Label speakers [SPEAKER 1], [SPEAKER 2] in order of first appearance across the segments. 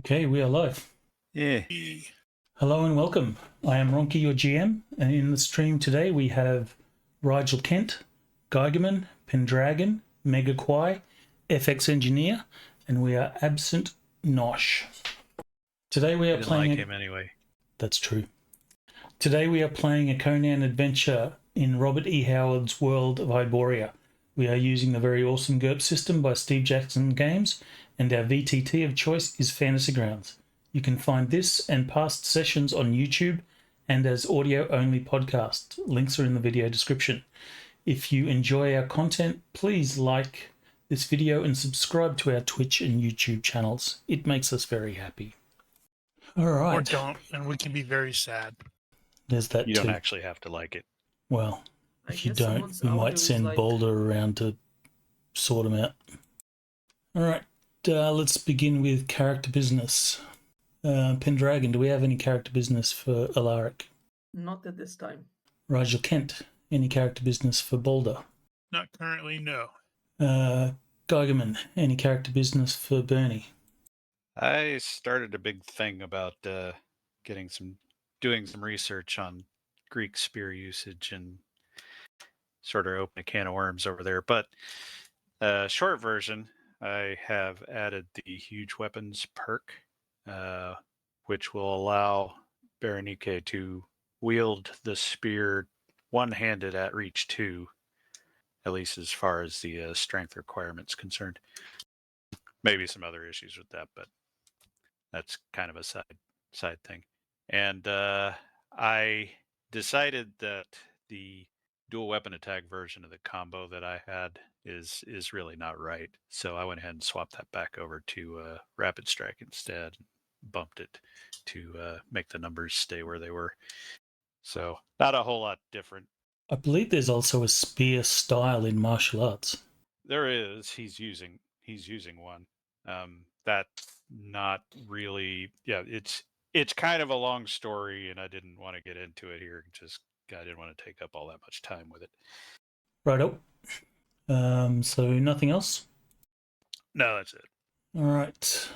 [SPEAKER 1] Okay, we are live.
[SPEAKER 2] Yeah.
[SPEAKER 1] Hello and welcome. I am Ronky, your GM, and in the stream today we have Rigel Kent, Geigerman, Pendragon, Mega Quai, FX Engineer, and we are absent Nosh. Today we are playing.
[SPEAKER 2] Like him anyway.
[SPEAKER 1] That's true. Today we are playing a Conan adventure in Robert E. Howard's world of Hyboria. We are using the very awesome GURPS system by Steve Jackson Games, and our VTT of choice is Fantasy Grounds. You can find this and past sessions on YouTube and as audio-only podcast. Links are in the video description. If you enjoy our content, please like this video and subscribe to our Twitch and YouTube channels. It makes us very happy. All right.
[SPEAKER 3] Or don't, and we can be very sad.
[SPEAKER 1] There's that
[SPEAKER 2] You
[SPEAKER 1] too.
[SPEAKER 2] don't actually have to like it.
[SPEAKER 1] Well, if you don't, we might send Boulder around to sort them out. All right, let's begin with character business. Pendragon, do we have any character business for Alaric?
[SPEAKER 4] Not at this time.
[SPEAKER 1] Rigel Kent, any character business for Boulder?
[SPEAKER 3] Not currently, no.
[SPEAKER 1] Geigerman, any character business for Bernie?
[SPEAKER 2] I started a big thing about doing some research on Greek spear usage and sort of open a can of worms over there. But short version, I have added the huge weapons perk, which will allow Berenike to wield the spear one-handed at reach 2, at least as far as the strength requirement's concerned. Maybe some other issues with that, but that's kind of a side thing. And I decided that the dual weapon attack version of the combo that I had is really not right. So I went ahead and swapped that back over to rapid strike instead, bumped it to make the numbers stay where they were. So not a whole lot different.
[SPEAKER 1] I believe there's also a spear style in martial arts.
[SPEAKER 2] There is. He's using one. That's not really. Yeah, it's kind of a long story, and I didn't want to get into it here. I didn't want to take up all that much time with it.
[SPEAKER 1] Righto. So nothing else?
[SPEAKER 2] No, that's it.
[SPEAKER 1] All right.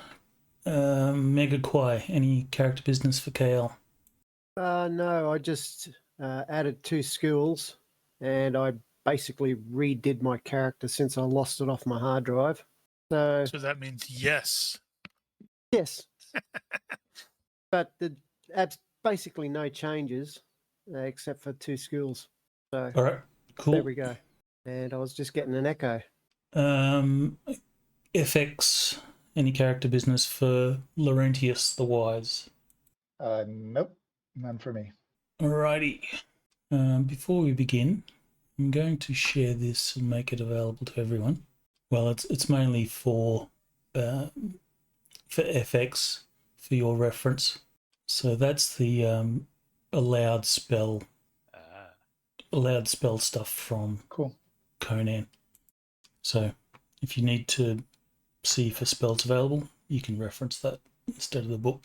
[SPEAKER 1] Mega Quai, any character business for KL?
[SPEAKER 5] No, I just added 2 skills, and I basically redid my character since I lost it off my hard drive. So
[SPEAKER 3] that means yes.
[SPEAKER 5] Yes. But basically no changes except for 2 skills. So
[SPEAKER 1] all right, cool.
[SPEAKER 5] There we go. And I was just getting an echo.
[SPEAKER 1] FX, any character business for Laurentius the Wise?
[SPEAKER 6] Nope, none for me.
[SPEAKER 1] Alrighty. Before we begin, I'm going to share this and make it available to everyone. Well, it's mainly for FX, for your reference. So that's the allowed spell stuff from
[SPEAKER 6] Cool.
[SPEAKER 1] Conan. So if you need to see if a spell's available, you can reference that instead of the book.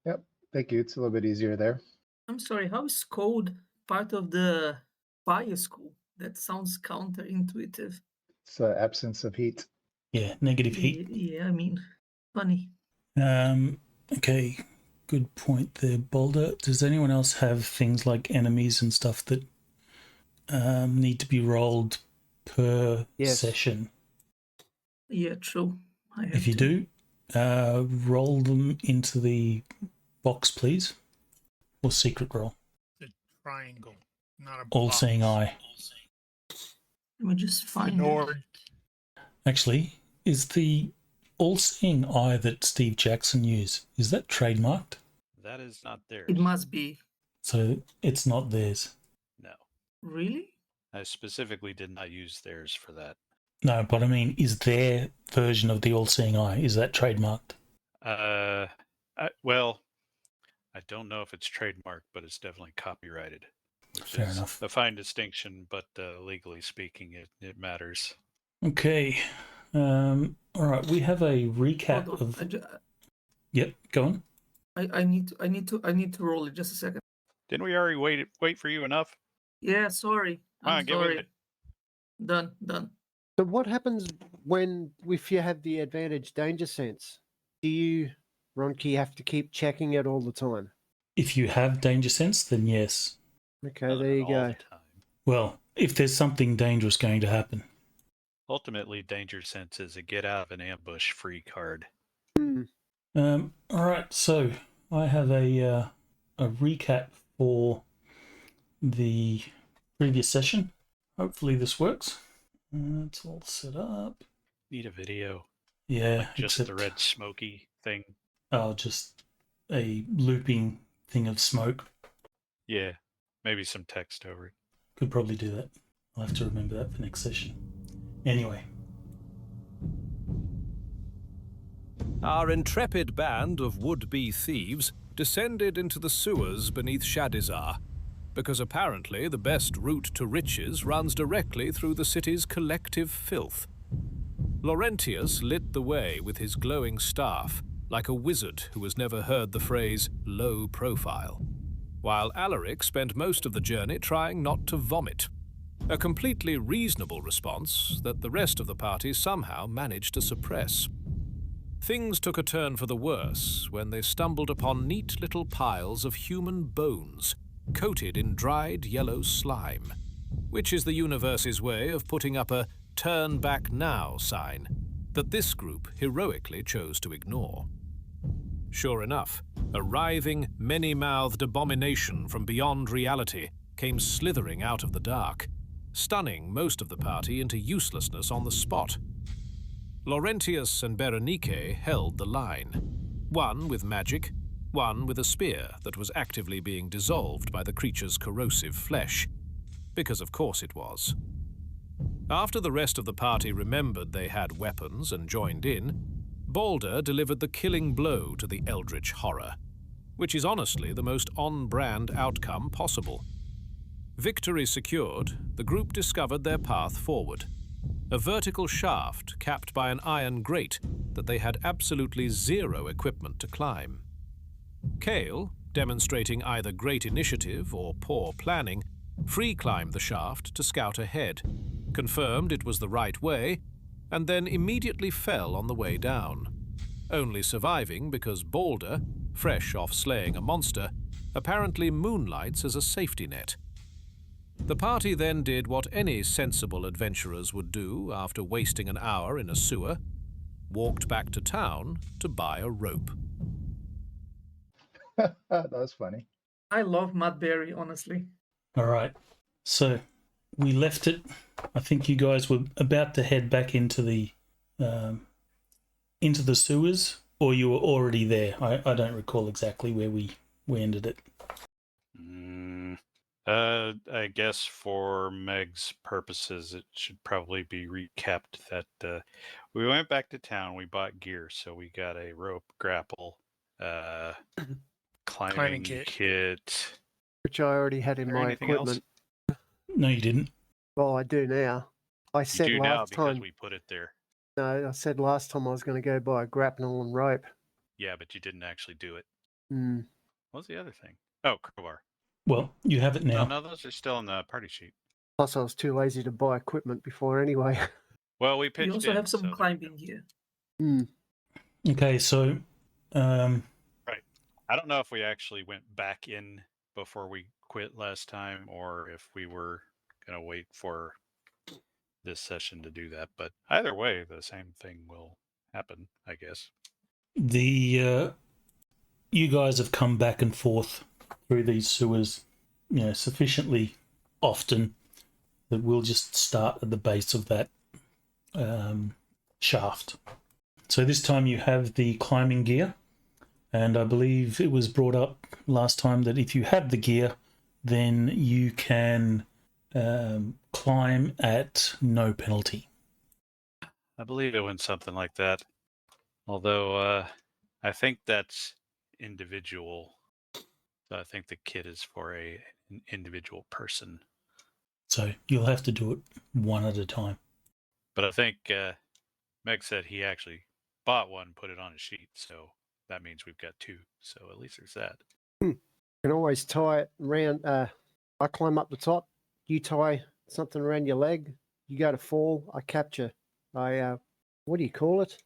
[SPEAKER 6] Yep, thank you. It's a little bit easier there.
[SPEAKER 4] I'm sorry, how is code part of the fire school? That sounds counterintuitive.
[SPEAKER 6] It's absence of heat.
[SPEAKER 1] Yeah, negative heat.
[SPEAKER 4] Yeah, I mean, funny.
[SPEAKER 1] Okay, good point there, Boulder. Does anyone else have things like enemies and stuff that need to be rolled per session?
[SPEAKER 4] Yeah, true.
[SPEAKER 1] If you do, roll them into the box, please. Or secret roll.
[SPEAKER 3] The triangle, not a
[SPEAKER 1] All-seeing eye.
[SPEAKER 4] Let me just find it.
[SPEAKER 1] Actually, is the all-seeing eye that Steve Jackson used, is that trademarked?
[SPEAKER 2] That is not theirs.
[SPEAKER 4] It must be.
[SPEAKER 1] So it's not theirs?
[SPEAKER 2] No.
[SPEAKER 4] Really?
[SPEAKER 2] I specifically did not use theirs for that.
[SPEAKER 1] No, but I mean, is their version of the all-seeing eye, is that trademarked?
[SPEAKER 2] Well, I don't know if it's trademarked, but it's definitely copyrighted.
[SPEAKER 1] Fair enough.
[SPEAKER 2] A fine distinction, but legally speaking, it matters.
[SPEAKER 1] Okay. All right. We have a recap of. Yep. Go on.
[SPEAKER 4] I need to roll it. Just a second.
[SPEAKER 2] Didn't we already wait for you enough?
[SPEAKER 4] Yeah. Sorry. I'm
[SPEAKER 2] Get with
[SPEAKER 4] sorry.
[SPEAKER 2] it.
[SPEAKER 4] Done.
[SPEAKER 5] So what happens if you have the advantage danger sense? Do you Ronki, you have to keep checking it all the time.
[SPEAKER 1] If you have danger sense, then yes.
[SPEAKER 5] Okay,
[SPEAKER 2] Not
[SPEAKER 5] there you
[SPEAKER 2] all
[SPEAKER 5] go.
[SPEAKER 2] the time.
[SPEAKER 1] Well, if there's something dangerous going to happen.
[SPEAKER 2] Ultimately, danger sense is a get out of an ambush free card.
[SPEAKER 1] All right, so I have a recap for the previous session. Hopefully this works. It's all set up.
[SPEAKER 2] Need a video.
[SPEAKER 1] Yeah,
[SPEAKER 2] Like just
[SPEAKER 1] except
[SPEAKER 2] the red smoky thing.
[SPEAKER 1] just a looping thing of smoke.
[SPEAKER 2] Yeah. Maybe some text over it.
[SPEAKER 1] Could probably do that. I'll have to remember that for next session. Anyway,
[SPEAKER 7] Our intrepid band of would-be thieves descended into the sewers beneath Shadizar, because apparently the best route to riches runs directly through the city's collective filth. Laurentius lit the way with his glowing staff, like a wizard who has never heard the phrase low profile, while Alaric spent most of the journey trying not to vomit. A completely reasonable response that the rest of the party somehow managed to suppress. Things took a turn for the worse when they stumbled upon neat little piles of human bones coated in dried yellow slime, which is the universe's way of putting up a "turn back now" sign that this group heroically chose to ignore. Sure enough, a writhing, many-mouthed abomination from beyond reality came slithering out of the dark, stunning most of the party into uselessness on the spot. Laurentius and Berenike held the line, one with magic, one with a spear that was actively being dissolved by the creature's corrosive flesh, because of course it was. After the rest of the party remembered they had weapons and joined in, Balder delivered the killing blow to the eldritch horror, which is honestly the most on-brand outcome possible. Victory secured, the group discovered their path forward. A vertical shaft capped by an iron grate that they had absolutely zero equipment to climb. Kale, demonstrating either great initiative or poor planning, free-climbed the shaft to scout ahead, confirmed it was the right way, and then immediately fell on the way down, only surviving because Balder, fresh off slaying a monster, apparently moonlights as a safety net. The party then did what any sensible adventurers would do after wasting an hour in a sewer, walked back to town to buy a rope.
[SPEAKER 6] That was funny.
[SPEAKER 4] I love Matt Berry, honestly.
[SPEAKER 1] all right. So we left it. I think you guys were about to head back into the sewers, or you were already there. I don't recall exactly where we ended it.
[SPEAKER 2] I guess for Meg's purposes, it should probably be recapped that we went back to town. We bought gear, so we got a rope, grapple, climbing kit.
[SPEAKER 5] Which I already had in
[SPEAKER 2] Or
[SPEAKER 5] my
[SPEAKER 2] anything else?
[SPEAKER 5] equipment.
[SPEAKER 1] No, you didn't.
[SPEAKER 5] Well, I do now. I
[SPEAKER 2] You
[SPEAKER 5] said
[SPEAKER 2] do now
[SPEAKER 5] last
[SPEAKER 2] because
[SPEAKER 5] time.
[SPEAKER 2] we put it there.
[SPEAKER 5] No, I said last time I was going to go buy a grapnel and rope.
[SPEAKER 2] Yeah, but you didn't actually do it.
[SPEAKER 5] Hmm.
[SPEAKER 2] What was the other thing? Oh, crowbar.
[SPEAKER 1] Well, you have it now.
[SPEAKER 2] No, those are still in the party sheet.
[SPEAKER 5] Plus, I was too lazy to buy equipment before anyway.
[SPEAKER 2] Well, we pitched
[SPEAKER 4] We also
[SPEAKER 2] in,
[SPEAKER 4] have
[SPEAKER 2] so
[SPEAKER 4] some
[SPEAKER 2] there
[SPEAKER 4] climbing
[SPEAKER 2] you
[SPEAKER 4] gear.
[SPEAKER 5] Hmm.
[SPEAKER 1] Okay, so
[SPEAKER 2] go. I don't know if we actually went back in before we quit last time, or if we were going to wait for this session to do that. But either way, the same thing will happen, I guess.
[SPEAKER 1] you guys have come back and forth through these sewers, sufficiently often that we'll just start at the base of that shaft. So this time you have the climbing gear, and I believe it was brought up last time that if you have the gear, then you can climb at no penalty.
[SPEAKER 2] I believe it went something like that. Although I think that's individual. So I think the kit is for an individual person.
[SPEAKER 1] So you'll have to do it one at a time.
[SPEAKER 2] But I think Meg said he actually bought one, put it on a sheet. So that means we've got two. So at least there's that.
[SPEAKER 5] You can always tie it around. I climb up the top. You tie something around your leg. You go to fall. I capture. What do you call it?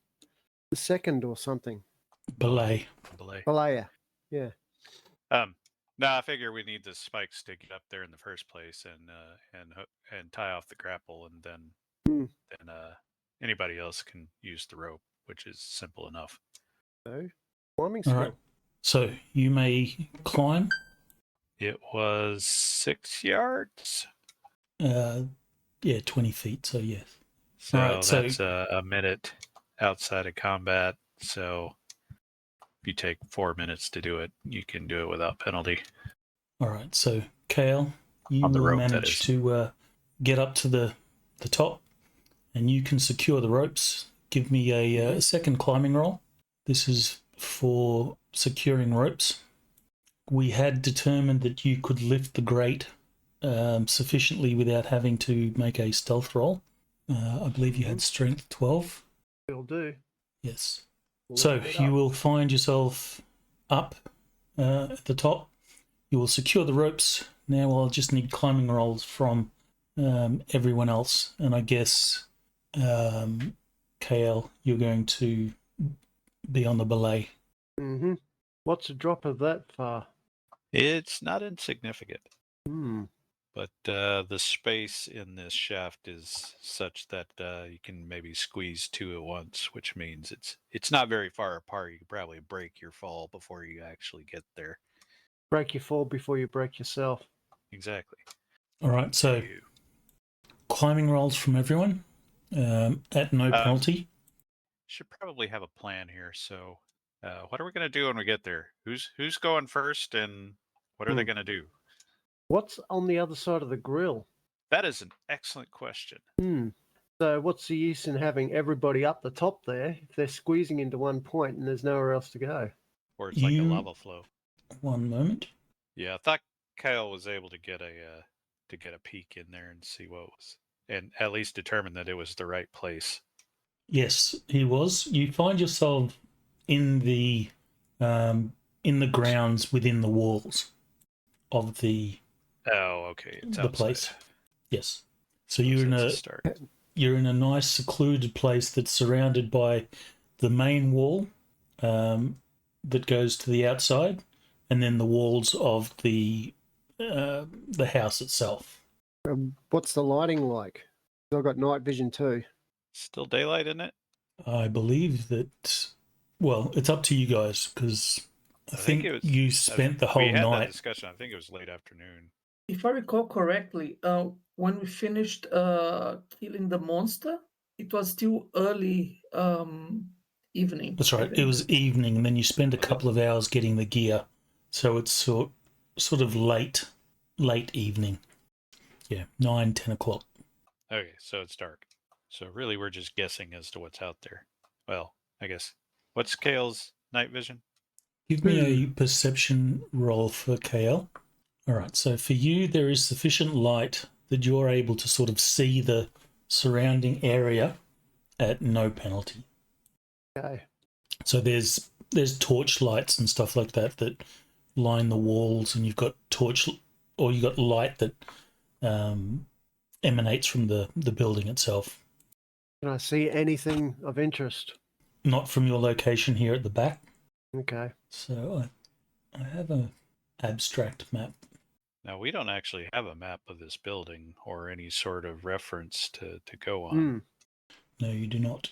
[SPEAKER 5] The second or something.
[SPEAKER 1] Belay.
[SPEAKER 2] belay.
[SPEAKER 5] Belaya. Yeah.
[SPEAKER 2] No, I figure we need the spikes to get up there in the first place and tie off the grapple, and then anybody else can use the rope, which is simple enough.
[SPEAKER 5] So, climbing
[SPEAKER 1] All
[SPEAKER 5] skill.
[SPEAKER 1] right. So you may climb.
[SPEAKER 2] It was 6 yards,
[SPEAKER 1] Yeah, 20 feet. So yes.
[SPEAKER 2] so
[SPEAKER 1] Alright, so-
[SPEAKER 2] that's a minute outside of combat. So if you take 4 minutes to do it, you can do it without penalty.
[SPEAKER 1] All right. So Kale, you
[SPEAKER 2] On the
[SPEAKER 1] will
[SPEAKER 2] rope, that
[SPEAKER 1] manage
[SPEAKER 2] is.
[SPEAKER 1] to get up to the top, and you can secure the ropes. Give me a second climbing roll. This is for securing ropes. We had determined that you could lift the grate sufficiently without having to make a stealth roll. I believe you had strength 12.
[SPEAKER 5] It'll do.
[SPEAKER 1] Yes.
[SPEAKER 5] We'll
[SPEAKER 1] So
[SPEAKER 5] lift it
[SPEAKER 1] you
[SPEAKER 5] up.
[SPEAKER 1] will find yourself up at the top. You will secure the ropes. Now I'll just need climbing rolls from everyone else. And I guess, KL, you're going to be on the belay.
[SPEAKER 5] Mm-hmm. What's the drop of that far?
[SPEAKER 2] It's not insignificant,
[SPEAKER 5] Hmm.
[SPEAKER 2] but the space in this shaft is such that you can maybe squeeze 2 at once, which means it's not very far apart. You could probably break your fall before you actually get there.
[SPEAKER 5] Break your fall before you break yourself.
[SPEAKER 2] Exactly.
[SPEAKER 1] All right, so
[SPEAKER 2] You.
[SPEAKER 1] climbing rolls from everyone at no penalty.
[SPEAKER 2] Should probably have a plan here. So, what are we going to do when we get there? Who's going first, and what are they going to do?
[SPEAKER 5] What's on the other side of the grill?
[SPEAKER 2] That is an excellent question.
[SPEAKER 5] So what's the use in having everybody up the top there if they're squeezing into one point and there's nowhere else to go?
[SPEAKER 2] Or it's like a
[SPEAKER 1] You-
[SPEAKER 2] lava flow.
[SPEAKER 1] One moment.
[SPEAKER 2] Yeah, I thought Kyle was able to get a peek in there and see what was, and at least determine that it was the right place.
[SPEAKER 1] Yes, he was. You find yourself in the grounds within the walls of the
[SPEAKER 2] Oh, okay. It's
[SPEAKER 1] the
[SPEAKER 2] outside.
[SPEAKER 1] place. Yes. So
[SPEAKER 2] Suppose
[SPEAKER 1] you're in
[SPEAKER 2] that's
[SPEAKER 1] a
[SPEAKER 2] start.
[SPEAKER 1] you're in a nice secluded place that's surrounded by the main wall that goes to the outside, and then the walls of the house itself.
[SPEAKER 5] What's the lighting like? I've got night vision too.
[SPEAKER 2] Still daylight in it?
[SPEAKER 1] I believe that. Well, it's up to you guys because I think
[SPEAKER 2] it was.
[SPEAKER 1] you spent the
[SPEAKER 2] We
[SPEAKER 1] whole
[SPEAKER 2] had that
[SPEAKER 1] night.
[SPEAKER 2] discussion. I think it was late afternoon.
[SPEAKER 4] If I recall correctly, when we finished killing the monster, it was still early evening.
[SPEAKER 1] That's right. It was evening, and then you spend a
[SPEAKER 2] Was it?
[SPEAKER 1] couple of hours getting the gear, so it's sort of late evening. Yeah, 9-10 o'clock.
[SPEAKER 2] Okay, so it's dark. So really, we're just guessing as to what's out there. Well, I guess. What's Kale's night vision?
[SPEAKER 1] Give me a perception roll for KL. All right, so for you, there is sufficient light that you're able to sort of see the surrounding area at no penalty.
[SPEAKER 5] Okay.
[SPEAKER 1] So there's torch lights and stuff like that line the walls, and you've got you've got light that emanates from the building itself.
[SPEAKER 5] Can I see anything of interest?
[SPEAKER 1] Not from your location here at the back.
[SPEAKER 5] Okay.
[SPEAKER 1] So I have a abstract map.
[SPEAKER 2] Now, we don't actually have a map of this building or any sort of reference to go on.
[SPEAKER 5] Hmm.
[SPEAKER 1] No, you do not.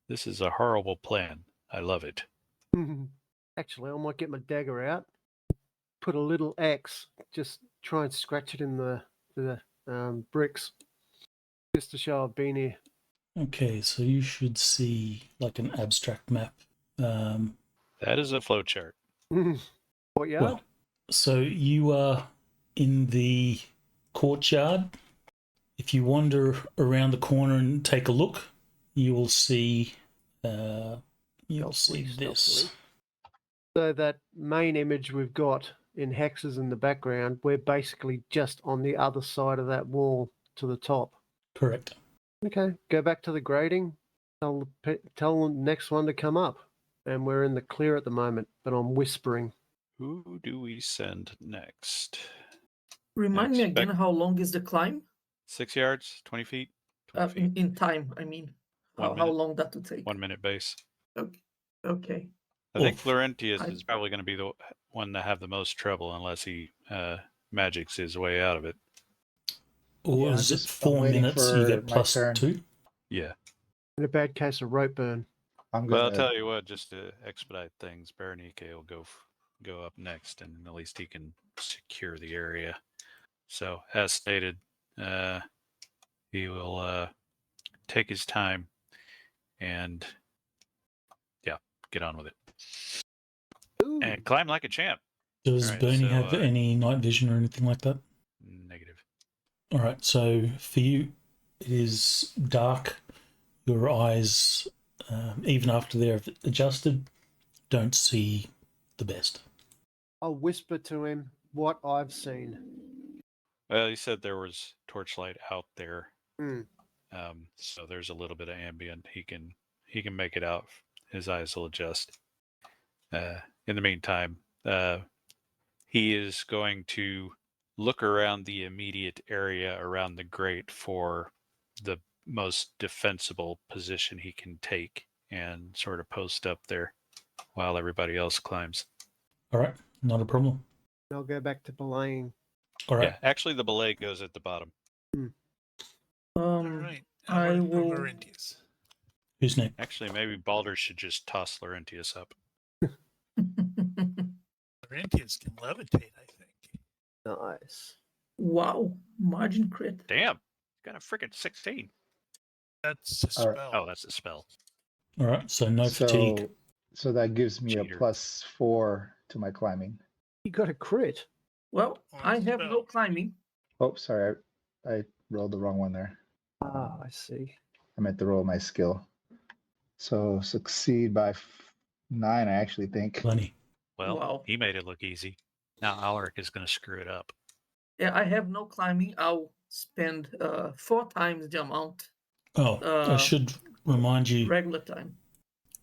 [SPEAKER 2] This is a horrible plan. I love it.
[SPEAKER 5] Actually, I might get my dagger out, put a little X, just try and scratch it in the bricks, just to show I've been here.
[SPEAKER 1] Okay, so you should see like an abstract map.
[SPEAKER 2] That is a flowchart.
[SPEAKER 5] What yard?
[SPEAKER 1] Well, so you are in the courtyard. If you wander around the corner and take a look, you will see. You'll see this.
[SPEAKER 5] Stealthily. So that main image we've got in hexes in the background, we're basically just on the other side of that wall to the top.
[SPEAKER 1] Correct.
[SPEAKER 5] Okay, go back to the grading. Tell the next one to come up, and we're in the clear at the moment. But I'm whispering.
[SPEAKER 2] Who do we send next?
[SPEAKER 4] Remind me
[SPEAKER 2] Expect-
[SPEAKER 4] again, how long is the climb?
[SPEAKER 2] 6 yards, 20 feet? 20 feet.
[SPEAKER 4] In time, I mean.
[SPEAKER 2] 1
[SPEAKER 4] How
[SPEAKER 2] minute.
[SPEAKER 4] long that to take?
[SPEAKER 2] 1 minute base.
[SPEAKER 4] Okay.
[SPEAKER 2] I think
[SPEAKER 1] Well,
[SPEAKER 2] Laurentius
[SPEAKER 4] I-
[SPEAKER 2] is probably going to be the one to have the most trouble unless he magics his way out of it.
[SPEAKER 1] or
[SPEAKER 6] Yeah,
[SPEAKER 1] is it
[SPEAKER 6] I'm
[SPEAKER 1] 4
[SPEAKER 6] waiting
[SPEAKER 1] minutes? You
[SPEAKER 6] for
[SPEAKER 1] get
[SPEAKER 6] my
[SPEAKER 1] plus
[SPEAKER 6] turn.
[SPEAKER 1] 2.
[SPEAKER 2] Yeah.
[SPEAKER 5] In a bad case of rope burn.
[SPEAKER 6] I'm
[SPEAKER 2] Well, I'll
[SPEAKER 6] gonna.
[SPEAKER 2] tell you what, just to expedite things, Berenike will go up next, and at least he can secure the area. So, as stated, he will take his time and, yeah, get on with it.
[SPEAKER 5] Ooh.
[SPEAKER 2] And climb like a champ.
[SPEAKER 1] Does
[SPEAKER 2] Alright,
[SPEAKER 1] Bernie
[SPEAKER 2] so,
[SPEAKER 1] have any night vision or anything like that?
[SPEAKER 2] Negative.
[SPEAKER 1] All right, so for you, it is dark. Your eyes, even after they're adjusted, don't see the best.
[SPEAKER 5] I'll whisper to him what I've seen.
[SPEAKER 2] Well, he said there was torchlight out there,
[SPEAKER 5] Hmm.
[SPEAKER 2] so there's a little bit of ambient. He can make it out. His eyes will adjust. In the meantime, he is going to look around the immediate area around the grate for the most defensible position he can take and sort of post up there while everybody else climbs.
[SPEAKER 1] All right, not a problem.
[SPEAKER 5] I'll go back to belaying.
[SPEAKER 1] All right,
[SPEAKER 2] Yeah, actually, the belay goes at the bottom.
[SPEAKER 3] All right.
[SPEAKER 4] I
[SPEAKER 3] How about
[SPEAKER 4] will.
[SPEAKER 3] Laurentius?
[SPEAKER 1] who's next?
[SPEAKER 2] Actually, maybe Balder should just toss Laurentius up.
[SPEAKER 3] Laurentius can levitate, I think.
[SPEAKER 5] Nice.
[SPEAKER 4] Wow, margin crit.
[SPEAKER 2] Damn, got a freaking 16.
[SPEAKER 3] That's a
[SPEAKER 6] All right.
[SPEAKER 3] spell.
[SPEAKER 2] Oh, that's a spell.
[SPEAKER 1] All right, so no fatigue.
[SPEAKER 6] So that gives me
[SPEAKER 2] Cheater.
[SPEAKER 6] a +4 to my climbing.
[SPEAKER 5] You got a crit.
[SPEAKER 4] Well,
[SPEAKER 3] On
[SPEAKER 4] I have no
[SPEAKER 3] spell.
[SPEAKER 4] climbing.
[SPEAKER 6] Oh, sorry, I rolled the wrong one there.
[SPEAKER 5] Ah, I see.
[SPEAKER 6] I meant to roll my skill. So succeed by 9, I actually think.
[SPEAKER 1] Plenty.
[SPEAKER 2] Well,
[SPEAKER 4] Wow.
[SPEAKER 2] he made it look easy. Now Alaric is going to screw it up.
[SPEAKER 4] Yeah, I have no climbing. I'll spend 4 times the amount
[SPEAKER 1] Oh, I should remind you,
[SPEAKER 4] regular time.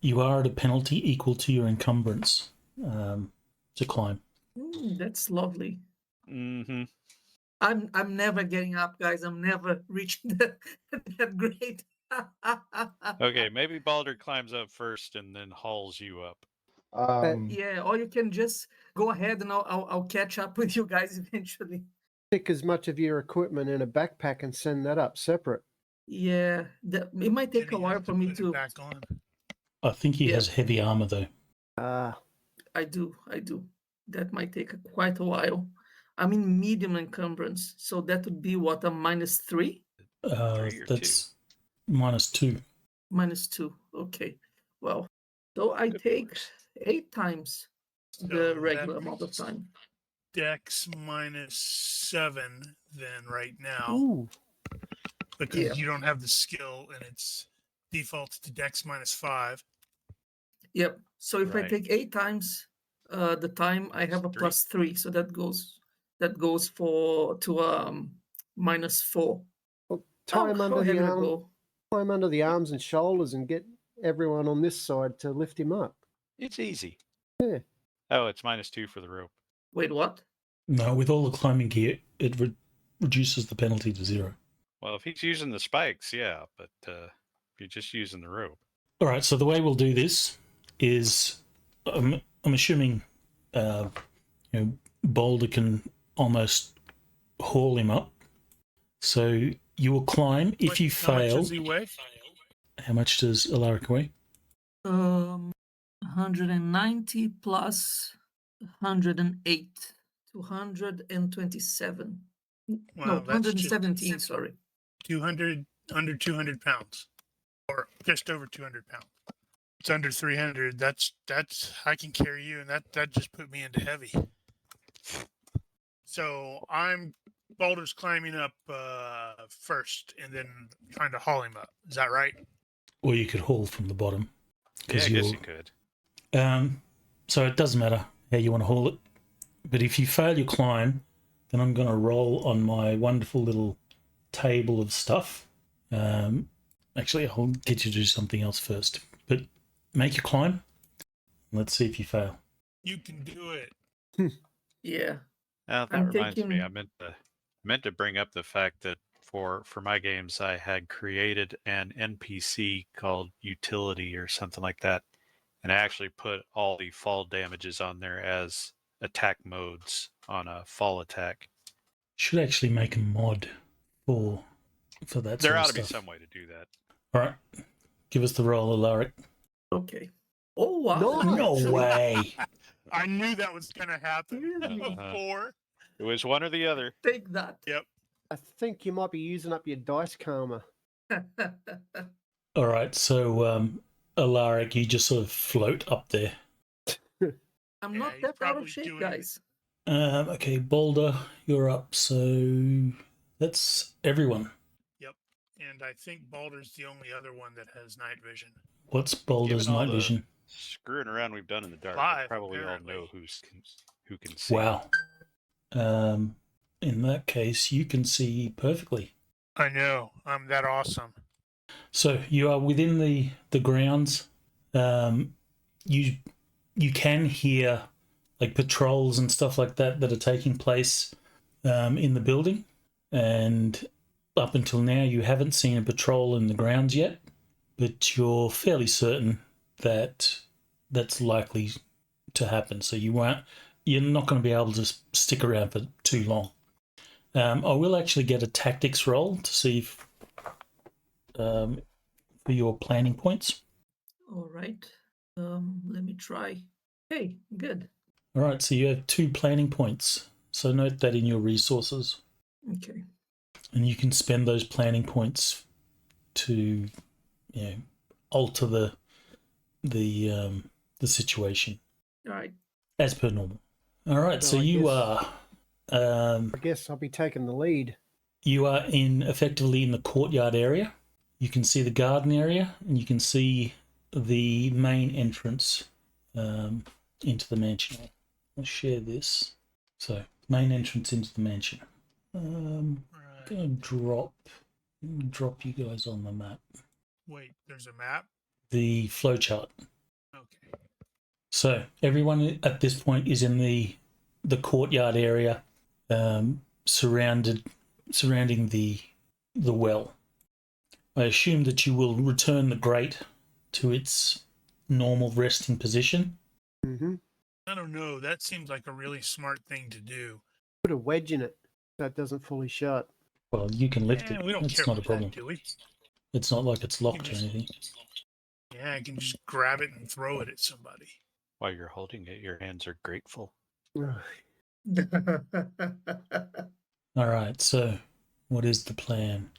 [SPEAKER 1] you are at a penalty equal to your encumbrance to climb.
[SPEAKER 4] That's lovely.
[SPEAKER 2] Mm-hmm.
[SPEAKER 4] I'm never getting up, guys. I'm never reaching that grade.
[SPEAKER 2] Okay, maybe Balder climbs up first and then hauls you up.
[SPEAKER 4] Yeah, or you can just go ahead and I'll catch up with you guys eventually.
[SPEAKER 5] Pick as much of your equipment in a backpack and send that up separate.
[SPEAKER 4] Yeah, it might take
[SPEAKER 3] Then
[SPEAKER 4] a
[SPEAKER 3] he
[SPEAKER 4] while
[SPEAKER 3] has
[SPEAKER 4] for me
[SPEAKER 3] put it
[SPEAKER 4] to.
[SPEAKER 3] back on.
[SPEAKER 1] I think he
[SPEAKER 4] Yeah.
[SPEAKER 1] has heavy armor though.
[SPEAKER 5] Ah,
[SPEAKER 4] I do. That might take quite a while. I'm in medium encumbrance, so that would be what, a -3,
[SPEAKER 2] 3 or 2.
[SPEAKER 1] That's -2.
[SPEAKER 4] -2. Okay, well, so I
[SPEAKER 2] Could be
[SPEAKER 4] take
[SPEAKER 2] worse.
[SPEAKER 4] 8 times
[SPEAKER 3] So
[SPEAKER 4] the
[SPEAKER 3] that
[SPEAKER 4] regular amount of
[SPEAKER 3] makes
[SPEAKER 4] time.
[SPEAKER 3] Dex -7 then right now
[SPEAKER 5] ooh.
[SPEAKER 3] because
[SPEAKER 4] Yeah.
[SPEAKER 3] you don't have the skill and it's defaults to Dex -5.
[SPEAKER 4] Yep. So if I
[SPEAKER 2] Right.
[SPEAKER 4] take 8 times the time, I have a
[SPEAKER 2] Plus
[SPEAKER 4] +3, so that goes for to -4.
[SPEAKER 5] Well, tie him under the arm.
[SPEAKER 4] Go.
[SPEAKER 5] Tie him under the arms and shoulders and get everyone on this side to lift him up.
[SPEAKER 2] It's easy.
[SPEAKER 5] Yeah.
[SPEAKER 2] Oh, it's -2 for the rope.
[SPEAKER 4] Wait, what?
[SPEAKER 1] No, with all the climbing gear, it reduces the penalty to 0.
[SPEAKER 2] Well, if he's using the spikes, yeah, but if you're just using the rope.
[SPEAKER 1] All right, so the way we'll do this is, I'm assuming, Boulder can almost haul him up. So you will climb. If you
[SPEAKER 3] How much
[SPEAKER 1] fail,
[SPEAKER 3] does he weigh?
[SPEAKER 1] how much does Alaric weigh?
[SPEAKER 4] 190 plus 108, 227. No,
[SPEAKER 3] Well, that's just
[SPEAKER 4] 117. Sorry.
[SPEAKER 3] 200 under 200 pounds, or just over 200 pounds. It's under 300. That's I can carry you, and that just put me into heavy. So Boulder's climbing up
[SPEAKER 2] first
[SPEAKER 3] and then trying to haul him up. Is that right?
[SPEAKER 1] Or you could haul from the bottom.
[SPEAKER 2] Yeah, I
[SPEAKER 1] 'Cause
[SPEAKER 2] guess
[SPEAKER 1] you're-
[SPEAKER 2] you could.
[SPEAKER 1] So it doesn't matter how you want to haul it. But if you fail your climb, then I'm going to roll on my wonderful little table of stuff. Actually, I'll get you to do something else first. But make your climb. Let's see if you fail.
[SPEAKER 3] You can do it.
[SPEAKER 4] Yeah.
[SPEAKER 2] That
[SPEAKER 4] I'm
[SPEAKER 2] reminds me,
[SPEAKER 4] taking-
[SPEAKER 2] I meant to bring up the fact that for my games, I had created an NPC called Utility or something like that, And I actually put all the fall damages on there as attack modes on a fall attack.
[SPEAKER 1] Should actually make a mod for that
[SPEAKER 2] There
[SPEAKER 1] sort
[SPEAKER 2] ought
[SPEAKER 1] of
[SPEAKER 2] to be
[SPEAKER 1] stuff.
[SPEAKER 2] some way to do that.
[SPEAKER 1] All right, give us the roll, Alaric.
[SPEAKER 4] Okay. Oh wow!
[SPEAKER 5] Nice.
[SPEAKER 1] No
[SPEAKER 4] Actually,
[SPEAKER 1] way.
[SPEAKER 3] I knew that was going to happen
[SPEAKER 4] Really?
[SPEAKER 3] before.
[SPEAKER 2] It was one or the other.
[SPEAKER 4] Take that.
[SPEAKER 3] Yep.
[SPEAKER 5] I think you might be using up your dice karma.
[SPEAKER 1] All right, so Alaric, you just sort of float up there.
[SPEAKER 4] I'm
[SPEAKER 3] Yeah,
[SPEAKER 4] not
[SPEAKER 3] he's
[SPEAKER 4] that out
[SPEAKER 3] probably
[SPEAKER 4] of shape,
[SPEAKER 3] doing-
[SPEAKER 4] guys.
[SPEAKER 1] Okay, Boulder, you're up. So that's everyone.
[SPEAKER 3] And I think Baldur's the only other one that has night vision.
[SPEAKER 1] What's Boulder's
[SPEAKER 2] Given all
[SPEAKER 1] night
[SPEAKER 2] the
[SPEAKER 1] vision?
[SPEAKER 2] Screwing around we've done in the dark.
[SPEAKER 3] Five,
[SPEAKER 2] We probably
[SPEAKER 3] apparently.
[SPEAKER 2] all know who can see.
[SPEAKER 1] Wow. In that case, you can see perfectly.
[SPEAKER 3] I know. I'm that awesome.
[SPEAKER 1] So you are within the grounds. You can hear like patrols and stuff like that are taking place in the building, and up until now you haven't seen a patrol in the grounds yet, but you're fairly certain that that's likely to happen. So you're not going to be able to stick around for too long. I will actually get a tactics roll to see if, for your planning points.
[SPEAKER 4] All right. Let me try. Hey, good.
[SPEAKER 1] All right, so you have 2 planning points. So note that in your resources,
[SPEAKER 4] Okay.
[SPEAKER 1] and you can spend those planning points to, alter the situation
[SPEAKER 4] All right.
[SPEAKER 1] as per normal. All right, so
[SPEAKER 5] So I
[SPEAKER 1] you
[SPEAKER 5] guess-
[SPEAKER 1] are
[SPEAKER 5] I guess I'll be taking the lead.
[SPEAKER 1] effectively in the courtyard area. You can see the garden area, and you can see the main entrance into the mansion. I'll share this. So, main entrance into the mansion. I'm
[SPEAKER 3] Right.
[SPEAKER 1] gonna drop you guys on the map.
[SPEAKER 3] Wait, there's a map?
[SPEAKER 1] The flowchart.
[SPEAKER 3] Okay.
[SPEAKER 1] So everyone at this point is in the courtyard area, surrounding the well. I assume that you will return the grate to its normal resting position.
[SPEAKER 5] Mm-hmm.
[SPEAKER 3] I don't know. That seems like a really smart thing to do.
[SPEAKER 5] Put a wedge in it so it doesn't fully shut.
[SPEAKER 1] Well, you can lift it.
[SPEAKER 3] We don't
[SPEAKER 1] That's
[SPEAKER 3] care
[SPEAKER 1] not a
[SPEAKER 3] about
[SPEAKER 1] problem.
[SPEAKER 3] that, do we?
[SPEAKER 1] It's not like it's locked or
[SPEAKER 3] just-
[SPEAKER 1] anything.
[SPEAKER 3] Yeah, I can just grab it and throw it at somebody.
[SPEAKER 2] While you're holding it, your hands are grateful.
[SPEAKER 1] All right. So, what is the plan?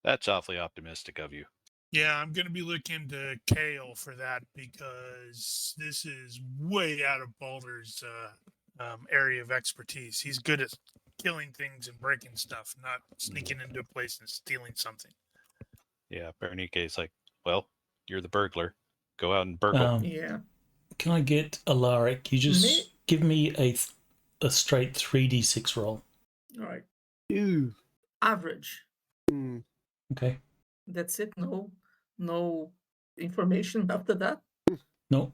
[SPEAKER 2] That's awfully optimistic of you.
[SPEAKER 3] Yeah, I'm going to be looking to Kale for that because this is way out of Baldur's area of expertise. He's good at killing things and breaking stuff, not sneaking into a place and stealing something.
[SPEAKER 2] Yeah, Bernice's like, well, you're the burglar. Go out and burgle.
[SPEAKER 4] Yeah.
[SPEAKER 1] Can I get Alaric? You just
[SPEAKER 4] Me?
[SPEAKER 1] give me a straight 3d6 roll.
[SPEAKER 4] All right.
[SPEAKER 5] Ew.
[SPEAKER 4] Average.
[SPEAKER 5] Mm.
[SPEAKER 1] Okay.
[SPEAKER 4] That's it. No information after that.
[SPEAKER 1] No.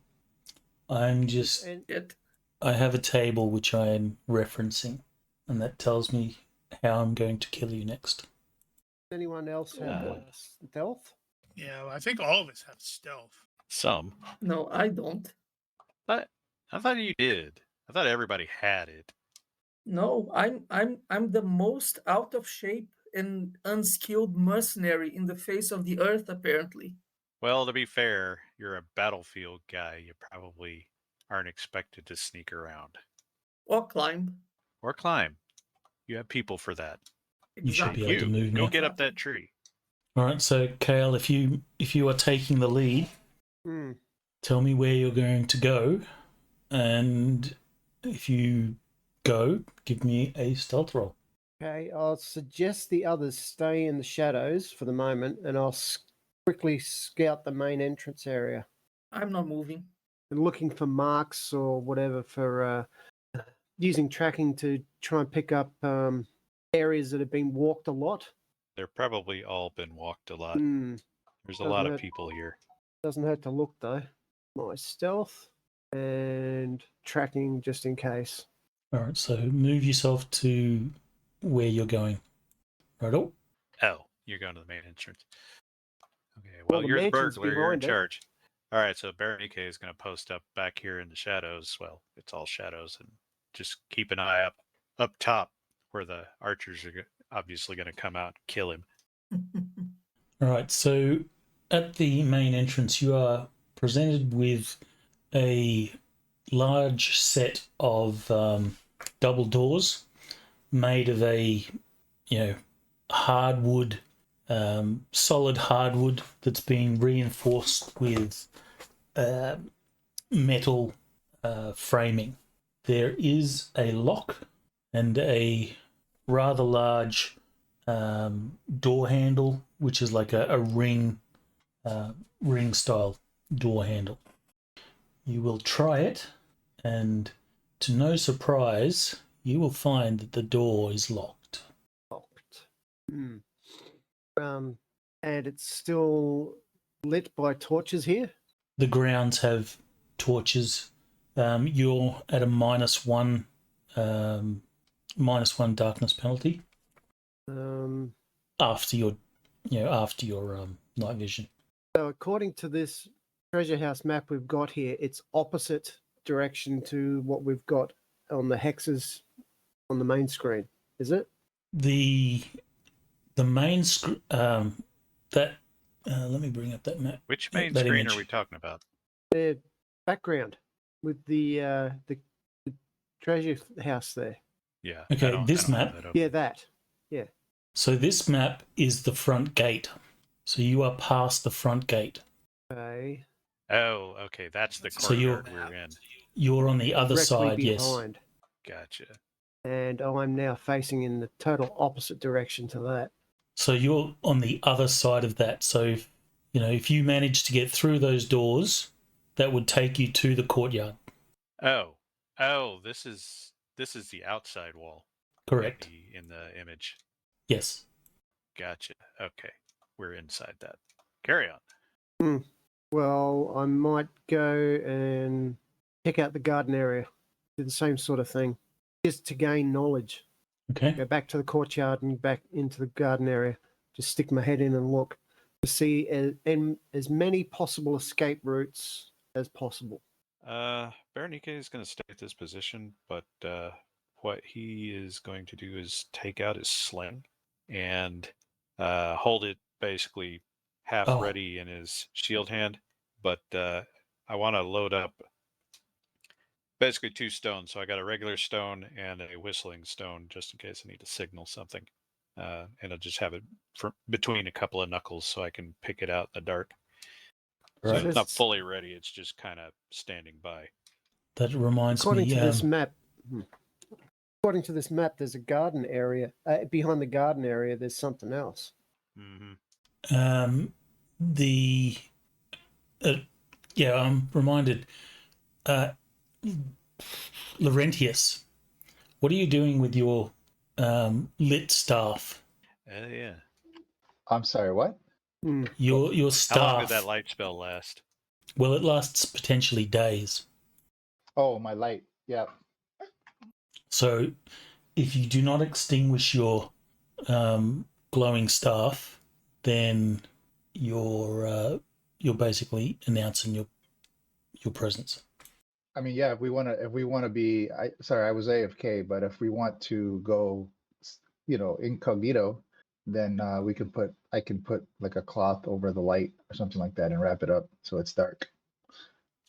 [SPEAKER 1] I'm just.
[SPEAKER 5] And
[SPEAKER 4] Good.
[SPEAKER 1] I have a table which I am referencing, and that tells me how I'm going to kill you next.
[SPEAKER 5] anyone else have
[SPEAKER 1] boy.
[SPEAKER 5] stealth?
[SPEAKER 3] Yeah, I think all of us have stealth.
[SPEAKER 2] Some.
[SPEAKER 4] No, I don't.
[SPEAKER 2] I thought you did. I thought everybody had it.
[SPEAKER 4] No, I'm the most out of shape and unskilled mercenary in the face of the earth, apparently.
[SPEAKER 2] Well, to be fair, you're a battlefield guy. You probably aren't expected to sneak around
[SPEAKER 4] Or climb.
[SPEAKER 2] or climb. You have people for that.
[SPEAKER 1] You should be able to
[SPEAKER 2] You
[SPEAKER 1] move
[SPEAKER 2] go
[SPEAKER 1] now.
[SPEAKER 2] get up that tree.
[SPEAKER 1] All right. So, Kale, if you are taking the lead,
[SPEAKER 5] Hmm.
[SPEAKER 1] tell me where you're going to go, and if you go, give me a stealth roll.
[SPEAKER 5] Okay, I'll suggest the others stay in the shadows for the moment, and I'll quickly scout the main entrance area
[SPEAKER 4] I'm not moving.
[SPEAKER 5] and looking for marks or whatever for using tracking to try and pick up areas that have been walked a lot.
[SPEAKER 2] They're probably all been walked a lot.
[SPEAKER 5] Hmm.
[SPEAKER 2] There's a lot of
[SPEAKER 5] Doesn't it?
[SPEAKER 2] people here.
[SPEAKER 5] Doesn't hurt to look though. My stealth and tracking just in case.
[SPEAKER 1] All right. So move yourself to where you're going. Right. Oh.
[SPEAKER 2] Oh, you're going to the main entrance. Okay,
[SPEAKER 5] Well,
[SPEAKER 2] well,
[SPEAKER 5] the
[SPEAKER 2] you're the
[SPEAKER 5] mansion's
[SPEAKER 2] burglar. You're in
[SPEAKER 5] behind it.
[SPEAKER 2] charge. All right, so Berenike is going to post up back here in the shadows. Well, it's all shadows, and just keep an eye up top where the archers are obviously going to come out and kill him.
[SPEAKER 1] All right, so at the main entrance, you are presented with a large set of double doors made of a, hardwood, solid hardwood that's been reinforced with metal framing. There is a lock and a rather large door handle, which is like a ring style door handle. You will try it, and to no surprise, you will find that the door is locked.
[SPEAKER 5] Locked. And it's still lit by torches here?
[SPEAKER 1] The grounds have torches. You're at a -1 darkness penalty after your night vision.
[SPEAKER 5] So according to this treasure house map we've got here, it's opposite direction to what we've got on the hexes on the main screen, is it?
[SPEAKER 1] The main screen let me bring up that map.
[SPEAKER 2] Which main
[SPEAKER 1] that
[SPEAKER 2] screen
[SPEAKER 1] image.
[SPEAKER 2] are we talking about?
[SPEAKER 5] The background with the treasure house there.
[SPEAKER 2] Yeah.
[SPEAKER 1] Okay, this map.
[SPEAKER 5] Yeah, that. Yeah.
[SPEAKER 1] So this map is the front gate. So you are past the front gate.
[SPEAKER 5] Okay.
[SPEAKER 2] Oh, okay. That's the
[SPEAKER 1] So
[SPEAKER 2] courtyard we're in.
[SPEAKER 1] You're on the other
[SPEAKER 5] Directly
[SPEAKER 1] side, yes.
[SPEAKER 5] behind.
[SPEAKER 2] Gotcha.
[SPEAKER 5] And I'm now facing in the total opposite direction to that.
[SPEAKER 1] So you're on the other side of that. So, if you manage to get through those doors, that would take you to the courtyard.
[SPEAKER 2] Oh, this is the outside wall.
[SPEAKER 1] Correct.
[SPEAKER 2] In the image.
[SPEAKER 1] Yes.
[SPEAKER 2] Gotcha. Okay. We're inside that. Carry on.
[SPEAKER 5] Well, I might go and check out the garden area. Do the same sort of thing. Just to gain knowledge.
[SPEAKER 1] Okay.
[SPEAKER 5] Go back to the courtyard and back into the garden area. Just stick my head in and look to see as many possible escape routes as possible.
[SPEAKER 2] Berenike is going to stay at this position, but what he is going to do is take out his sling and hold it basically half ready in his shield hand. But I want to load up basically 2 stones. So I got a regular stone and a whistling stone just in case I need to signal something. And I'll just have it between a couple of knuckles so I can pick it out in the dark.
[SPEAKER 1] Right.
[SPEAKER 2] So it's not fully ready. It's just kind of standing by.
[SPEAKER 1] That reminds
[SPEAKER 5] According
[SPEAKER 1] me.
[SPEAKER 5] to this map, according to this map, there's a garden area. Behind the garden area, there's something else.
[SPEAKER 2] Mm-hmm.
[SPEAKER 1] I'm reminded. Laurentius, what are you doing with your lit staff?
[SPEAKER 2] Yeah.
[SPEAKER 6] I'm sorry, what?
[SPEAKER 1] Your staff.
[SPEAKER 2] How long did that light spell last?
[SPEAKER 1] Well, it lasts potentially days.
[SPEAKER 6] Oh, my light. Yeah.
[SPEAKER 1] So, if you do not extinguish your glowing staff, then you're basically announcing your presence.
[SPEAKER 6] I mean, yeah, if we want to be, I was AFK, but if we want to go, incognito, then I can put like a cloth over the light or something like that and wrap it up so it's dark.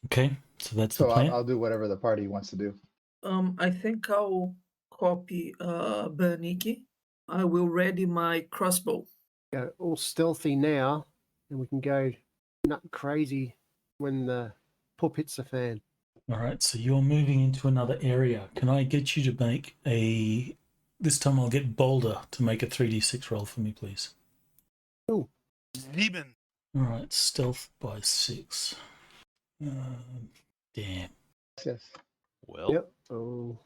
[SPEAKER 1] Okay, so that's the
[SPEAKER 6] So
[SPEAKER 1] plan.
[SPEAKER 6] I'll do whatever the party wants to do.
[SPEAKER 4] I think I'll copy Berenike. I will ready my crossbow.
[SPEAKER 5] Go all stealthy now, and we can go nut crazy when the pup hits the fan.
[SPEAKER 1] All right, so you're moving into another area. Can I get you to make this time I'll get Boulder to make a 3d6 roll for me, please.
[SPEAKER 5] Oh.
[SPEAKER 3] 7.
[SPEAKER 1] All right, stealth by 6. Damn.
[SPEAKER 6] Yes.
[SPEAKER 2] Well,
[SPEAKER 5] Yep. Oh.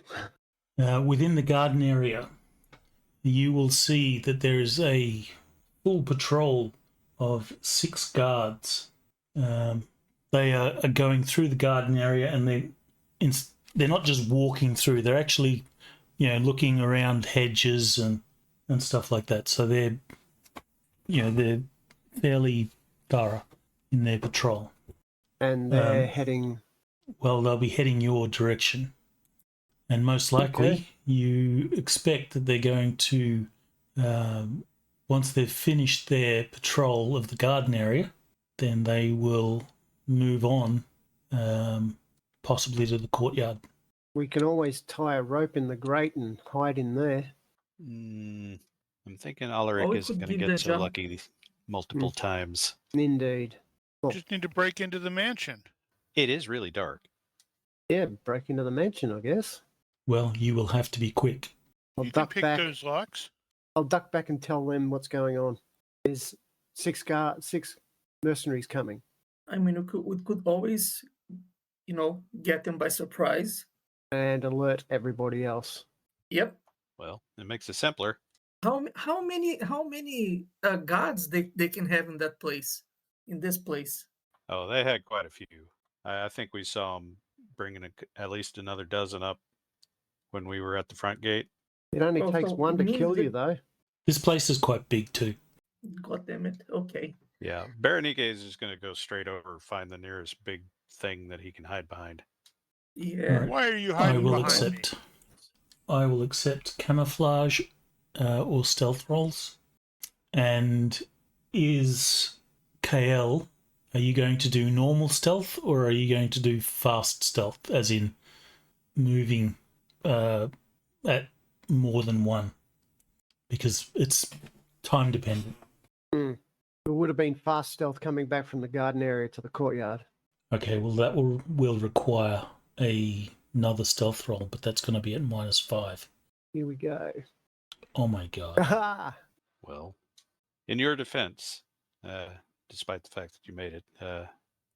[SPEAKER 1] Within the garden area, you will see that there is a full patrol of 6 guards. They are going through the garden area, and they're not just walking through. They're actually, looking around hedges and stuff like that. So they're fairly thorough in their patrol.
[SPEAKER 5] And they're heading.
[SPEAKER 1] Well, they'll be heading your direction. And most likely,
[SPEAKER 5] Okay.
[SPEAKER 1] you expect that they're going to, once they've finished their patrol of the garden area, then they will move on, possibly to the courtyard.
[SPEAKER 5] We can always tie a rope in the grate and hide in there.
[SPEAKER 2] I'm thinking Alaric
[SPEAKER 4] Or we
[SPEAKER 2] isn't
[SPEAKER 4] could
[SPEAKER 2] going to
[SPEAKER 4] give
[SPEAKER 2] get
[SPEAKER 4] the
[SPEAKER 2] so
[SPEAKER 4] jump.
[SPEAKER 2] lucky multiple times.
[SPEAKER 5] Indeed. Well,
[SPEAKER 3] Just need to break into the mansion.
[SPEAKER 2] It is really dark.
[SPEAKER 5] yeah, break into the mansion, I guess.
[SPEAKER 1] Well, you will have to be quick.
[SPEAKER 5] I'll
[SPEAKER 3] You can
[SPEAKER 5] duck
[SPEAKER 3] pick
[SPEAKER 5] back.
[SPEAKER 3] those locks.
[SPEAKER 5] I'll duck back and tell them what's going on. There's six mercenaries coming.
[SPEAKER 4] I mean, we could always, get them by surprise.
[SPEAKER 5] And alert everybody else.
[SPEAKER 4] Yep.
[SPEAKER 2] Well, it makes it simpler.
[SPEAKER 4] How many guards they can have in that place, in this place?
[SPEAKER 2] Oh, they had quite a few. I think we saw them bringing at least another dozen up when we were at the front gate.
[SPEAKER 5] It only
[SPEAKER 4] Oh,
[SPEAKER 5] takes
[SPEAKER 4] so
[SPEAKER 5] one
[SPEAKER 4] it
[SPEAKER 5] to
[SPEAKER 4] means
[SPEAKER 5] kill you,
[SPEAKER 4] that-
[SPEAKER 5] though.
[SPEAKER 1] This place is quite big too.
[SPEAKER 4] God damn it. Okay.
[SPEAKER 2] Yeah, Berenice is just going to go straight over, find the nearest big thing that he can hide behind.
[SPEAKER 4] Yeah.
[SPEAKER 1] Alright.
[SPEAKER 3] Why are you
[SPEAKER 1] I
[SPEAKER 3] hiding
[SPEAKER 1] will
[SPEAKER 3] behind me?
[SPEAKER 1] accept. I will accept camouflage or stealth rolls. And is KL, are you going to do normal stealth or are you going to do fast stealth, as in moving at more than one? Because it's time dependent.
[SPEAKER 5] It would have been fast stealth coming back from the garden area to the courtyard.
[SPEAKER 1] Okay, well that will require another stealth roll, but that's going to be at -5.
[SPEAKER 5] Here we go.
[SPEAKER 1] Oh my god.
[SPEAKER 5] Aha!
[SPEAKER 2] Well, in your defense, despite the fact that you made it,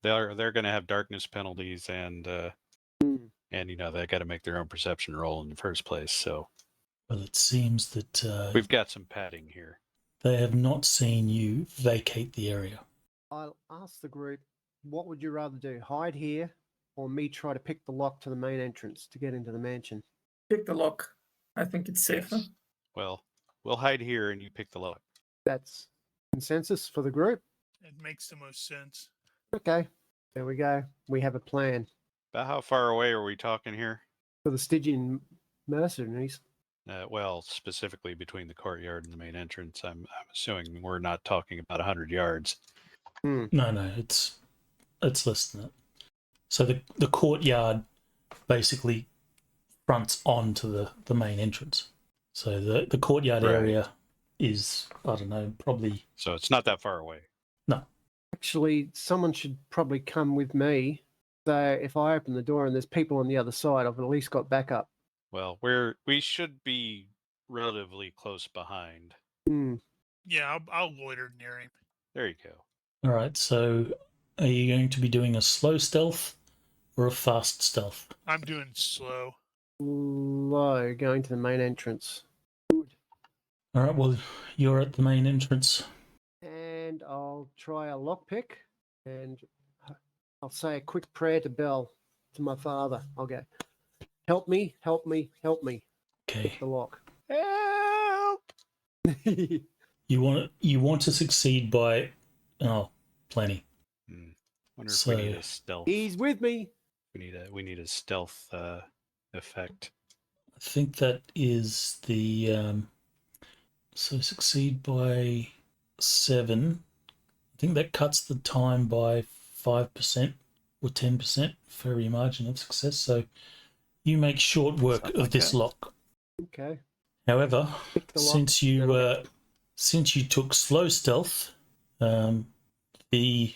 [SPEAKER 2] they're going to have darkness penalties, and they got to make their own perception roll in the first place. So,
[SPEAKER 1] Well, it seems that
[SPEAKER 2] we've got some padding here.
[SPEAKER 1] they have not seen you vacate the area.
[SPEAKER 5] I'll ask the group, what would you rather do? Hide here or me try to pick the lock to the main entrance to get into the mansion?
[SPEAKER 4] Pick the lock. I think it's safer.
[SPEAKER 2] Yes. Well, we'll hide here, and you pick the lock.
[SPEAKER 5] That's consensus for the group.
[SPEAKER 3] It makes the most sense.
[SPEAKER 5] Okay, there we go. We have a plan
[SPEAKER 2] About how far away are we talking here?
[SPEAKER 5] for the Stygian mercenaries.
[SPEAKER 2] Well, specifically between the courtyard and the main entrance. I'm assuming we're not talking about 100 yards.
[SPEAKER 1] No, it's less than that. So the courtyard basically fronts onto the main entrance. So the courtyard
[SPEAKER 2] Right.
[SPEAKER 1] area is, I don't know, probably...
[SPEAKER 2] So it's not that far away.
[SPEAKER 1] No.
[SPEAKER 5] Actually, someone should probably come with me. So if I open the door and there's people on the other side, I've at least got backup.
[SPEAKER 2] Well, we should be relatively close behind.
[SPEAKER 3] Yeah, I'll loiter near him.
[SPEAKER 2] There you go.
[SPEAKER 1] All right, so are you going to be doing a slow stealth or a fast stealth?
[SPEAKER 3] I'm doing slow.
[SPEAKER 5] Low, going to the main entrance.
[SPEAKER 1] All right, well, you're at the main entrance.
[SPEAKER 5] And I'll try a lockpick, and I'll say a quick prayer to Bell, to my father. I'll go, help me, help me, help me.
[SPEAKER 1] Okay.
[SPEAKER 5] The lock.
[SPEAKER 2] Help!
[SPEAKER 1] You want to succeed by... Oh, plenty.
[SPEAKER 2] Wonder if we need
[SPEAKER 1] So-
[SPEAKER 2] a stealth.
[SPEAKER 5] He's with me.
[SPEAKER 2] We need a stealth effect.
[SPEAKER 1] I think that is the... so succeed by 7. I think that cuts the time by 5% or 10% for your margin of success. So you make short work
[SPEAKER 2] Something
[SPEAKER 1] of
[SPEAKER 2] like
[SPEAKER 1] this
[SPEAKER 2] that.
[SPEAKER 1] lock.
[SPEAKER 5] Okay.
[SPEAKER 1] However,
[SPEAKER 5] Pick the lock.
[SPEAKER 1] since you took slow stealth, the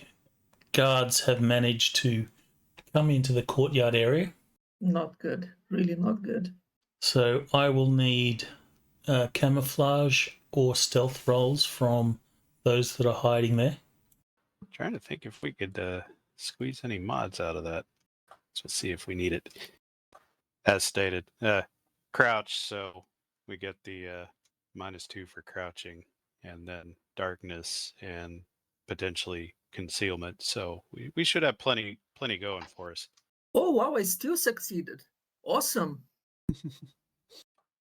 [SPEAKER 1] guards have managed to come into the courtyard area.
[SPEAKER 4] Not good. Really not good.
[SPEAKER 1] So I will need camouflage or stealth rolls from those that are hiding there.
[SPEAKER 2] Trying to think if we could squeeze any mods out of that. Let's see if we need it. As stated, crouch, so we get the -2 for crouching, and then darkness and potentially concealment. So we should have plenty going for us.
[SPEAKER 4] Oh, wow. I still succeeded. Awesome.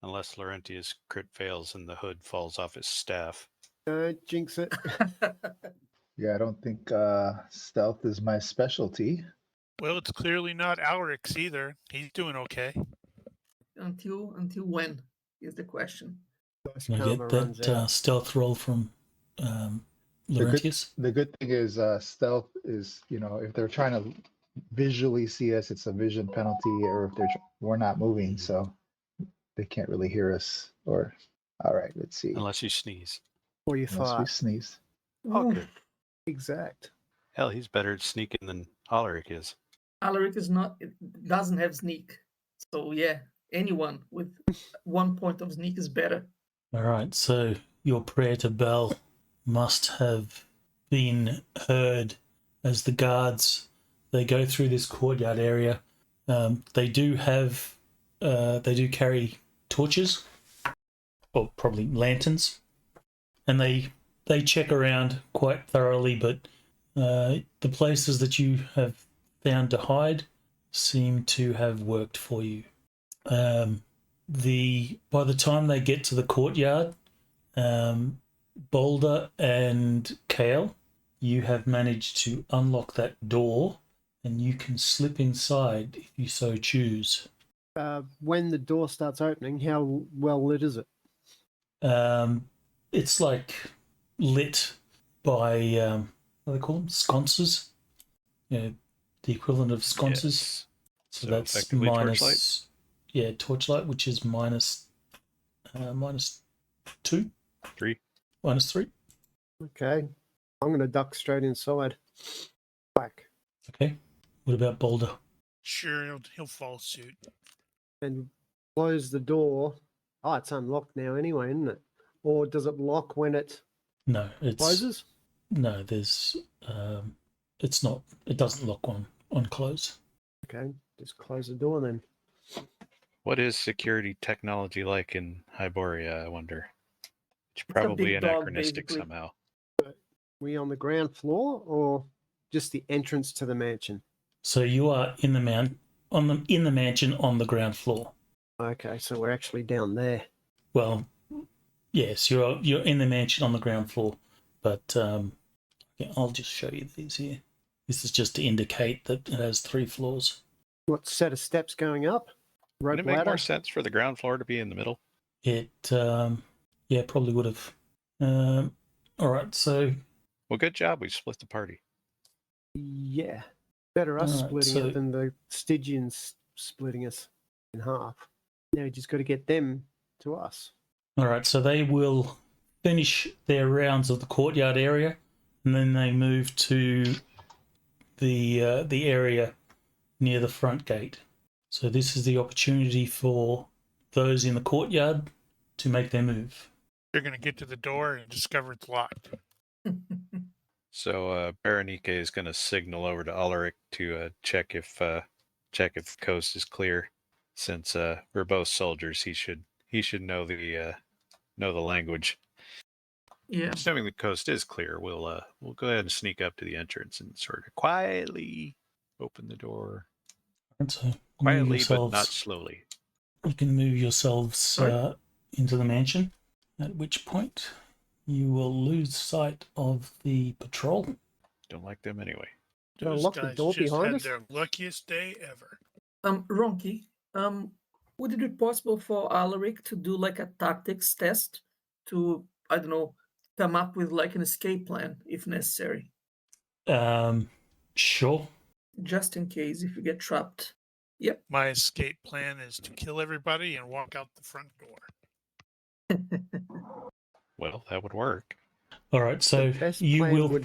[SPEAKER 2] Unless Laurentius crit fails and the hood falls off his staff.
[SPEAKER 5] Don't jinx it.
[SPEAKER 6] Yeah, I don't think stealth is my specialty.
[SPEAKER 3] Well, it's clearly not Alric's either. He's doing okay.
[SPEAKER 4] Until when is the question.
[SPEAKER 5] Most
[SPEAKER 1] Can I
[SPEAKER 5] karma
[SPEAKER 1] get
[SPEAKER 5] runs
[SPEAKER 1] that
[SPEAKER 5] out.
[SPEAKER 1] stealth roll from Laurentius?
[SPEAKER 6] The good thing is stealth is, if they're trying to visually see us, it's a vision penalty, or if we're not moving, so they can't really hear us. Or all right, let's see.
[SPEAKER 2] Unless you sneeze.
[SPEAKER 5] Or you
[SPEAKER 6] Unless we
[SPEAKER 5] fart.
[SPEAKER 6] sneeze.
[SPEAKER 2] Oh,
[SPEAKER 4] Oof.
[SPEAKER 2] good.
[SPEAKER 5] Exact.
[SPEAKER 2] Hell, he's better at sneaking than Alaric is.
[SPEAKER 4] Alaric doesn't have sneak. So yeah, anyone with 1 point of sneak is better.
[SPEAKER 1] All right, so your prayer to Bel must have been heard as the guards, they go through this courtyard area. They do carry torches, or probably lanterns, and they check around quite thoroughly, but the places that you have found to hide seem to have worked for you. By the time they get to the courtyard, Boulder and Kale, you have managed to unlock that door, and you can slip inside if you so choose.
[SPEAKER 5] When the door starts opening, how well lit is it?
[SPEAKER 1] It's like lit by what do they call them? Sconces. The equivalent of sconces.
[SPEAKER 2] Yes.
[SPEAKER 1] So
[SPEAKER 2] So
[SPEAKER 1] that's
[SPEAKER 2] effectively
[SPEAKER 1] minus.
[SPEAKER 2] torchlight?
[SPEAKER 1] Yeah, torchlight, which is minus 2,
[SPEAKER 2] 3.
[SPEAKER 1] minus 3.
[SPEAKER 5] Okay. I'm going to duck straight inside. Whack.
[SPEAKER 1] Okay. What about Boulder?
[SPEAKER 3] Sure, he'll follow suit.
[SPEAKER 5] And close the door. Oh, it's unlocked now anyway, isn't it? Or does it lock when it
[SPEAKER 1] No, it's
[SPEAKER 5] closes?
[SPEAKER 1] no. There's it's not. It doesn't lock on close.
[SPEAKER 5] Okay, just close the door then.
[SPEAKER 2] What is security technology like in Hyboria, I wonder? It's
[SPEAKER 4] a
[SPEAKER 2] probably
[SPEAKER 4] big dog,
[SPEAKER 2] anachronistic
[SPEAKER 4] basically.
[SPEAKER 2] somehow.
[SPEAKER 5] We on the ground floor or just the entrance to the mansion?
[SPEAKER 1] So you are in the mansion on the ground floor.
[SPEAKER 5] Okay, so we're actually down there.
[SPEAKER 1] Well, yes, you're in the mansion on the ground floor, but yeah, I'll just show you these here. This is just to indicate that it has 3 floors.
[SPEAKER 5] What set of steps going up?
[SPEAKER 2] Would
[SPEAKER 5] Rope
[SPEAKER 2] it make
[SPEAKER 5] ladder?
[SPEAKER 2] more sense for the ground floor to be in the middle?
[SPEAKER 1] It yeah, probably would have. All right, so
[SPEAKER 2] Well, good job. We split the party.
[SPEAKER 5] Yeah. Better us
[SPEAKER 1] Alright,
[SPEAKER 5] splitting
[SPEAKER 1] so-
[SPEAKER 5] it than the Stygians splitting us in half. Now we just got to get them to us.
[SPEAKER 1] all right, so they will finish their rounds of the courtyard area, and then they move to the area near the front gate. So this is the opportunity for those in the courtyard to make their move.
[SPEAKER 3] They're going to get to the door and discover it's locked.
[SPEAKER 2] So Berenica is going to signal over to Ulrich to check if the coast is clear. Since we're both soldiers, he should know the language.
[SPEAKER 4] Yeah.
[SPEAKER 2] Assuming the coast is clear, we'll go ahead and sneak up to the entrance and sort of quietly open the door.
[SPEAKER 1] And so move
[SPEAKER 2] Quietly, but not
[SPEAKER 1] yourselves.
[SPEAKER 2] slowly.
[SPEAKER 1] You can move yourselves into the mansion, at which point you will lose sight of the patrol.
[SPEAKER 2] Don't like them anyway.
[SPEAKER 5] Did I
[SPEAKER 3] Those
[SPEAKER 5] lock the
[SPEAKER 3] guys
[SPEAKER 5] door
[SPEAKER 3] just
[SPEAKER 5] behind
[SPEAKER 3] had
[SPEAKER 5] us?
[SPEAKER 3] their luckiest day ever.
[SPEAKER 4] Ronki, would it be possible for Alaric to do like a tactics test to, I don't know, come up with like an escape plan if necessary,
[SPEAKER 1] Sure.
[SPEAKER 4] just in case if you get trapped?
[SPEAKER 3] My escape plan is to kill everybody and walk out the front door.
[SPEAKER 2] Well, that would work.
[SPEAKER 1] All right, so
[SPEAKER 5] The best
[SPEAKER 1] you
[SPEAKER 5] plan
[SPEAKER 1] will
[SPEAKER 5] would be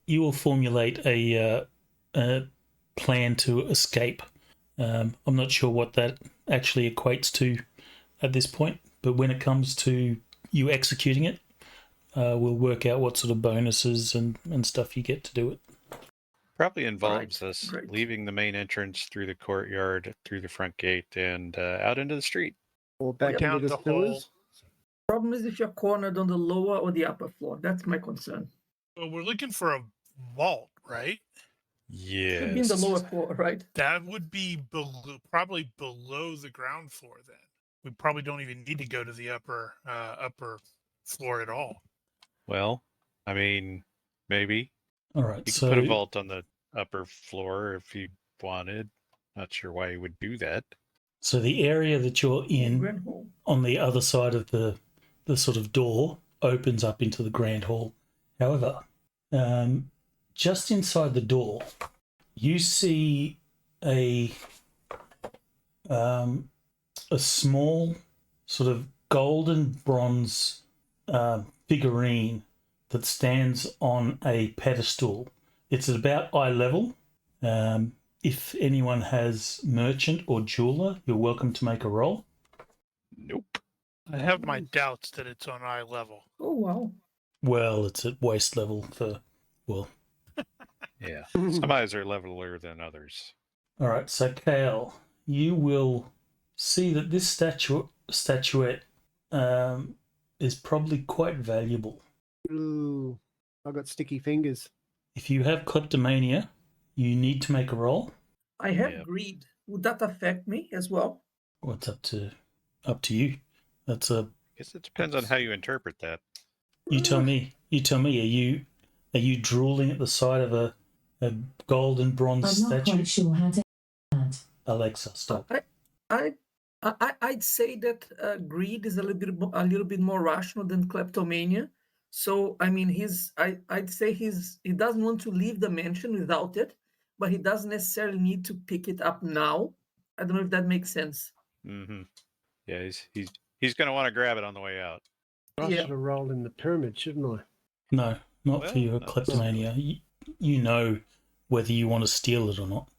[SPEAKER 5] to
[SPEAKER 1] formulate a plan to escape. I'm not sure what that actually equates to at this point, but when it comes to you executing it, we'll work out what sort of bonuses and stuff you get to do it.
[SPEAKER 2] Probably involves
[SPEAKER 4] Right,
[SPEAKER 2] us
[SPEAKER 4] great.
[SPEAKER 2] leaving the main entrance through the courtyard, through the front gate, and out into the street.
[SPEAKER 5] Or back
[SPEAKER 3] Down
[SPEAKER 5] into the
[SPEAKER 3] the hall.
[SPEAKER 5] sewers?
[SPEAKER 4] Problem is if you're cornered on the lower or the upper floor. That's my concern.
[SPEAKER 3] Well, we're looking for a vault, right?
[SPEAKER 2] Yes.
[SPEAKER 4] Should be in the lower floor, right?
[SPEAKER 3] That would be probably below the ground floor then. We probably don't even need to go to the upper floor at all.
[SPEAKER 2] Well, I mean, maybe.
[SPEAKER 1] All right.
[SPEAKER 2] You
[SPEAKER 1] So
[SPEAKER 2] could put a vault on the upper floor if you wanted. Not sure why you would do that.
[SPEAKER 1] so the area that you're in
[SPEAKER 4] Grand hall.
[SPEAKER 1] on the other side of the sort of door opens up into the grand hall. However, just inside the door, you see a small sort of golden bronze figurine that stands on a pedestal. It's at about eye level. If anyone has merchant or jeweler, you're welcome to make a roll.
[SPEAKER 2] Nope.
[SPEAKER 3] I have my doubts that it's on eye level.
[SPEAKER 4] Oh wow.
[SPEAKER 1] Well, it's at waist level for, well.
[SPEAKER 2] Yeah. Some eyes are leveler than others.
[SPEAKER 1] All right, so Kale, you will see that this statuette is probably quite valuable.
[SPEAKER 5] Ooh, I got sticky fingers.
[SPEAKER 1] If you have kleptomania, you need to make a roll.
[SPEAKER 4] I have
[SPEAKER 2] Yep.
[SPEAKER 4] greed. Would that affect me as well?
[SPEAKER 1] Well, it's up to you. That's a.
[SPEAKER 2] Guess it depends on how you interpret that.
[SPEAKER 1] You tell me. You tell me. Are you drooling at the sight of a gold and bronze
[SPEAKER 8] I'm not
[SPEAKER 1] statue?
[SPEAKER 8] quite sure how to that.
[SPEAKER 1] Alexa, stop.
[SPEAKER 4] I'd say that greed is a little bit more rational than kleptomania. So I mean, I'd say he doesn't want to leave the mansion without it, but he doesn't necessarily need to pick it up now. I don't know if that makes sense.
[SPEAKER 2] Mm-hmm. Yeah, he's going to want to grab it on the way out.
[SPEAKER 5] I
[SPEAKER 4] Yeah.
[SPEAKER 5] should have rolled in the pyramid, shouldn't I?
[SPEAKER 1] No, not for
[SPEAKER 2] Well,
[SPEAKER 1] your
[SPEAKER 2] no.
[SPEAKER 1] kleptomania. You know whether you want to steal it or not.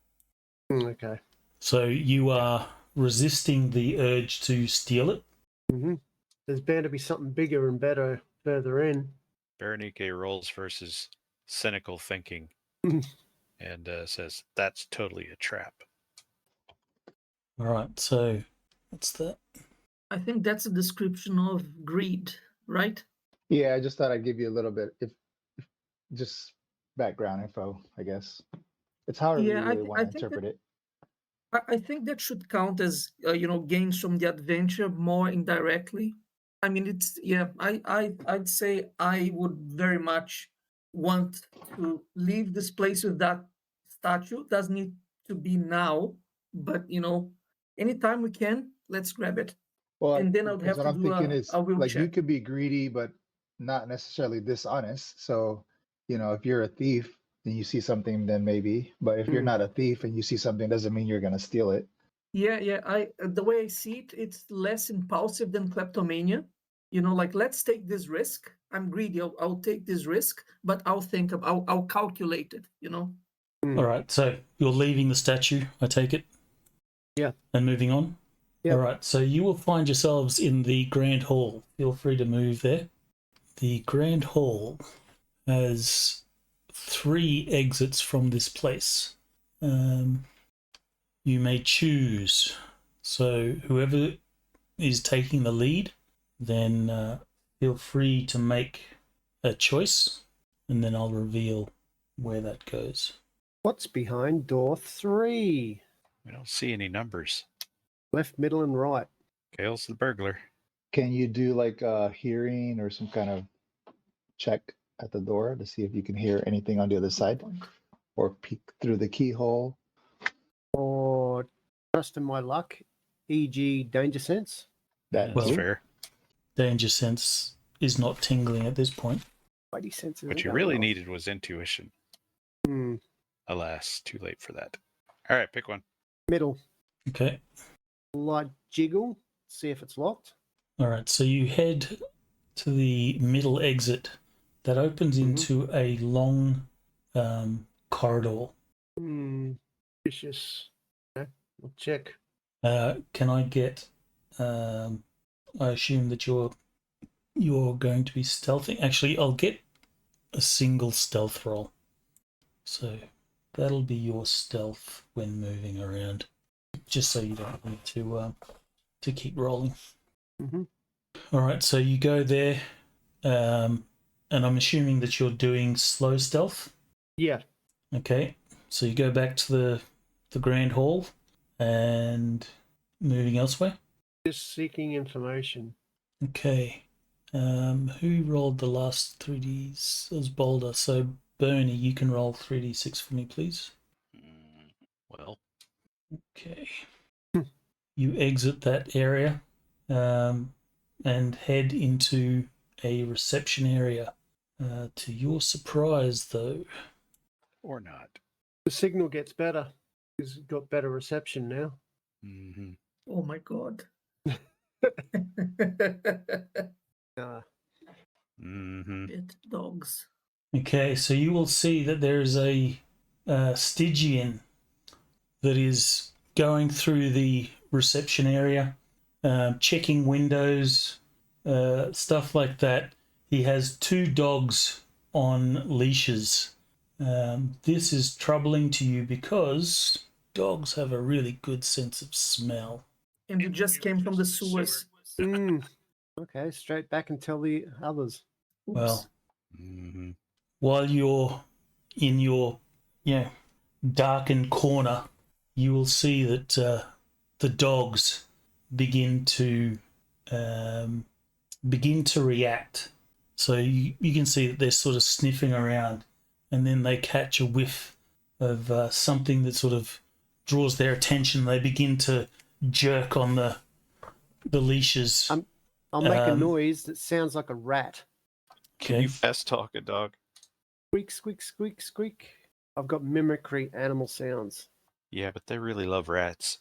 [SPEAKER 5] Okay.
[SPEAKER 1] So you are resisting the urge to steal it.
[SPEAKER 5] Mm-hmm. There's bound to be something bigger and better further in.
[SPEAKER 2] Berenice rolls versus cynical thinking and says, that's totally a trap.
[SPEAKER 1] All right, so what's that?
[SPEAKER 4] I think that's a description of greed, right?
[SPEAKER 6] Yeah, I just thought I'd give you a little bit, if just background info, I guess. It's however
[SPEAKER 4] Yeah,
[SPEAKER 6] you really want to interpret it.
[SPEAKER 4] I think that should count as gains from the adventure more indirectly. I mean, I'd say I would very much want to leave this place with that statue. Doesn't need to be now, but anytime we can, let's grab it.
[SPEAKER 6] Well,
[SPEAKER 4] And then I would have
[SPEAKER 6] what
[SPEAKER 4] to
[SPEAKER 6] I'm
[SPEAKER 4] do
[SPEAKER 6] thinking is,
[SPEAKER 4] a will
[SPEAKER 6] like, you
[SPEAKER 4] check.
[SPEAKER 6] could be greedy, but not necessarily dishonest. So, if you're a thief and you see something, then maybe. But if you're not a thief and you see something, doesn't mean you're going to steal it.
[SPEAKER 4] Yeah. The way I see it, it's less impulsive than kleptomania. Like, let's take this risk. I'm greedy. I'll take this risk, but I'll calculate it.
[SPEAKER 1] All right, so you're leaving the statue, I take it?
[SPEAKER 5] Yeah.
[SPEAKER 1] And moving on?
[SPEAKER 5] Yep.
[SPEAKER 1] All right, so you will find yourselves in the Grand Hall. Feel free to move there. The Grand Hall has 3 exits from this place. You may choose. So whoever is taking the lead, then feel free to make a choice, and then I'll reveal where that goes.
[SPEAKER 5] What's behind door 3?
[SPEAKER 2] We don't see any numbers.
[SPEAKER 5] Left, middle, and right.
[SPEAKER 2] Kale's the burglar.
[SPEAKER 6] Can you do like a hearing or some kind of check at the door to see if you can hear anything on the other side, or peek through the keyhole?
[SPEAKER 5] Or trust in my luck, e.g. danger sense.
[SPEAKER 6] That
[SPEAKER 2] That's
[SPEAKER 1] Well-
[SPEAKER 2] fair.
[SPEAKER 1] Danger sense is not tingling at this point.
[SPEAKER 5] Spidey senses.
[SPEAKER 2] What
[SPEAKER 5] are
[SPEAKER 2] you
[SPEAKER 5] going
[SPEAKER 2] really
[SPEAKER 5] off.
[SPEAKER 2] needed was intuition.
[SPEAKER 5] Hmm.
[SPEAKER 2] Alas, too late for that. All right, pick one.
[SPEAKER 5] Middle.
[SPEAKER 1] Okay.
[SPEAKER 5] Light jiggle. See if it's locked.
[SPEAKER 1] All right, so you head to the middle exit that opens into a long corridor.
[SPEAKER 5] Vicious. Okay, we'll check.
[SPEAKER 1] Can I get? I assume that you're going to be stealthing. Actually, I'll get a single stealth roll. So that'll be your stealth when moving around, just so you don't need to keep rolling.
[SPEAKER 5] Mm-hmm.
[SPEAKER 1] All right, so you go there, and I'm assuming that you're doing slow stealth.
[SPEAKER 5] Yeah.
[SPEAKER 1] Okay, so you go back to the Grand Hall and moving elsewhere.
[SPEAKER 5] Just seeking information.
[SPEAKER 1] Okay, Who rolled the last 3Ds? It was Boulder. So Bernie, you can roll 3D6 for me, please.
[SPEAKER 2] Well,
[SPEAKER 1] Okay. You exit that area and head into a reception area. To your surprise, though,
[SPEAKER 2] or not.
[SPEAKER 5] The signal gets better. He's got better reception now.
[SPEAKER 2] Mm-hmm.
[SPEAKER 4] Oh my god.
[SPEAKER 2] Mm-hmm.
[SPEAKER 4] Shit, dogs.
[SPEAKER 1] okay, so you will see that there is a Stygian that is going through the reception area, checking windows, stuff like that. He has 2 dogs on leashes. This is troubling to you because dogs have a really good sense of smell.
[SPEAKER 4] And you just came from the sewers.
[SPEAKER 5] Okay, straight back and tell the others.
[SPEAKER 4] Oops.
[SPEAKER 1] Well,
[SPEAKER 2] Mm-hmm.
[SPEAKER 1] while you're in your darkened corner, you will see that the dogs begin to react. So you can see that they're sort of sniffing around, and then they catch a whiff of something that sort of draws their attention. They begin to jerk on the leashes.
[SPEAKER 5] I'll make a
[SPEAKER 1] Um,
[SPEAKER 5] noise that sounds like a rat.
[SPEAKER 2] Can
[SPEAKER 1] Okay.
[SPEAKER 2] you fast talk a dog?
[SPEAKER 5] Squeak, squeak, squeak, squeak. I've got mimicry animal sounds.
[SPEAKER 2] Yeah, but they really love rats.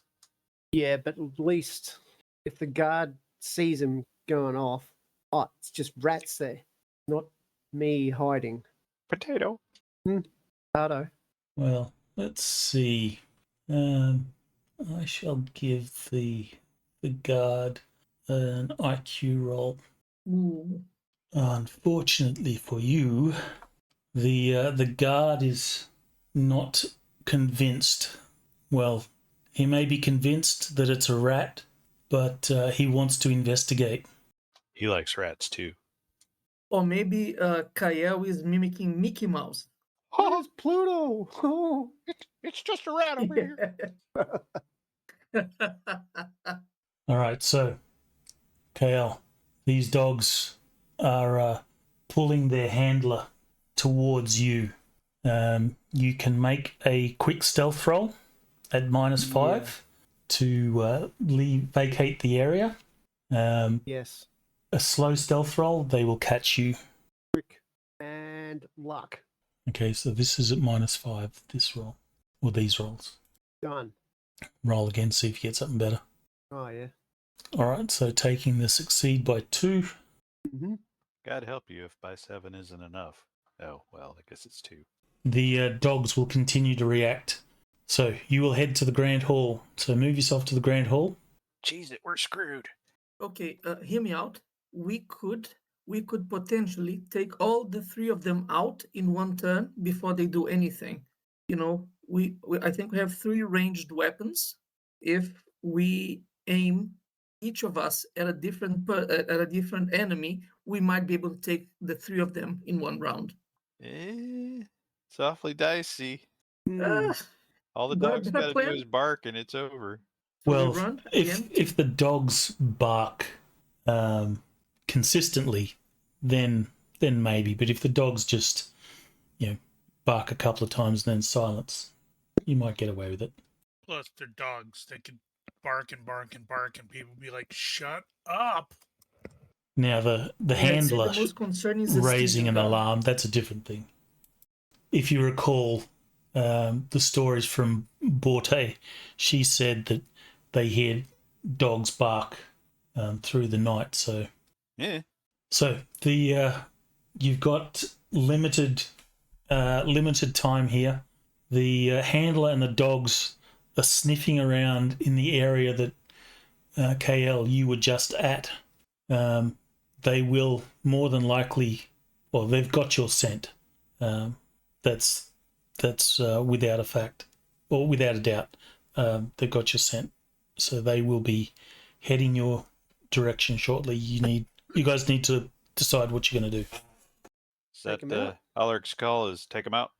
[SPEAKER 5] Yeah, but at least if the guard sees him going off, oh, it's just rats there, not me hiding.
[SPEAKER 2] Potato.
[SPEAKER 5] Potato.
[SPEAKER 1] Well, let's see. I shall give the guard an IQ roll.
[SPEAKER 4] Ooh.
[SPEAKER 1] Unfortunately for you, the guard is not convinced. Well, he may be convinced that it's a rat, but he wants to investigate.
[SPEAKER 2] He likes rats too.
[SPEAKER 4] Or maybe Kael is mimicking Mickey Mouse.
[SPEAKER 5] Where's Pluto? Oh.
[SPEAKER 2] It's just a rat over here.
[SPEAKER 1] All right, so KL, these dogs are pulling their handler towards you. You can make a quick stealth roll at -5 to vacate the area.
[SPEAKER 5] Yes.
[SPEAKER 1] A slow stealth roll, they will catch you.
[SPEAKER 5] Quick. And luck.
[SPEAKER 1] Okay, so this is at -5, this roll, or these rolls.
[SPEAKER 5] Done.
[SPEAKER 1] Roll again, see if you get something better.
[SPEAKER 5] Oh, yeah.
[SPEAKER 1] All right, so taking the succeed by 2.
[SPEAKER 5] Mm-hmm.
[SPEAKER 2] God help you if by 7 isn't enough. Oh, well, I guess it's 2.
[SPEAKER 1] The dogs will continue to react. So you will head to the Grand Hall. So move yourself to the Grand Hall.
[SPEAKER 2] Jeez, we're screwed.
[SPEAKER 4] Okay, hear me out. We could potentially take all the 3 of them out in one turn before they do anything. You know, I think we have 3 ranged weapons. If we aim each of us at a different enemy, we might be able to take the 3 of them in one round.
[SPEAKER 2] It's awfully dicey.
[SPEAKER 4] Ah,
[SPEAKER 2] All the
[SPEAKER 4] Got a
[SPEAKER 2] dogs
[SPEAKER 4] better
[SPEAKER 2] got to do
[SPEAKER 4] plan?
[SPEAKER 2] is bark and it's over.
[SPEAKER 4] so we
[SPEAKER 1] Well,
[SPEAKER 4] run again.
[SPEAKER 1] if the dogs bark consistently, then maybe. But if the dogs just bark a couple of times and then silence, you might get away with it.
[SPEAKER 3] Plus, they're dogs. They can bark and bark and bark, and people be like, "Shut up!"
[SPEAKER 1] Now the
[SPEAKER 4] Yeah, I'd say
[SPEAKER 1] handler
[SPEAKER 4] the most concerning is the
[SPEAKER 1] raising an
[SPEAKER 4] Stygian Kaa.
[SPEAKER 1] alarm, that's a different thing. If you recall the stories from Borte, she said that they heard dogs bark through the night. So
[SPEAKER 2] Yeah.
[SPEAKER 1] you've got limited time here. The handler and the dogs are sniffing around in the area that KL you were just at. They will more than likely, well, they've got your scent. That's without a fact, or without a doubt. They've got your scent, so they will be heading your direction shortly. You guys need to decide what you're going to do.
[SPEAKER 2] Is
[SPEAKER 5] Take
[SPEAKER 2] that
[SPEAKER 5] 'em out.
[SPEAKER 2] Alaric's call is take him out?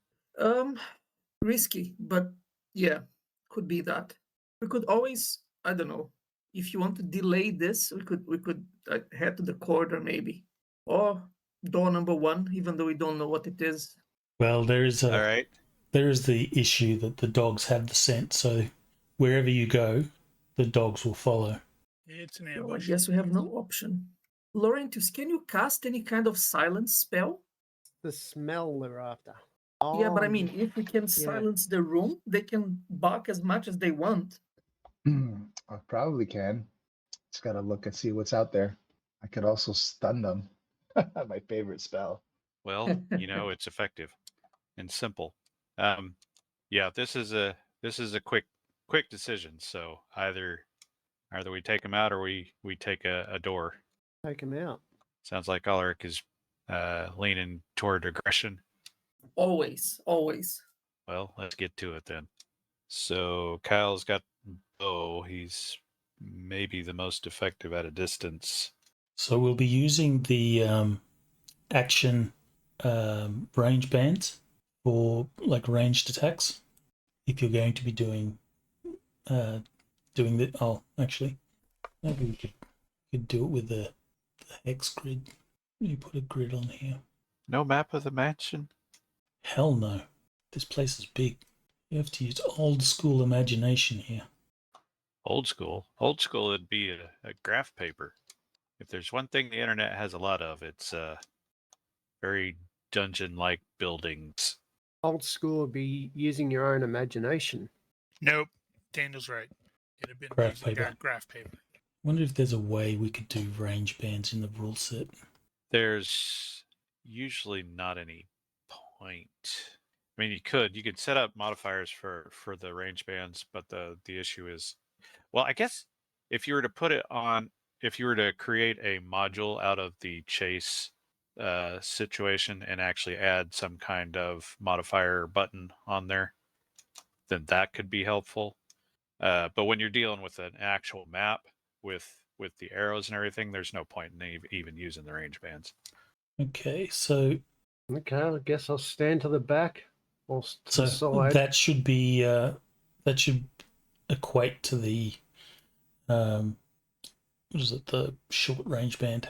[SPEAKER 4] Risky, but yeah, could be that. We could always, I don't know, if you want to delay this, we could head to the corridor maybe. Or door number 1, even though we don't know what it is.
[SPEAKER 1] Well, there is
[SPEAKER 2] All right.
[SPEAKER 1] the issue that the dogs have the scent, so wherever you go, the dogs will follow.
[SPEAKER 3] It's an
[SPEAKER 4] So I
[SPEAKER 3] ambush.
[SPEAKER 4] guess we have no option. Laurentius, can you cast any kind of silence spell?
[SPEAKER 5] The smell they're after.
[SPEAKER 4] Yeah, but I
[SPEAKER 5] Oh,
[SPEAKER 4] mean, if we can silence the room, they can bark as much as they want.
[SPEAKER 6] I probably can. Just gotta look and see what's out there. I could also stun them. My favorite spell.
[SPEAKER 2] Well, it's effective and simple. Yeah, this is a quick decision. So either we take him out or we take a door.
[SPEAKER 5] take him out.
[SPEAKER 2] Sounds like Ulrich is leaning toward aggression.
[SPEAKER 4] Always, always.
[SPEAKER 2] Well, let's get to it then. So Kyle's got bow. He's maybe the most effective at a distance.
[SPEAKER 1] So we'll be using the action range bands for like ranged attacks. If you're going to be doing the actually, maybe we could do it with the hex grid. You put a grid on here.
[SPEAKER 2] No map of the mansion?
[SPEAKER 1] Hell no. This place is big. You have to use old school imagination here.
[SPEAKER 2] Old school? Old school would be a graph paper. If there's one thing the internet has a lot of, it's very dungeon-like buildings.
[SPEAKER 5] Old school would be using your own imagination.
[SPEAKER 3] Nope. Daniel's right. It'd have been
[SPEAKER 1] Graph
[SPEAKER 3] using
[SPEAKER 1] paper.
[SPEAKER 3] graph paper.
[SPEAKER 1] Wonder if there's a way we could do range bands in the rule set.
[SPEAKER 2] There's usually not any point. I mean, you could set up modifiers for the range bands, but the issue is, well, I guess if you were to create a module out of the chase situation and actually add some kind of modifier button on there, then that could be helpful. But when you're dealing with an actual map with the arrows and everything, there's no point in even using the range bands.
[SPEAKER 1] Okay, so
[SPEAKER 5] Okay, I guess I'll stand to the back or to the side.
[SPEAKER 1] that should be that should equate to the what is it, the short range band.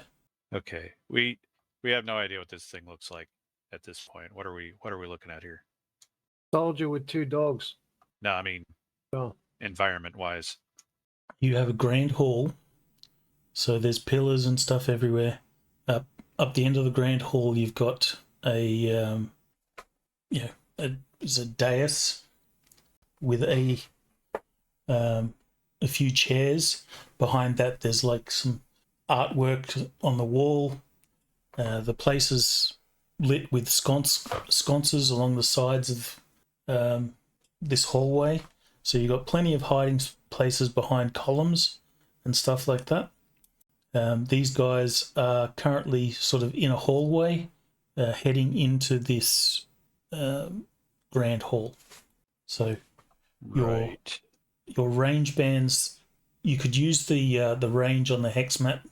[SPEAKER 2] Okay, we have no idea what this thing looks like at this point. What are we looking at here?
[SPEAKER 5] Soldier with 2 dogs.
[SPEAKER 2] No, I mean,
[SPEAKER 5] Oh,
[SPEAKER 2] environment wise.
[SPEAKER 1] You have a grand hall, so there's pillars and stuff everywhere. Up the end of the grand hall, you've got a dais with a few chairs. Behind that, there's like some artwork on the wall. The place is lit with sconces along the sides of this hallway. So you've got plenty of hiding places behind columns and stuff like that. These guys are currently sort of in a hallway heading into this grand hall. So
[SPEAKER 2] Right.
[SPEAKER 1] your range bands, you could use the range on the hex map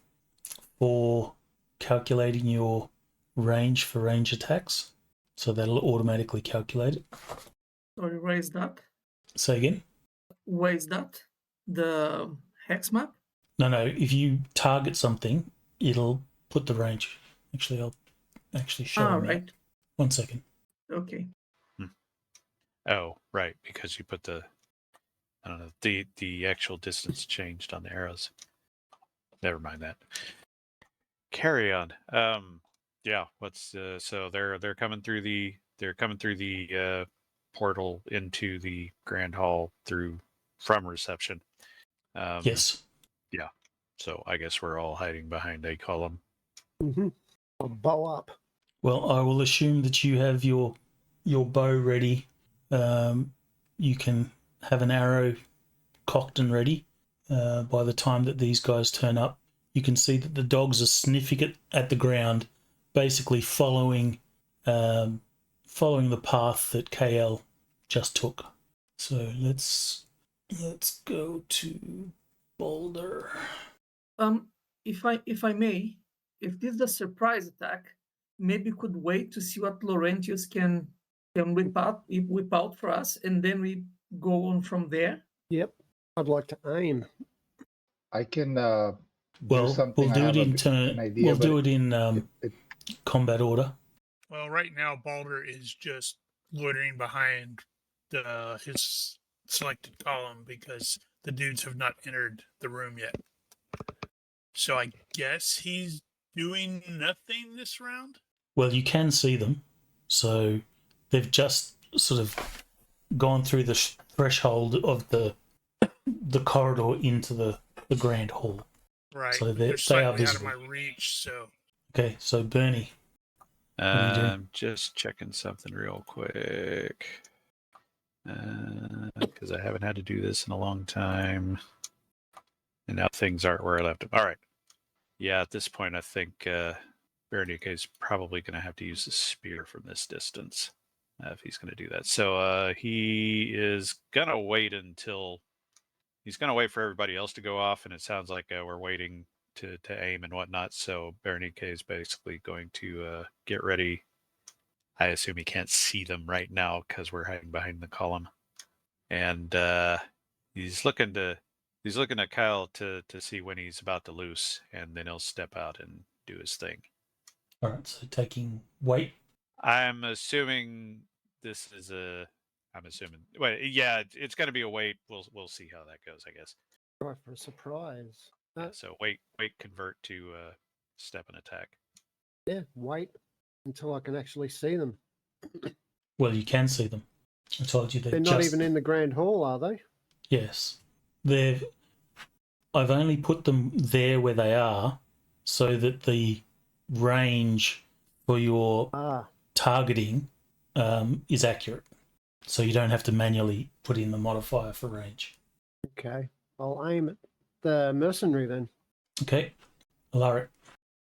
[SPEAKER 1] for calculating your range for range attacks. So that'll automatically calculate it.
[SPEAKER 4] Sorry, where is that?
[SPEAKER 1] Say again?
[SPEAKER 4] Where is that? The hex map?
[SPEAKER 1] No. If you target something, it'll put the range. Actually, I'll show you.
[SPEAKER 4] Right.
[SPEAKER 1] 1 second.
[SPEAKER 4] Okay.
[SPEAKER 2] Oh, right, because you put the actual distance changed on the arrows. Never mind that. Carry on. Yeah. So they're coming through the portal into the grand hall from reception.
[SPEAKER 1] Yes.
[SPEAKER 2] Yeah. So I guess we're all hiding behind a column.
[SPEAKER 5] I'll bow up.
[SPEAKER 1] Well, I will assume that you have your bow ready. You can have an arrow cocked and ready. By the time that these guys turn up, you can see that the dogs are sniffing at the ground, basically following the path that KL just took. So let's go to Boulder.
[SPEAKER 4] If I may, if this is a surprise attack, maybe we could wait to see what Laurentius can whip out for us, and then we go on from there.
[SPEAKER 5] Yep. I'd like to aim.
[SPEAKER 6] I can do
[SPEAKER 1] Well,
[SPEAKER 6] something.
[SPEAKER 1] we'll
[SPEAKER 6] I
[SPEAKER 1] do
[SPEAKER 6] have
[SPEAKER 1] it in
[SPEAKER 6] an
[SPEAKER 1] turn.
[SPEAKER 6] idea,
[SPEAKER 1] We'll
[SPEAKER 6] but
[SPEAKER 1] do it in
[SPEAKER 6] it
[SPEAKER 1] combat order.
[SPEAKER 3] Well, right now Balder is just loitering behind his selected column because the dudes have not entered the room yet. So I guess he's doing nothing this round.
[SPEAKER 1] Well, you can see them. So they've just sort of gone through the threshold of the corridor into the grand hall.
[SPEAKER 3] Right.
[SPEAKER 1] So
[SPEAKER 3] but
[SPEAKER 1] they
[SPEAKER 3] they're
[SPEAKER 1] are
[SPEAKER 3] slightly out of
[SPEAKER 1] visible.
[SPEAKER 3] my reach, so
[SPEAKER 1] Okay, so Bernie, are you doing?
[SPEAKER 2] I'm just checking something real quick. Because I haven't had to do this in a long time. And now things aren't where I left them. All right. Yeah, at this point, I think Berenice is probably going to have to use the spear from this distance if he's going to do that. So he is going to wait until he's going to wait for everybody else to go off, and it sounds like we're waiting to aim and whatnot. So Berenice is basically going to get ready. I assume he can't see them right now because we're hiding behind the column, and he's looking at Kyle to see when he's about to loose, and then he'll step out and do his thing.
[SPEAKER 1] All right, so taking weight.
[SPEAKER 2] I'm assuming this is a. I'm assuming. Well, yeah, it's going to be a wait. We'll see how that goes, I guess.
[SPEAKER 5] Right for a surprise.
[SPEAKER 2] Yeah, so wait, convert to step and attack.
[SPEAKER 5] Yeah, wait until I can actually see them.
[SPEAKER 1] Well, you can see them. I told you
[SPEAKER 5] They're not even in the grand hall, are they?
[SPEAKER 1] Yes, they've. I've only put them there where they are, so that the range for your targeting is accurate. So you don't have to manually put in the modifier for range.
[SPEAKER 5] Okay, I'll aim at the mercenary then.
[SPEAKER 1] Okay, Alaric.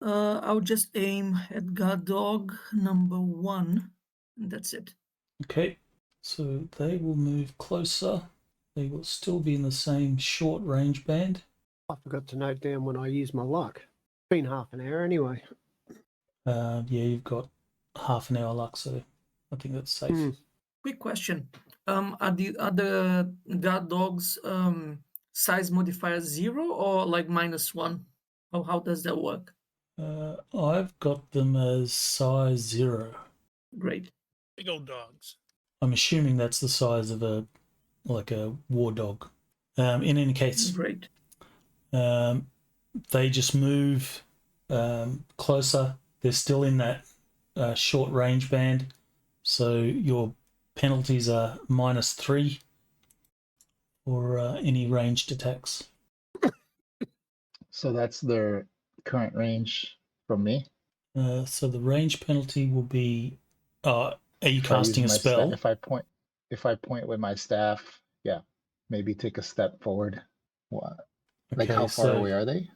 [SPEAKER 4] I'll just aim at guard dog number 1, and that's it.
[SPEAKER 1] Okay, so they will move closer. They will still be in the same short range band.
[SPEAKER 5] I forgot to note down when I use my luck. It's been half an hour anyway.
[SPEAKER 1] Yeah, you've got half an hour luck, so I think that's safe.
[SPEAKER 4] Quick question. Are the guard dogs size modifier 0 or like -1? How does that work?
[SPEAKER 1] I've got them as size 0.
[SPEAKER 4] Great.
[SPEAKER 3] big old dogs.
[SPEAKER 1] I'm assuming that's the size of a war dog. In any case,
[SPEAKER 4] Great.
[SPEAKER 1] they just move closer. They're still in that short range band, so your penalties are -3 for any ranged attacks.
[SPEAKER 6] so that's their current range from me.
[SPEAKER 1] So the range penalty will be. Are you
[SPEAKER 6] If I use
[SPEAKER 1] casting a
[SPEAKER 6] my
[SPEAKER 1] spell?
[SPEAKER 6] if I point with my staff, yeah, maybe take a step forward. What? Like
[SPEAKER 1] Okay,
[SPEAKER 6] how far
[SPEAKER 1] so
[SPEAKER 6] away are they?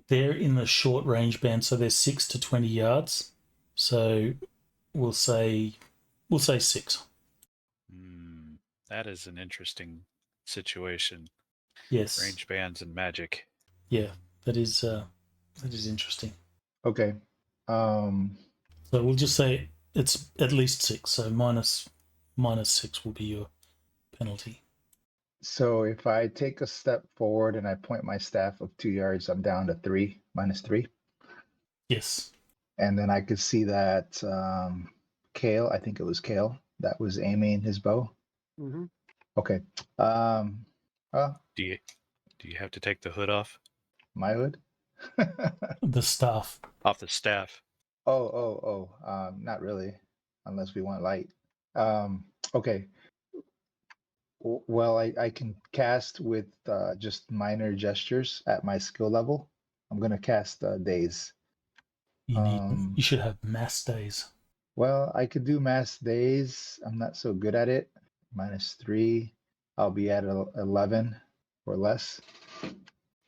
[SPEAKER 1] they're in the short range band, so they're 6 to 20 yards. So we'll say 6.
[SPEAKER 2] That is an interesting situation.
[SPEAKER 1] Yes.
[SPEAKER 2] Range bands and magic.
[SPEAKER 1] Yeah, that is interesting.
[SPEAKER 6] Okay.
[SPEAKER 1] So we'll just say it's at least 6. So minus 6 will be your penalty.
[SPEAKER 6] So if I take a step forward and I point my staff of 2 yards, I'm down to -3.
[SPEAKER 1] Yes.
[SPEAKER 6] And then I could see that Kale, I think it was Kale, that was aiming his bow.
[SPEAKER 5] Mm-hmm.
[SPEAKER 6] Okay.
[SPEAKER 2] Do you have to take the hood off?
[SPEAKER 6] My hood?
[SPEAKER 1] The staff.
[SPEAKER 2] Off the staff.
[SPEAKER 6] Not really, unless we want light. Okay. Well, I can cast with just minor gestures at my skill level. I'm gonna cast Daze.
[SPEAKER 1] You should have mass days.
[SPEAKER 6] Well, I could do mass days. I'm not so good at it. -3. I'll be at 11 or less.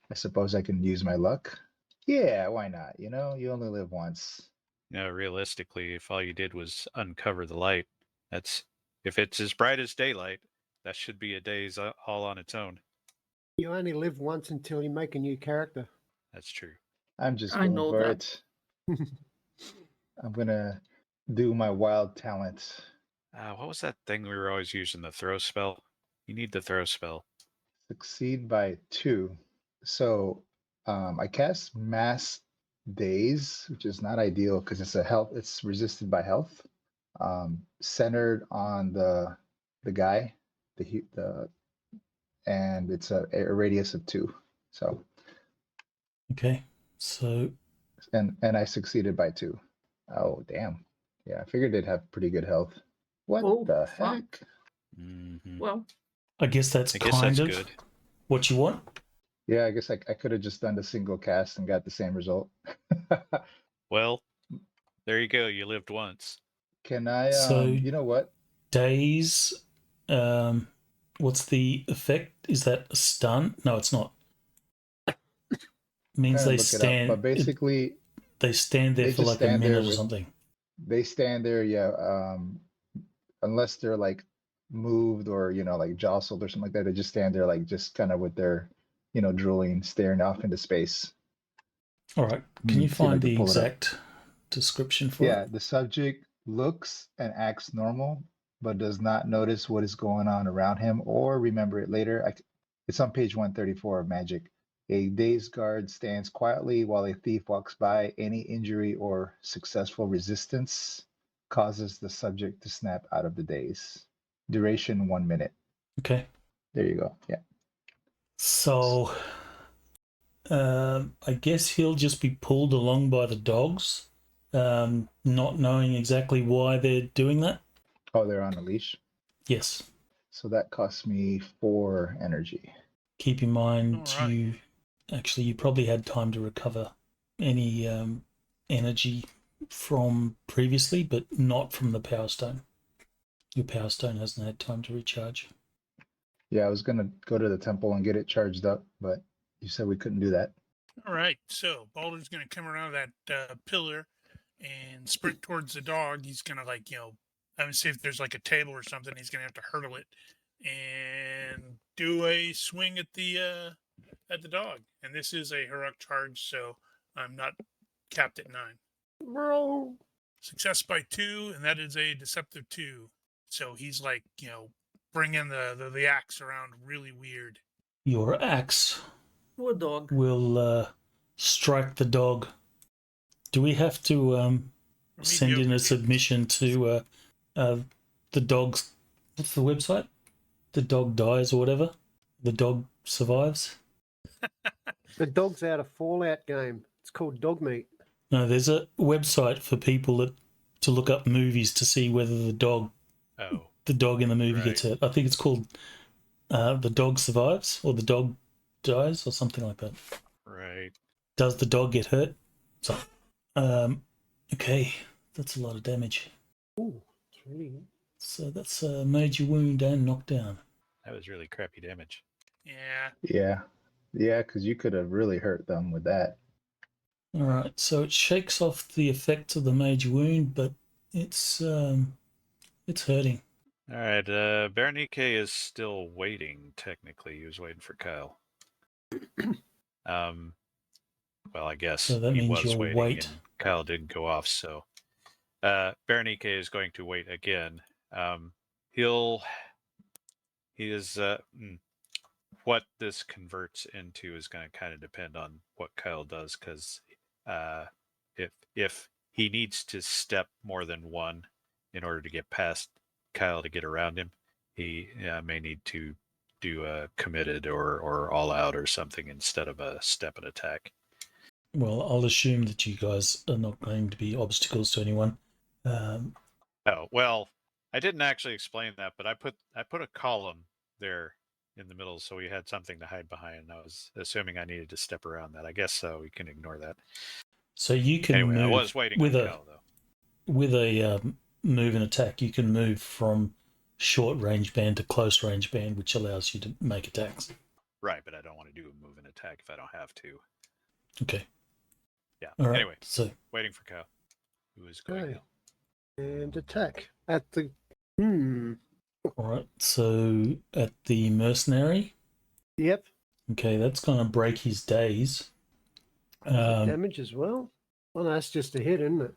[SPEAKER 6] I suppose I can use my luck. Yeah, why not? You know, you only live once.
[SPEAKER 2] Realistically, if all you did was uncover the light, if it's as bright as daylight, that should be a daze all on its own.
[SPEAKER 5] You only live once until you make a new character.
[SPEAKER 2] That's true.
[SPEAKER 6] I'm just
[SPEAKER 4] I
[SPEAKER 6] going
[SPEAKER 4] know
[SPEAKER 6] for
[SPEAKER 4] that.
[SPEAKER 6] it. I'm gonna do my wild talent.
[SPEAKER 2] What was that thing we were always using? The throw spell? You need the throw spell.
[SPEAKER 6] Succeed by 2. So I cast Mass Daze, which is not ideal because it's resisted by health. Centered on the guy, and it's a radius of 2. So
[SPEAKER 1] Okay. So
[SPEAKER 6] and I succeeded by 2. Oh damn. Yeah, I figured they'd have pretty good health. What
[SPEAKER 4] Oh,
[SPEAKER 6] the
[SPEAKER 4] fuck.
[SPEAKER 6] heck?
[SPEAKER 2] Mhm.
[SPEAKER 4] Well,
[SPEAKER 1] I guess that's
[SPEAKER 2] I guess
[SPEAKER 1] kind
[SPEAKER 2] that's
[SPEAKER 1] of
[SPEAKER 2] good.
[SPEAKER 1] what you want.
[SPEAKER 6] Yeah, I guess I could have just done the single cast and got the same result.
[SPEAKER 2] Well, there you go. You lived once.
[SPEAKER 6] Can I
[SPEAKER 1] So-
[SPEAKER 6] you know what?
[SPEAKER 1] Days. What's the effect? Is that a stun? No, it's not. Means
[SPEAKER 6] Trying
[SPEAKER 1] they
[SPEAKER 6] to look it up,
[SPEAKER 1] stand.
[SPEAKER 6] but basically
[SPEAKER 1] they stand there
[SPEAKER 6] they
[SPEAKER 1] for
[SPEAKER 6] just
[SPEAKER 1] like a
[SPEAKER 6] stand there
[SPEAKER 1] minute or
[SPEAKER 6] with-
[SPEAKER 1] something.
[SPEAKER 6] they stand there, yeah, unless they're like moved or like jostled or something like that. They just stand there like just kind of with their drooling, staring off into space.
[SPEAKER 1] All right. Can you
[SPEAKER 6] See if I
[SPEAKER 1] find
[SPEAKER 6] can
[SPEAKER 1] the
[SPEAKER 6] pull it up.
[SPEAKER 1] exact description for
[SPEAKER 6] Yeah,
[SPEAKER 1] it?
[SPEAKER 6] the subject looks and acts normal, but does not notice what is going on around him or remember it later. It's on page 134 of Magic. A dazed guard stands quietly while a thief walks by. Any injury or successful resistance causes the subject to snap out of the daze. Duration 1 minute.
[SPEAKER 1] Okay.
[SPEAKER 6] There you go. Yeah.
[SPEAKER 1] So, I guess he'll just be pulled along by the dogs, not knowing exactly why they're doing that.
[SPEAKER 6] Oh, they're on a leash.
[SPEAKER 1] Yes.
[SPEAKER 6] So that costs me 4 energy.
[SPEAKER 1] Keep in mind,
[SPEAKER 3] All right.
[SPEAKER 1] you probably had time to recover any energy from previously, but not from the Power Stone. Your Power Stone hasn't had time to recharge.
[SPEAKER 6] Yeah, I was gonna go to the temple and get it charged up, but you said we couldn't do that.
[SPEAKER 3] All right. So Balder's going to come around that pillar and sprint towards the dog. He's going to I would say if there's like a table or something, he's going to have to hurdle it and do a swing at the dog. And this is a heroic charge, so I'm not capped at 9.
[SPEAKER 5] Bro.
[SPEAKER 3] Success by 2, and that is a deceptive 2. So he's like, bringing the axe around really weird.
[SPEAKER 1] Your axe
[SPEAKER 4] poor dog.
[SPEAKER 1] will strike the dog. Do we have to send in
[SPEAKER 3] Mediocre
[SPEAKER 1] a
[SPEAKER 3] hit.
[SPEAKER 1] submission to the dog's, what's the website? The dog dies or whatever? The dog survives?
[SPEAKER 5] The dog's out of Fallout game. It's called Dog Meat.
[SPEAKER 1] No, there's a website for people to look up movies to see whether the dog
[SPEAKER 2] Oh,
[SPEAKER 1] in the movie gets hurt. I think it's called The Dog Survives or The Dog Dies or something like that.
[SPEAKER 2] right.
[SPEAKER 1] Does the dog get hurt? So, okay, that's a lot of damage.
[SPEAKER 5] Ooh, it's really good.
[SPEAKER 1] So that's a major wound and knockdown.
[SPEAKER 2] That was really crappy damage.
[SPEAKER 3] Yeah.
[SPEAKER 6] Yeah, because you could have really hurt them with that.
[SPEAKER 1] All right, so it shakes off the effects of the major wound, but it's hurting.
[SPEAKER 2] All right. Berenice is still waiting. Technically, he was waiting for Kyle. Well, I guess
[SPEAKER 1] So that
[SPEAKER 2] he
[SPEAKER 1] means
[SPEAKER 2] was
[SPEAKER 1] you'll
[SPEAKER 2] waiting,
[SPEAKER 1] wait.
[SPEAKER 2] and Kyle didn't go off. So, Berenice is going to wait again. What this converts into is going to kind of depend on what Kyle does, because if he needs to step more than one in order to get past Kyle to get around him, he may need to do a committed or all out or something instead of a step and attack.
[SPEAKER 1] Well, I'll assume that you guys are not going to be obstacles to anyone.
[SPEAKER 2] Oh, well, I didn't actually explain that, but I put a column there in the middle so we had something to hide behind, and I was assuming I needed to step around that. I guess so. We can ignore that.
[SPEAKER 1] So you can
[SPEAKER 2] Anyway, I
[SPEAKER 1] move
[SPEAKER 2] was waiting on Cal, though.
[SPEAKER 1] with a move and attack. You can move from short range band to close range band, which allows you to make attacks.
[SPEAKER 2] Right, but I don't want to do a move and attack if I don't have to.
[SPEAKER 1] Okay.
[SPEAKER 2] Yeah.
[SPEAKER 1] All right.
[SPEAKER 2] Anyway,
[SPEAKER 1] So
[SPEAKER 2] waiting for Cal, who is going
[SPEAKER 5] Okay.
[SPEAKER 2] now.
[SPEAKER 5] And attack at the.
[SPEAKER 1] all right. So at the mercenary,
[SPEAKER 5] Yep.
[SPEAKER 1] okay, that's going to break his days.
[SPEAKER 5] Damage as well. Well, that's just a hit, isn't it?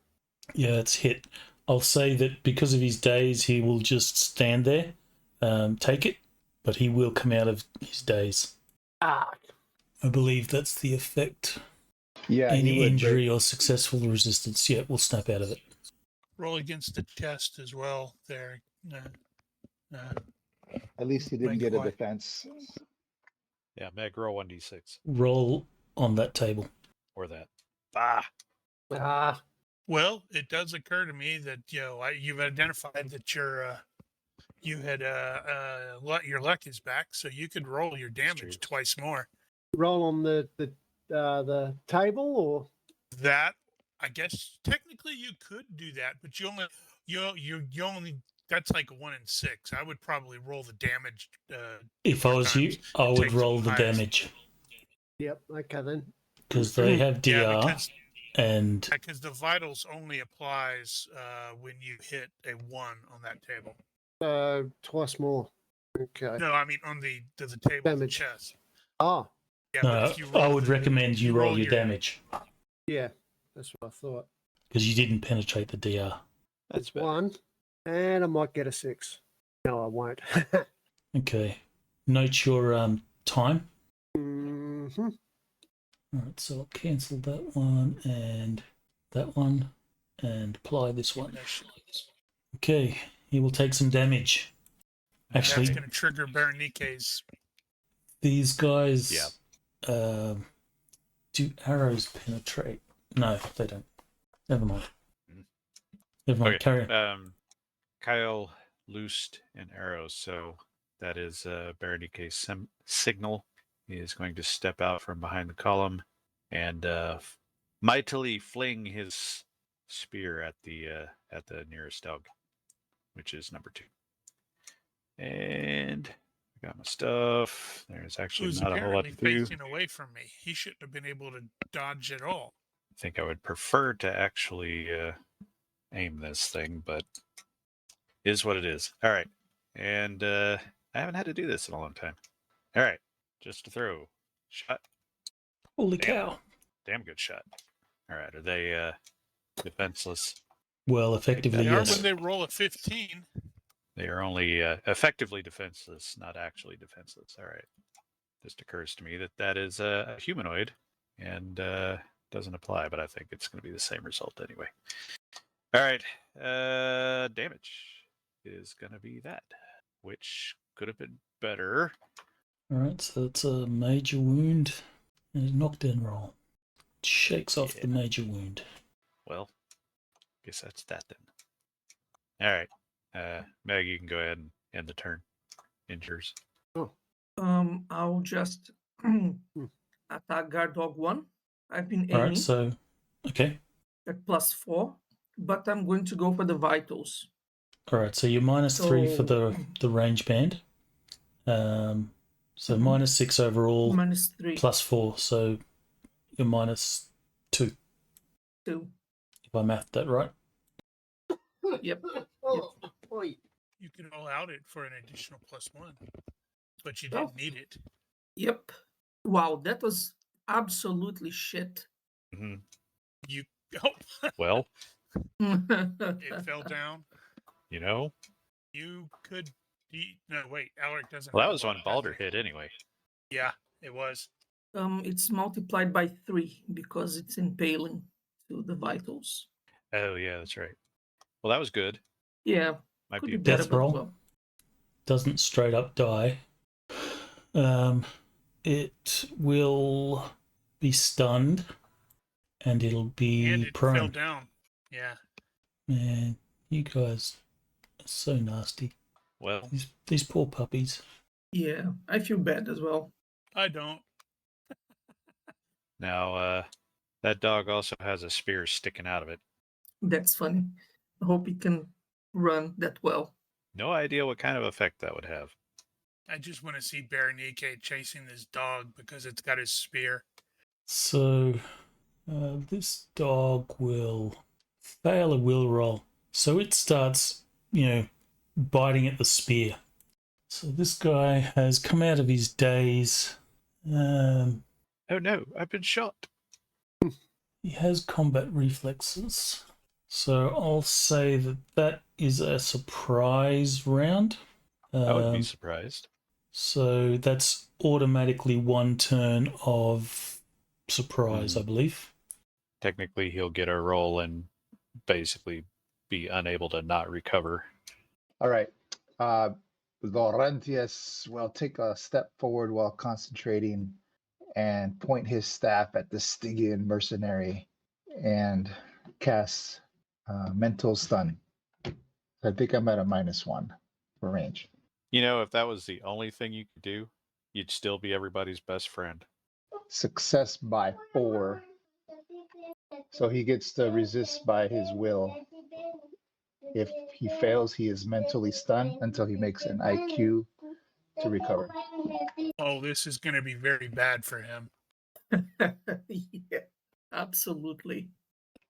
[SPEAKER 1] Yeah, it's hit. I'll say that because of his days, he will just stand there, take it, but he will come out of his days.
[SPEAKER 5] Ah.
[SPEAKER 1] I believe that's the effect.
[SPEAKER 6] Yeah, he
[SPEAKER 1] Any
[SPEAKER 6] would, but-
[SPEAKER 1] injury or successful resistance, yeah, will snap out of it.
[SPEAKER 3] Roll against the chest as well. There.
[SPEAKER 6] At least he didn't
[SPEAKER 3] Make
[SPEAKER 6] get a
[SPEAKER 3] why.
[SPEAKER 6] defense.
[SPEAKER 2] Yeah, Meg, roll 1d6
[SPEAKER 1] Roll on that table.
[SPEAKER 2] or that. Ah,
[SPEAKER 5] Ah,
[SPEAKER 3] Well, it does occur to me that you've identified that your luck is back, so you could roll your
[SPEAKER 2] true.
[SPEAKER 3] damage twice more.
[SPEAKER 5] roll on the table, or
[SPEAKER 3] That I guess technically you could do that, but you only that's like a 1 in 6. I would probably roll the damage.
[SPEAKER 1] If I was you,
[SPEAKER 3] times
[SPEAKER 1] I
[SPEAKER 3] and
[SPEAKER 1] would
[SPEAKER 3] take
[SPEAKER 1] roll the
[SPEAKER 3] highest.
[SPEAKER 1] damage
[SPEAKER 5] yep, okay then.
[SPEAKER 1] because they have DR
[SPEAKER 3] Yeah,
[SPEAKER 1] and
[SPEAKER 3] because the vitals only applies when you hit a 1 on that table.
[SPEAKER 5] Twice more. Okay.
[SPEAKER 3] No, I mean on the table
[SPEAKER 5] Damage.
[SPEAKER 3] chest.
[SPEAKER 5] Ah,
[SPEAKER 3] Yeah, but if you roll
[SPEAKER 1] I would
[SPEAKER 3] the-
[SPEAKER 1] recommend you roll your damage
[SPEAKER 5] yeah, that's what I thought.
[SPEAKER 1] because you didn't penetrate the DR.
[SPEAKER 2] that's better.
[SPEAKER 5] One, and I might get a 6. No, I won't.
[SPEAKER 1] Okay. Note your time.
[SPEAKER 5] Mm-hmm.
[SPEAKER 1] All right, so I'll cancel that one and apply this one. Okay, he will take some damage. Actually,
[SPEAKER 3] that's going to trigger Berenice's.
[SPEAKER 1] these guys,
[SPEAKER 2] Yeah.
[SPEAKER 1] Do arrows penetrate? No, they don't. Never mind.
[SPEAKER 2] Mhm.
[SPEAKER 1] Never mind.
[SPEAKER 2] Okay.
[SPEAKER 1] Carry on.
[SPEAKER 2] Kyle loosed an arrow, so that is Berenice's signal. He is going to step out from behind the column and mightily fling his spear at the nearest dog, which is number 2. And I got my stuff. There's actually
[SPEAKER 3] Who's
[SPEAKER 2] not a whole lot
[SPEAKER 3] apparently
[SPEAKER 2] to do.
[SPEAKER 3] facing away from me. He shouldn't have been able to dodge at all.
[SPEAKER 2] I think I would prefer to actually aim this thing, but it is what it is. All right. And I haven't had to do this in a long time. All right. Just to throw. Shot.
[SPEAKER 1] Holy
[SPEAKER 2] Damn.
[SPEAKER 1] cow.
[SPEAKER 2] Damn good shot. All right. Are they defenseless?
[SPEAKER 1] Well, effectively,
[SPEAKER 3] They are
[SPEAKER 1] yes.
[SPEAKER 3] when they roll a 15.
[SPEAKER 2] They are only effectively defenseless, not actually defenseless. All right. Just occurs to me that is a humanoid and doesn't apply, but I think it's going to be the same result anyway. All right. Damage is going to be that, which could have been better.
[SPEAKER 1] All right, so it's a major wound and a knockdown roll. Shakes off the major wound.
[SPEAKER 2] Well, guess that's that then. All right. Meg, you can go ahead and end the turn. Injures.
[SPEAKER 4] I'll just attack guard dog 1. I've been
[SPEAKER 1] All
[SPEAKER 4] aiming
[SPEAKER 1] right, so okay.
[SPEAKER 4] at +4, but I'm going to go for the vitals.
[SPEAKER 1] All right, so you're -3 for the range band. So -6 overall,
[SPEAKER 4] -3.
[SPEAKER 1] +4, so you're -2.
[SPEAKER 4] 2.
[SPEAKER 1] If I mathed that right.
[SPEAKER 4] Yep.
[SPEAKER 5] Oi.
[SPEAKER 3] You can roll out it for an additional +1, but you
[SPEAKER 4] Oh.
[SPEAKER 3] didn't need it.
[SPEAKER 4] Yep. Wow, that was absolutely shit.
[SPEAKER 2] Mm-hmm.
[SPEAKER 3] You
[SPEAKER 2] Well,
[SPEAKER 3] it fell down.
[SPEAKER 2] you know,
[SPEAKER 3] You could. No, wait. Alaric doesn't.
[SPEAKER 2] well, that
[SPEAKER 3] have
[SPEAKER 2] was
[SPEAKER 3] one,
[SPEAKER 2] when Balder
[SPEAKER 3] does he?
[SPEAKER 2] hit anyway.
[SPEAKER 3] Yeah, it was.
[SPEAKER 4] It's multiplied by 3 because it's impaling to the vitals.
[SPEAKER 2] Oh, yeah, that's right. Well, that was good.
[SPEAKER 4] Yeah,
[SPEAKER 2] Might
[SPEAKER 4] could
[SPEAKER 2] be
[SPEAKER 4] be
[SPEAKER 2] a
[SPEAKER 4] better,
[SPEAKER 1] Death
[SPEAKER 4] but
[SPEAKER 1] roll.
[SPEAKER 4] well.
[SPEAKER 1] Doesn't straight up die. It will be stunned and it'll be
[SPEAKER 3] And it fell
[SPEAKER 1] prone.
[SPEAKER 3] down. Yeah.
[SPEAKER 1] Man, you guys are so nasty.
[SPEAKER 2] Well,
[SPEAKER 1] These poor puppies.
[SPEAKER 4] Yeah, I feel bad as well.
[SPEAKER 3] I don't.
[SPEAKER 2] now that dog also has a spear sticking out of it.
[SPEAKER 4] That's funny. I hope it can run that well.
[SPEAKER 2] No idea what kind of effect that would have.
[SPEAKER 3] I just want to see Berenice chasing this dog because it's got his spear.
[SPEAKER 1] So this dog will fail a will roll. So it starts, biting at the spear. So this guy has come out of his daze.
[SPEAKER 2] Oh no, I've been shot.
[SPEAKER 1] He has combat reflexes. So I'll say that is a surprise round.
[SPEAKER 2] I would be surprised.
[SPEAKER 1] So that's automatically 1 turn of surprise, I believe.
[SPEAKER 2] Technically, he'll get a roll and basically be unable to not recover.
[SPEAKER 6] All right. Laurentius will take a step forward while concentrating and point his staff at the Stygian mercenary and cast mental stun. I think I'm at a -1 for range.
[SPEAKER 2] You know, if that was the only thing you could do, you'd still be everybody's best friend.
[SPEAKER 6] Success by 4. So he gets to resist by his will. If he fails, he is mentally stunned until he makes an IQ to recover.
[SPEAKER 3] Oh, this is going to be very bad for him.
[SPEAKER 4] Yeah, absolutely.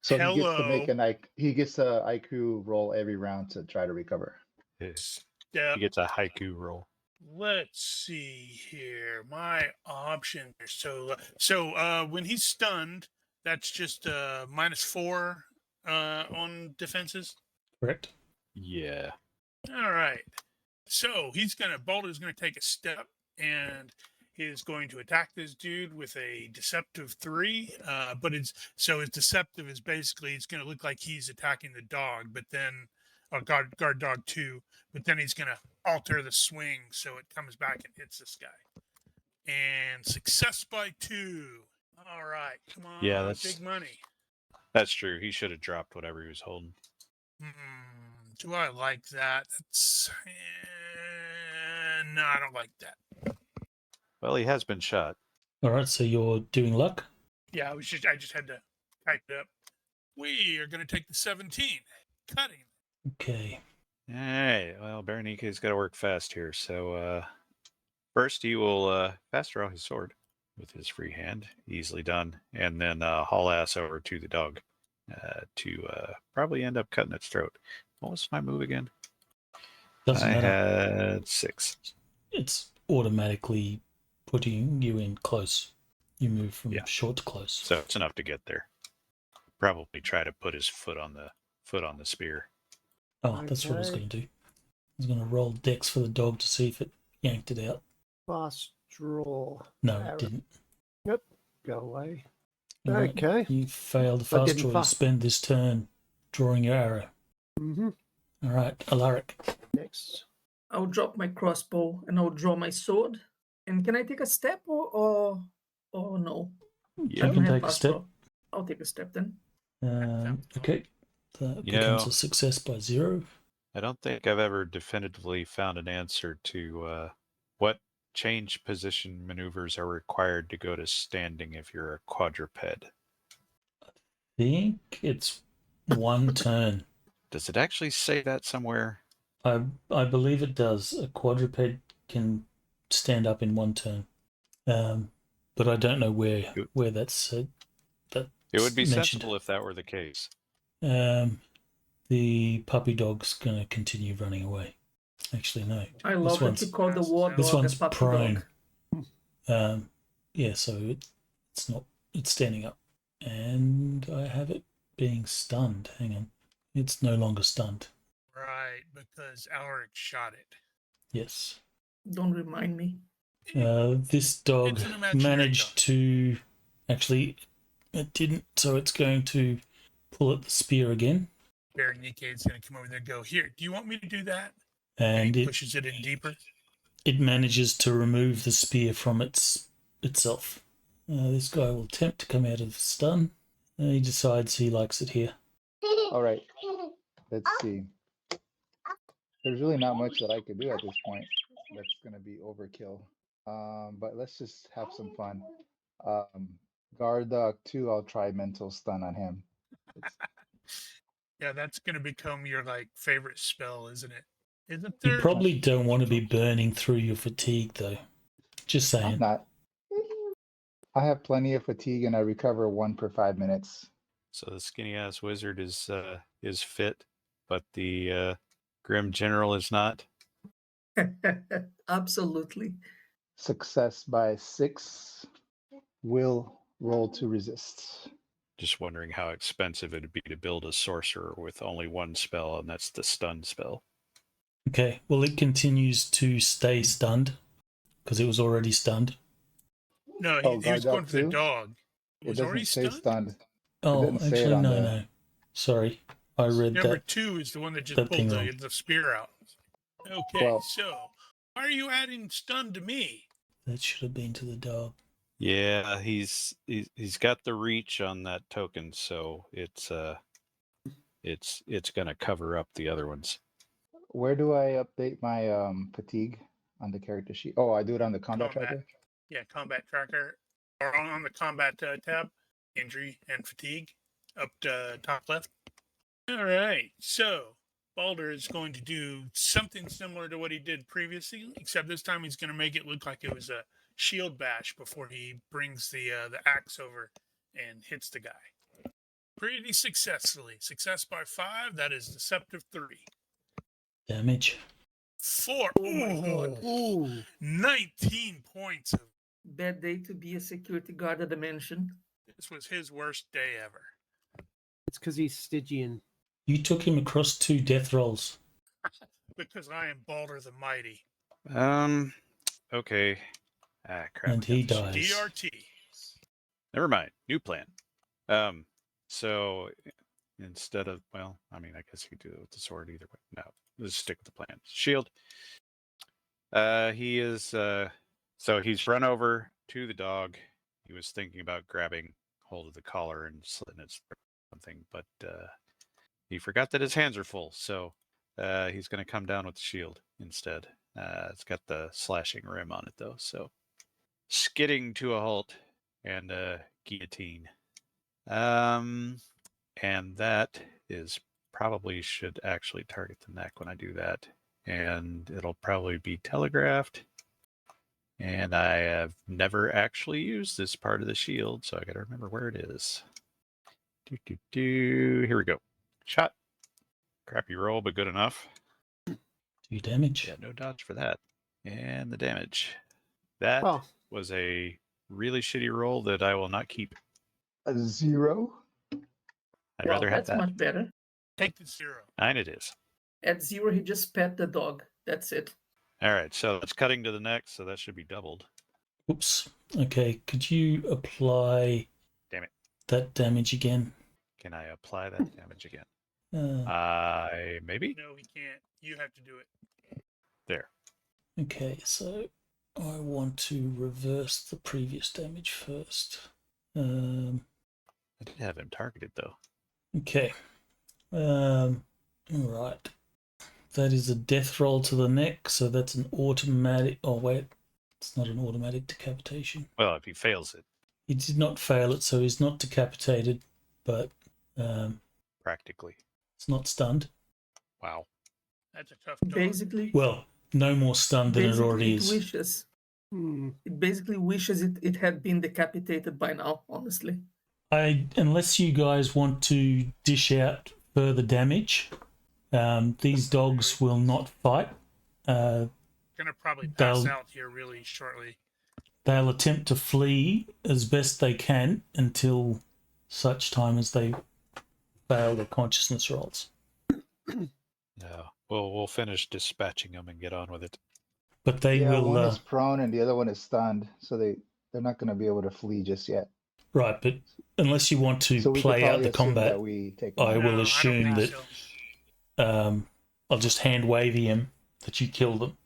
[SPEAKER 6] So he gets to
[SPEAKER 3] Hello.
[SPEAKER 6] make an he gets a IQ roll every round to try to recover.
[SPEAKER 3] Yeah.
[SPEAKER 2] He gets a haiku roll.
[SPEAKER 3] Let's see here. My option. So when he's stunned, that's just -4 on defenses.
[SPEAKER 1] Correct.
[SPEAKER 2] Yeah.
[SPEAKER 3] All right. So Balder's gonna take a step and is going to attack this dude with a deceptive 3. But his deceptive is basically it's gonna look like he's attacking the dog, but then guard dog 2, but then he's gonna alter the swing so it comes back and hits this guy. And success by 2. All right, come on,
[SPEAKER 2] Yeah, that's
[SPEAKER 3] big money.
[SPEAKER 2] That's true. He should have dropped whatever he was holding.
[SPEAKER 3] Do I like that? That's no, I don't like that.
[SPEAKER 2] Well, he has been shot.
[SPEAKER 1] All right, so you're doing luck.
[SPEAKER 3] Yeah, I just had to type it up. We are going to take the 17, cutting.
[SPEAKER 1] Okay.
[SPEAKER 2] All right. Well, Berenike's got to work fast here. So first, he will fast draw his sword with his free hand, easily done, and then haul ass over to the dog to probably end up cutting its throat. What was my move again?
[SPEAKER 1] Doesn't
[SPEAKER 2] I
[SPEAKER 1] matter.
[SPEAKER 2] had 6.
[SPEAKER 1] It's automatically putting you in close. You move from short to close.
[SPEAKER 2] So it's enough to get there. Probably try to put his foot on the spear.
[SPEAKER 1] Oh, that's what I was going to do. I was going to roll dex for the dog to see if it yanked it out.
[SPEAKER 5] Fast draw.
[SPEAKER 1] No, it didn't.
[SPEAKER 5] Yep. Go away.
[SPEAKER 1] All right,
[SPEAKER 5] Okay.
[SPEAKER 1] you failed the fast draw. You spend this turn drawing your arrow.
[SPEAKER 5] Mm-hmm.
[SPEAKER 1] All right, Alaric.
[SPEAKER 5] Next.
[SPEAKER 4] I'll drop my crossbow and I'll draw my sword. And can I take a step or no?
[SPEAKER 2] Yeah.
[SPEAKER 1] You can take a step.
[SPEAKER 4] I'll take a step then.
[SPEAKER 1] Okay. That becomes a success by 0.
[SPEAKER 2] I don't think I've ever definitively found an answer to what change position maneuvers are required to go to standing if you're a quadruped.
[SPEAKER 1] I think it's 1 turn.
[SPEAKER 2] Does it actually say that somewhere?
[SPEAKER 1] I believe it does. A quadruped can stand up in 1 turn. But I don't know where that's said.
[SPEAKER 2] It would be sensible if that were the case.
[SPEAKER 1] The puppy dog's going to continue running away. Actually, no.
[SPEAKER 4] I love that you call the war
[SPEAKER 1] This
[SPEAKER 4] dog
[SPEAKER 1] one's
[SPEAKER 4] a puppy
[SPEAKER 1] prone.
[SPEAKER 4] dog.
[SPEAKER 1] Yeah, so it's standing up. And I have it being stunned. Hang on. It's no longer stunned.
[SPEAKER 3] Right, because Alaric shot it.
[SPEAKER 1] Yes.
[SPEAKER 4] Don't remind me.
[SPEAKER 1] This dog
[SPEAKER 3] It's an imaginary
[SPEAKER 1] managed
[SPEAKER 3] dog.
[SPEAKER 1] to... Actually, it didn't, so it's going to pull at the spear again.
[SPEAKER 3] Berenike's going to come over there and go, here, do you want me to do that?
[SPEAKER 1] And
[SPEAKER 3] he
[SPEAKER 1] it
[SPEAKER 3] pushes it in deeper.
[SPEAKER 1] It manages to remove the spear from itself. This guy will attempt to come out of the stun. He decides he likes it here.
[SPEAKER 6] All right. Let's see. There's really not much that I could do at this point. That's going to be overkill. But let's just have some fun. Guard dog 2, I'll try mental stun on him.
[SPEAKER 3] Yeah, that's going to become your favorite spell, isn't it? Isn't there?
[SPEAKER 1] You probably don't want to be burning through your fatigue, though. Just saying.
[SPEAKER 6] I'm not. I have plenty of fatigue and I recover 1 per 5 minutes.
[SPEAKER 2] So the skinny ass wizard is fit, but the grim general is not.
[SPEAKER 4] Absolutely.
[SPEAKER 6] Success by 6. Will roll to resist.
[SPEAKER 2] Just wondering how expensive it'd be to build a sorcerer with only 1 spell, and that's the stun spell.
[SPEAKER 1] Okay, well, it continues to stay stunned because it was already stunned.
[SPEAKER 3] No,
[SPEAKER 6] Oh,
[SPEAKER 3] he was
[SPEAKER 6] guard
[SPEAKER 3] going
[SPEAKER 6] dog
[SPEAKER 3] for the
[SPEAKER 6] too?
[SPEAKER 3] dog. He
[SPEAKER 6] It
[SPEAKER 3] was already
[SPEAKER 6] doesn't say
[SPEAKER 3] stunned.
[SPEAKER 6] stunned.
[SPEAKER 1] Oh,
[SPEAKER 6] didn't say it
[SPEAKER 1] actually,
[SPEAKER 6] on
[SPEAKER 1] no,
[SPEAKER 6] the-
[SPEAKER 1] no. Sorry, I read
[SPEAKER 3] Number
[SPEAKER 1] that.
[SPEAKER 3] 2 is the one that just
[SPEAKER 1] that
[SPEAKER 3] pulled
[SPEAKER 1] thing wrong.
[SPEAKER 3] the spear out. Okay,
[SPEAKER 6] Well-
[SPEAKER 3] so why are you adding stun to me?
[SPEAKER 1] That should have been to the dog.
[SPEAKER 2] Yeah, he's got the reach on that token, so it's gonna cover up the other ones.
[SPEAKER 6] Where do I update my fatigue on the character sheet? Oh, I do it on the combat tracker.
[SPEAKER 3] Yeah, combat tracker, or on the combat tab, injury and fatigue, up to top left. All right, so Balder is going to do something similar to what he did previously, except this time he's going to make it look like it was a shield bash before he brings the axe over and hits the guy. Pretty successfully. Success by 5. That is deceptive 3.
[SPEAKER 1] Damage.
[SPEAKER 3] 4.
[SPEAKER 4] Oh my God.
[SPEAKER 5] Ooh.
[SPEAKER 3] 19 points of.
[SPEAKER 4] Bad day to be a security guard at a mansion.
[SPEAKER 3] This was his worst day ever.
[SPEAKER 5] It's because he's Stygian.
[SPEAKER 1] You took him across 2 death rolls.
[SPEAKER 3] Because I am Balder the Mighty.
[SPEAKER 2] Okay. Ah, crap.
[SPEAKER 1] And
[SPEAKER 2] I
[SPEAKER 1] he
[SPEAKER 2] got the sheet.
[SPEAKER 1] dies.
[SPEAKER 3] DRT.
[SPEAKER 2] Never mind. New plan. So instead of, well, I mean, I guess you could do it with the sword either way. No, let's stick with the plan. Shield. He is, so he's run over to the dog. He was thinking about grabbing hold of the collar and slitting its throat or something, but he forgot that his hands are full. So he's going to come down with the shield instead. It's got the slashing rim on it though. So skidding to a halt and guillotine. And that is probably should actually target the neck when I do that. And it'll probably be telegraphed. And I have never actually used this part of the shield, so I gotta remember where it is. Here we go. Shot. Crappy roll, but good enough.
[SPEAKER 1] 2 damage.
[SPEAKER 2] Yeah, no dodge for that. And the damage. That
[SPEAKER 5] Oh,
[SPEAKER 2] was a really shitty roll that I will not keep.
[SPEAKER 6] A 0.
[SPEAKER 2] I'd
[SPEAKER 4] Wow,
[SPEAKER 2] rather have
[SPEAKER 4] that's
[SPEAKER 2] that.
[SPEAKER 4] much better.
[SPEAKER 3] Take the 0.
[SPEAKER 2] 9 it is.
[SPEAKER 4] At 0, he just pet the dog. That's it.
[SPEAKER 2] All right, so it's cutting to the neck, so that should be doubled.
[SPEAKER 1] Oops. Okay, could you apply
[SPEAKER 2] Damn it.
[SPEAKER 1] that damage again?
[SPEAKER 2] Can I apply that damage again? Maybe?
[SPEAKER 3] No, he can't. You have to do it.
[SPEAKER 2] There.
[SPEAKER 1] Okay, so I want to reverse the previous damage first.
[SPEAKER 2] I did have him targeted, though.
[SPEAKER 1] Okay. All right. That is a death roll to the neck, so that's an automatic. Oh, wait. It's not an automatic decapitation.
[SPEAKER 2] Well, if he fails it,
[SPEAKER 1] He did not fail it, so he's not decapitated, but
[SPEAKER 2] practically.
[SPEAKER 1] it's not stunned.
[SPEAKER 2] Wow.
[SPEAKER 3] That's a tough dog.
[SPEAKER 4] Basically,
[SPEAKER 1] Well, no more stunned than it already is.
[SPEAKER 4] wishes.
[SPEAKER 5] hmm.
[SPEAKER 4] It basically wishes it had been decapitated by now, honestly.
[SPEAKER 1] Unless you guys want to dish out further damage, these dogs will not fight.
[SPEAKER 3] Gonna probably pass
[SPEAKER 1] They'll-
[SPEAKER 3] out here really shortly.
[SPEAKER 1] They'll attempt to flee as best they can until such time as they fail their consciousness rolls.
[SPEAKER 2] No. Well, we'll finish dispatching them and get on with it.
[SPEAKER 1] But they
[SPEAKER 6] Yeah,
[SPEAKER 1] will.
[SPEAKER 6] one is prone and the other one is stunned, so they're not going to be able to flee just yet.
[SPEAKER 1] Right, but unless you want to
[SPEAKER 6] So we could
[SPEAKER 1] play out
[SPEAKER 6] probably
[SPEAKER 1] the
[SPEAKER 6] assume
[SPEAKER 1] combat,
[SPEAKER 6] that we take
[SPEAKER 1] I
[SPEAKER 6] them.
[SPEAKER 1] will
[SPEAKER 3] No, don't
[SPEAKER 1] assume
[SPEAKER 3] think
[SPEAKER 1] that
[SPEAKER 3] so.
[SPEAKER 1] I'll just hand wavy him that you kill them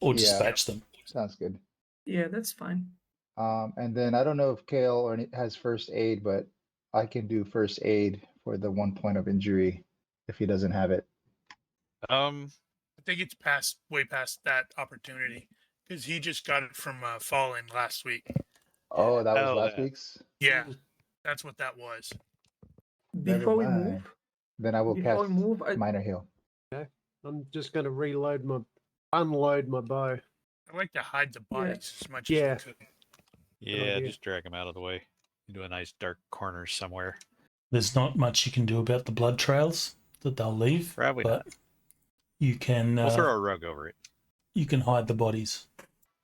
[SPEAKER 1] or
[SPEAKER 6] Yeah.
[SPEAKER 1] dispatch them.
[SPEAKER 6] Sounds good.
[SPEAKER 4] Yeah, that's fine.
[SPEAKER 6] And then I don't know if Kale has first aid, but I can do first aid for the 1 point of injury if he doesn't have it.
[SPEAKER 3] I think it's way past that opportunity because he just got it from Fallen last week.
[SPEAKER 6] Oh, that was
[SPEAKER 2] Oh,
[SPEAKER 6] last
[SPEAKER 2] that.
[SPEAKER 6] week's?
[SPEAKER 3] Yeah, that's what that was.
[SPEAKER 6] Never
[SPEAKER 4] Before we
[SPEAKER 6] mind.
[SPEAKER 4] move,
[SPEAKER 6] Then I will
[SPEAKER 4] before
[SPEAKER 6] cast
[SPEAKER 4] we move,
[SPEAKER 6] Minor Heal.
[SPEAKER 5] I'm just going to unload my bow.
[SPEAKER 3] I like to hide the bodies as much
[SPEAKER 5] Yeah.
[SPEAKER 3] as we could.
[SPEAKER 2] Yeah,
[SPEAKER 5] idea.
[SPEAKER 2] just drag them out of the way into a nice dark corner somewhere.
[SPEAKER 1] There's not much you can do about the blood trails that they'll leave.
[SPEAKER 2] Probably
[SPEAKER 1] but
[SPEAKER 2] not.
[SPEAKER 1] You can
[SPEAKER 2] We'll throw a rug over it.
[SPEAKER 1] you can hide the bodies.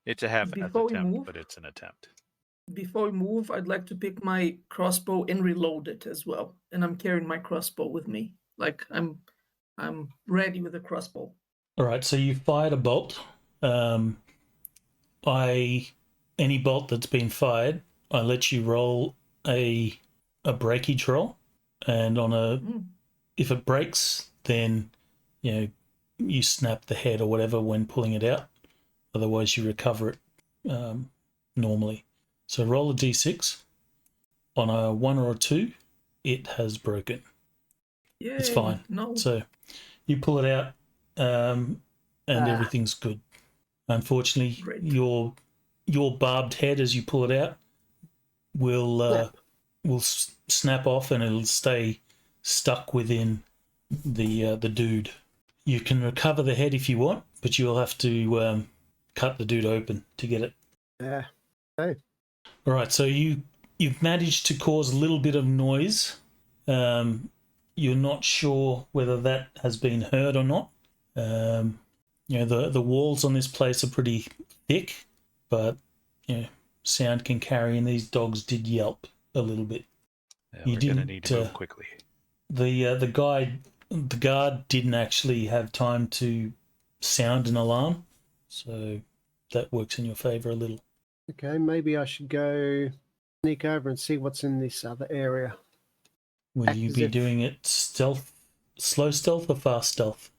[SPEAKER 2] It's a half-assed
[SPEAKER 4] Before we
[SPEAKER 2] attempt,
[SPEAKER 4] move-
[SPEAKER 2] but it's an attempt.
[SPEAKER 4] before we move, I'd like to pick my crossbow and reload it as well. And I'm carrying my crossbow with me. Like I'm ready with a crossbow.
[SPEAKER 1] All right, so you fired a bolt. any bolt that's been fired, I let you roll a breakage roll, and on a if it breaks, then you snap the head or whatever when pulling it out. Otherwise, you recover it normally. So roll a d6. On a 1 or a 2, it has broken.
[SPEAKER 4] Yay,
[SPEAKER 1] It's fine.
[SPEAKER 4] No.
[SPEAKER 1] So you pull it out, and everything's good. Unfortunately,
[SPEAKER 4] Great.
[SPEAKER 1] your barbed head as you pull it out will snap off, and it'll stay stuck within the dude. You can recover the head if you want, but you'll have to cut the dude open to get it.
[SPEAKER 5] Yeah. Hey.
[SPEAKER 1] All right, so you've managed to cause a little bit of noise. You're not sure whether that has been heard or not. The walls on this place are pretty thick, but sound can carry, and these dogs did yelp a little bit.
[SPEAKER 2] Yeah,
[SPEAKER 1] You
[SPEAKER 2] we're going to
[SPEAKER 1] didn't,
[SPEAKER 2] need to move quickly.
[SPEAKER 1] The guard didn't actually have time to sound an alarm, so that works in your favour a little.
[SPEAKER 5] Okay, maybe I should go sneak over and see what's in this other area.
[SPEAKER 1] Will
[SPEAKER 5] Act
[SPEAKER 1] you
[SPEAKER 5] as
[SPEAKER 1] be
[SPEAKER 5] if-
[SPEAKER 1] doing it slow stealth or fast stealth?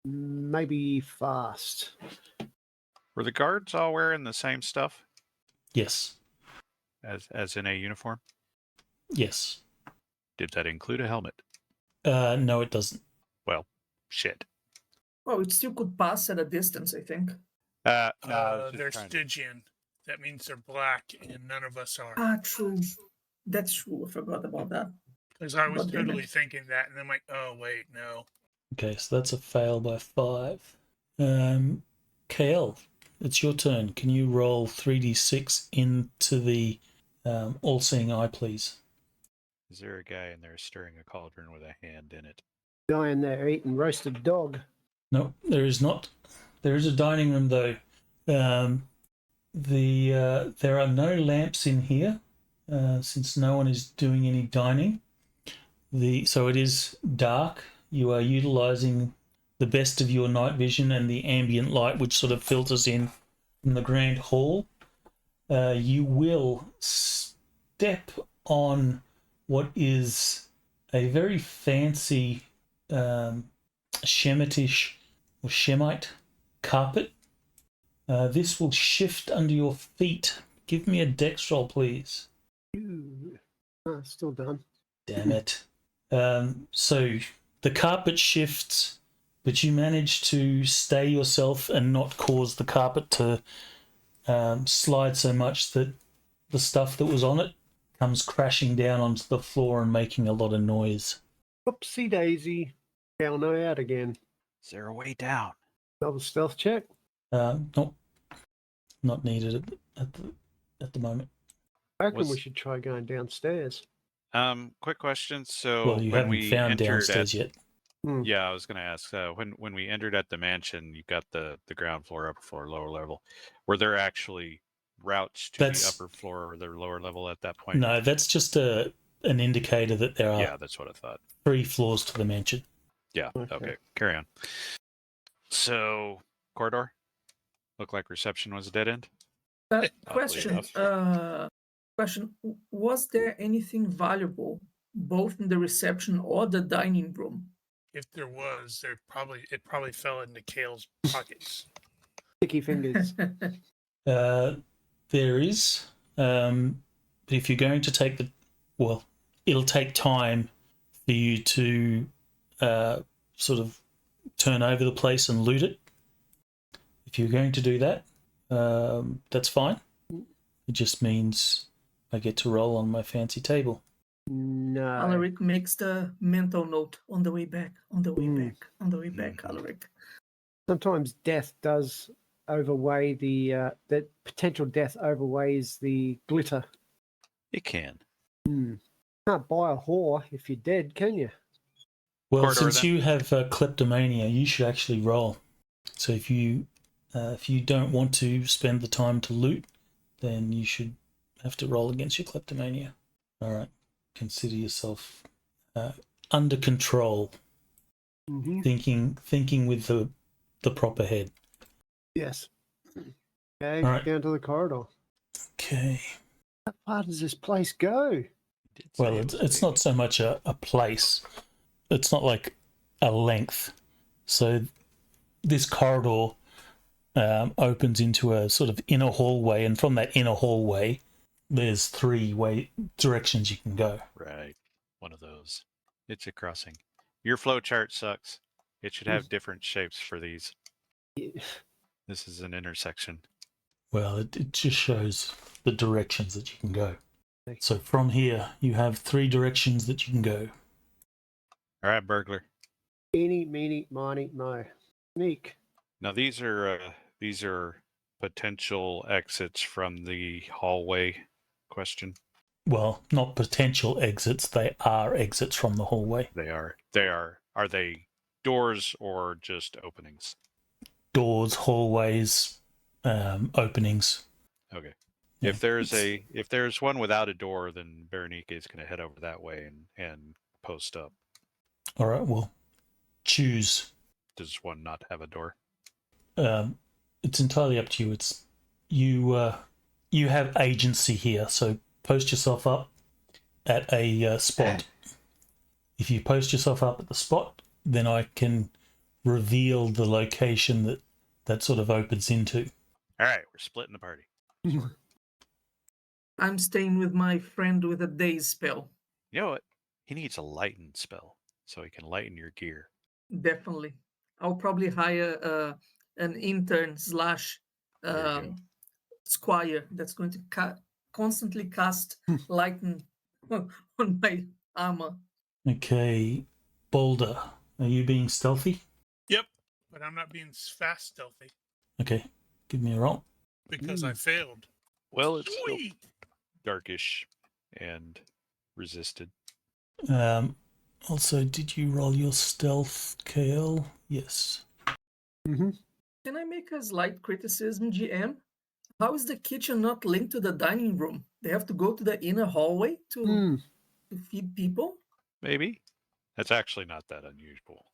[SPEAKER 5] Maybe fast.
[SPEAKER 2] Were the guards all wearing the same stuff
[SPEAKER 1] Yes.
[SPEAKER 2] as in a uniform?
[SPEAKER 1] Yes.
[SPEAKER 2] Did that include a helmet?
[SPEAKER 1] No, it doesn't.
[SPEAKER 2] Well, shit.
[SPEAKER 4] Well, it still could pass at a distance, I think.
[SPEAKER 2] No, I was just
[SPEAKER 3] They're
[SPEAKER 2] trying to-
[SPEAKER 3] Stygian. That means they're black, and none of us are.
[SPEAKER 4] Ah, true. That's true. I forgot about that.
[SPEAKER 3] Because I was
[SPEAKER 4] God damn
[SPEAKER 3] totally
[SPEAKER 4] it.
[SPEAKER 3] thinking that, and then I'm like, oh, wait, no.
[SPEAKER 1] Okay, so that's a fail by 5. KL, it's your turn. Can you roll 3d6 into the all-seeing eye, please?
[SPEAKER 2] Is there a guy in there stirring a cauldron with a hand in it?
[SPEAKER 5] Guy in there eating roasted dog.
[SPEAKER 1] No, there is not. There is a dining room, though. There are no lamps in here, since no one is doing any dining. So it is dark. You are utilising the best of your night vision and the ambient light, which sort of filters in from the grand hall. You will step on what is a very fancy Shemitish or Shemite carpet. This will shift under your feet. Give me a dex roll, please.
[SPEAKER 5] Ooh. Still done.
[SPEAKER 1] Damn it. So the carpet shifts, but you manage to stay yourself and not cause the carpet to slide so much that the stuff that was on it comes crashing down onto the floor and making a lot of noise.
[SPEAKER 5] Oopsie daisy. Hell no out again.
[SPEAKER 2] Is there a way down?
[SPEAKER 5] Double stealth check.
[SPEAKER 1] Nope, not needed at the moment.
[SPEAKER 5] I reckon we
[SPEAKER 2] Was-
[SPEAKER 5] should try going downstairs.
[SPEAKER 2] Quick question. So
[SPEAKER 1] Well, you
[SPEAKER 2] when
[SPEAKER 1] haven't
[SPEAKER 2] we
[SPEAKER 1] found
[SPEAKER 2] entered
[SPEAKER 1] downstairs
[SPEAKER 2] at,
[SPEAKER 1] yet.
[SPEAKER 2] yeah, I was going to ask. When we entered at the mansion, you got the ground floor, upper floor, lower level. Were there actually routes to
[SPEAKER 1] That's-
[SPEAKER 2] the upper floor or the lower level at that point?
[SPEAKER 1] No, that's just an indicator that there are
[SPEAKER 2] Yeah, that's what I thought. 3
[SPEAKER 1] floors to the mansion.
[SPEAKER 2] Yeah.
[SPEAKER 5] Okay.
[SPEAKER 2] Okay. Carry on. So corridor. Looked like reception was a dead end.
[SPEAKER 4] Question.
[SPEAKER 2] enough.
[SPEAKER 4] Question. Was there anything valuable, both in the reception or the dining room?
[SPEAKER 3] If there was, it probably fell into Kale's pockets.
[SPEAKER 5] Sticky fingers.
[SPEAKER 1] There is, but if you're going to take it'll take time for you to sort of turn over the place and loot it. If you're going to do that, that's fine. It just means I get to roll on my fancy table.
[SPEAKER 5] No.
[SPEAKER 4] Alaric makes the mental note on the way back, on the way
[SPEAKER 5] Mm.
[SPEAKER 4] back, on the way back, Alaric.
[SPEAKER 5] Sometimes death does overweigh the that potential death overweighs the glitter.
[SPEAKER 2] It can.
[SPEAKER 5] Can't buy a whore if you're dead, can you?
[SPEAKER 1] Well,
[SPEAKER 2] Corridor,
[SPEAKER 1] since
[SPEAKER 2] then.
[SPEAKER 1] you have kleptomania, you should actually roll. So if you don't want to spend the time to loot, then you should have to roll against your kleptomania. All right. Consider yourself under control,
[SPEAKER 5] Mm-hmm.
[SPEAKER 1] thinking with the proper head.
[SPEAKER 5] Yes. Okay,
[SPEAKER 1] All right.
[SPEAKER 5] down to the corridor.
[SPEAKER 1] Okay.
[SPEAKER 5] How far does this place go?
[SPEAKER 2] Did say
[SPEAKER 1] Well,
[SPEAKER 2] it
[SPEAKER 1] it's,
[SPEAKER 2] was
[SPEAKER 1] it's
[SPEAKER 2] big.
[SPEAKER 1] not so much a place. It's not like a length. So this corridor opens into a sort of inner hallway, and from that inner hallway, there's three directions you can go.
[SPEAKER 2] Right. One of those. It's a crossing. Your flow chart sucks. It should have different shapes for these.
[SPEAKER 5] Yeah.
[SPEAKER 2] This is an intersection.
[SPEAKER 1] Well, it just shows the directions that you can go.
[SPEAKER 5] Okay.
[SPEAKER 1] So from here, you have three directions that you can go.
[SPEAKER 2] All right, burglar.
[SPEAKER 5] Eeny, meeny, miny, mo. Sneak.
[SPEAKER 2] Now these are potential exits from the hallway question.
[SPEAKER 1] Well, not potential exits, they are exits from the hallway.
[SPEAKER 2] They are. They are. Are they doors or just openings?
[SPEAKER 1] Doors, hallways, openings.
[SPEAKER 2] Okay.
[SPEAKER 1] Yeah,
[SPEAKER 2] If there's one without a door, then Berenice is going to head over that way and post up.
[SPEAKER 1] All right, well, choose.
[SPEAKER 2] Does one not have a door?
[SPEAKER 1] It's entirely up to you. It's you. You have agency here, so post yourself up at a spot. If you post yourself up at the spot, then I can reveal the location that sort of opens into.
[SPEAKER 2] All right, we're splitting the party.
[SPEAKER 4] I'm staying with my friend with a daze spell.
[SPEAKER 2] You know what? He needs a lighten spell so he can lighten your gear.
[SPEAKER 4] Definitely. I'll probably hire an intern slash
[SPEAKER 2] There you go.
[SPEAKER 4] squire that's going to constantly cast lighten on my armor.
[SPEAKER 1] Okay, Boulder, are you being stealthy?
[SPEAKER 3] Yep, but I'm not being fast stealthy
[SPEAKER 1] Okay, give me a roll.
[SPEAKER 3] because I failed.
[SPEAKER 2] Well, it's still
[SPEAKER 3] Sweet.
[SPEAKER 2] darkish and resisted.
[SPEAKER 1] Also, did you roll your stealth, KL? Yes.
[SPEAKER 5] Mm-hmm.
[SPEAKER 4] Can I make a slight criticism, GM? How is the kitchen not linked to the dining room? They have to go to the inner hallway to feed people?
[SPEAKER 2] Maybe. That's actually not that unusual.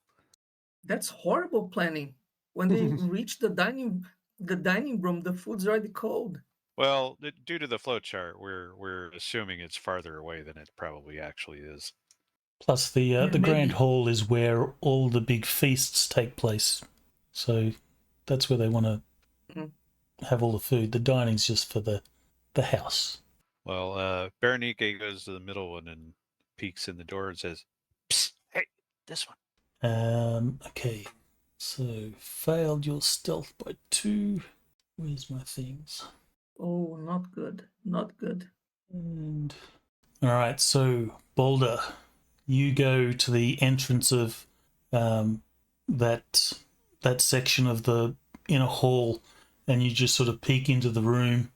[SPEAKER 4] That's horrible planning. When they reach the dining room, the food's already cold.
[SPEAKER 2] Well, due to the flow chart, we're assuming it's farther away than it probably actually is.
[SPEAKER 1] Plus, the
[SPEAKER 4] Maybe.
[SPEAKER 1] grand hall is where all the big feasts take place. So that's where they want to have all the food. The dining's just for the house.
[SPEAKER 2] Well, Berenice goes to the middle one and peeks in the door and says, "Psst, hey, this one."
[SPEAKER 1] Okay. So, failed your stealth by 2. Where's my things?
[SPEAKER 4] Oh, not good. Not good.
[SPEAKER 1] And all right, so Boulder, you go to the entrance of that section of the inner hall, and you just sort of peek into the room,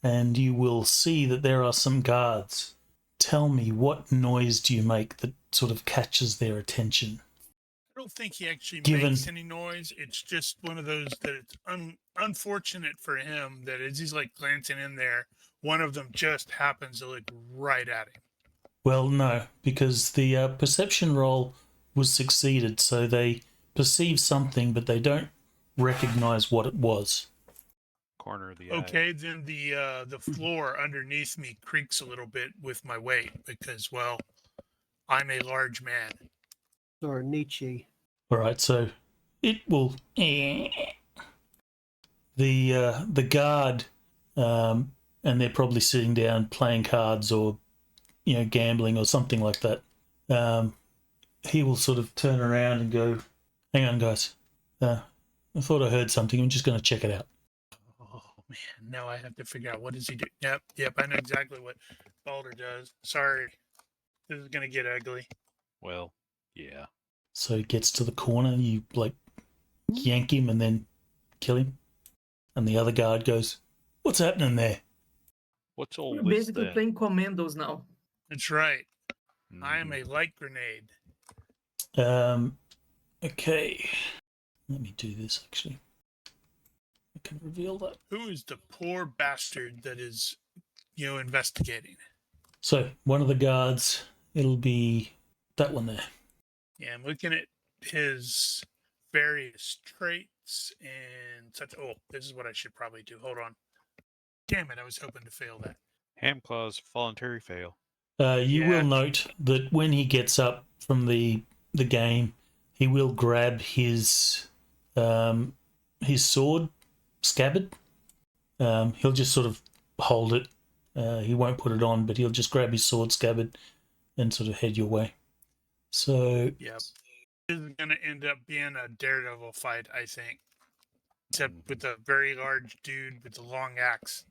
[SPEAKER 1] and you will see that there are some guards. Tell me, what noise do you make that sort of catches their attention?
[SPEAKER 3] I don't think he actually
[SPEAKER 1] Given-
[SPEAKER 3] makes any noise. It's just one of those that it's unfortunate for him that as he's like glancing in there, one of them just happens to look right at him.
[SPEAKER 1] Well, no, because the perception roll was succeeded, so they perceive something, but they don't recognize what it was.
[SPEAKER 2] Corner of the eye.
[SPEAKER 3] Okay, then the floor underneath me creaks a little bit with my weight because, well, I'm a large man.
[SPEAKER 5] Or Nietzsche.
[SPEAKER 1] All right, so it will. The guard, and they're probably sitting down playing cards or, gambling or something like that. He will sort of turn around and go, "Hang on, guys. I thought I heard something. I'm just going to check it out."
[SPEAKER 3] Oh man, now I have to figure out what does he do. Yep, I know exactly what Balder does. Sorry, this is gonna get ugly.
[SPEAKER 2] Well, yeah.
[SPEAKER 1] So he gets to the corner, you yank him and then kill him. And the other guard goes, "What's happening there?"
[SPEAKER 2] What's all
[SPEAKER 4] We're
[SPEAKER 2] this
[SPEAKER 4] basically
[SPEAKER 2] then?
[SPEAKER 4] playing commandos now.
[SPEAKER 3] That's right. I am
[SPEAKER 2] Mhm.
[SPEAKER 3] a light grenade.
[SPEAKER 1] Okay. Let me do this actually. I can reveal that.
[SPEAKER 3] Who is the poor bastard that is, investigating?
[SPEAKER 1] So one of the guards, it'll be that one there.
[SPEAKER 3] Yeah, I'm looking at his various traits. traits and such. Oh, this is what I should probably do. Hold on. Damn it! I was hoping to fail that.
[SPEAKER 2] Ham claws, voluntary fail.
[SPEAKER 1] You
[SPEAKER 3] Yeah.
[SPEAKER 1] will note that when he gets up from the game, he will grab his sword scabbard. He'll just sort of hold it. He won't put it on, but he'll just grab his sword scabbard and sort of head your way. So
[SPEAKER 3] Yep. This is going to end up being a daredevil fight, I think. Except with a very large dude with a long axe.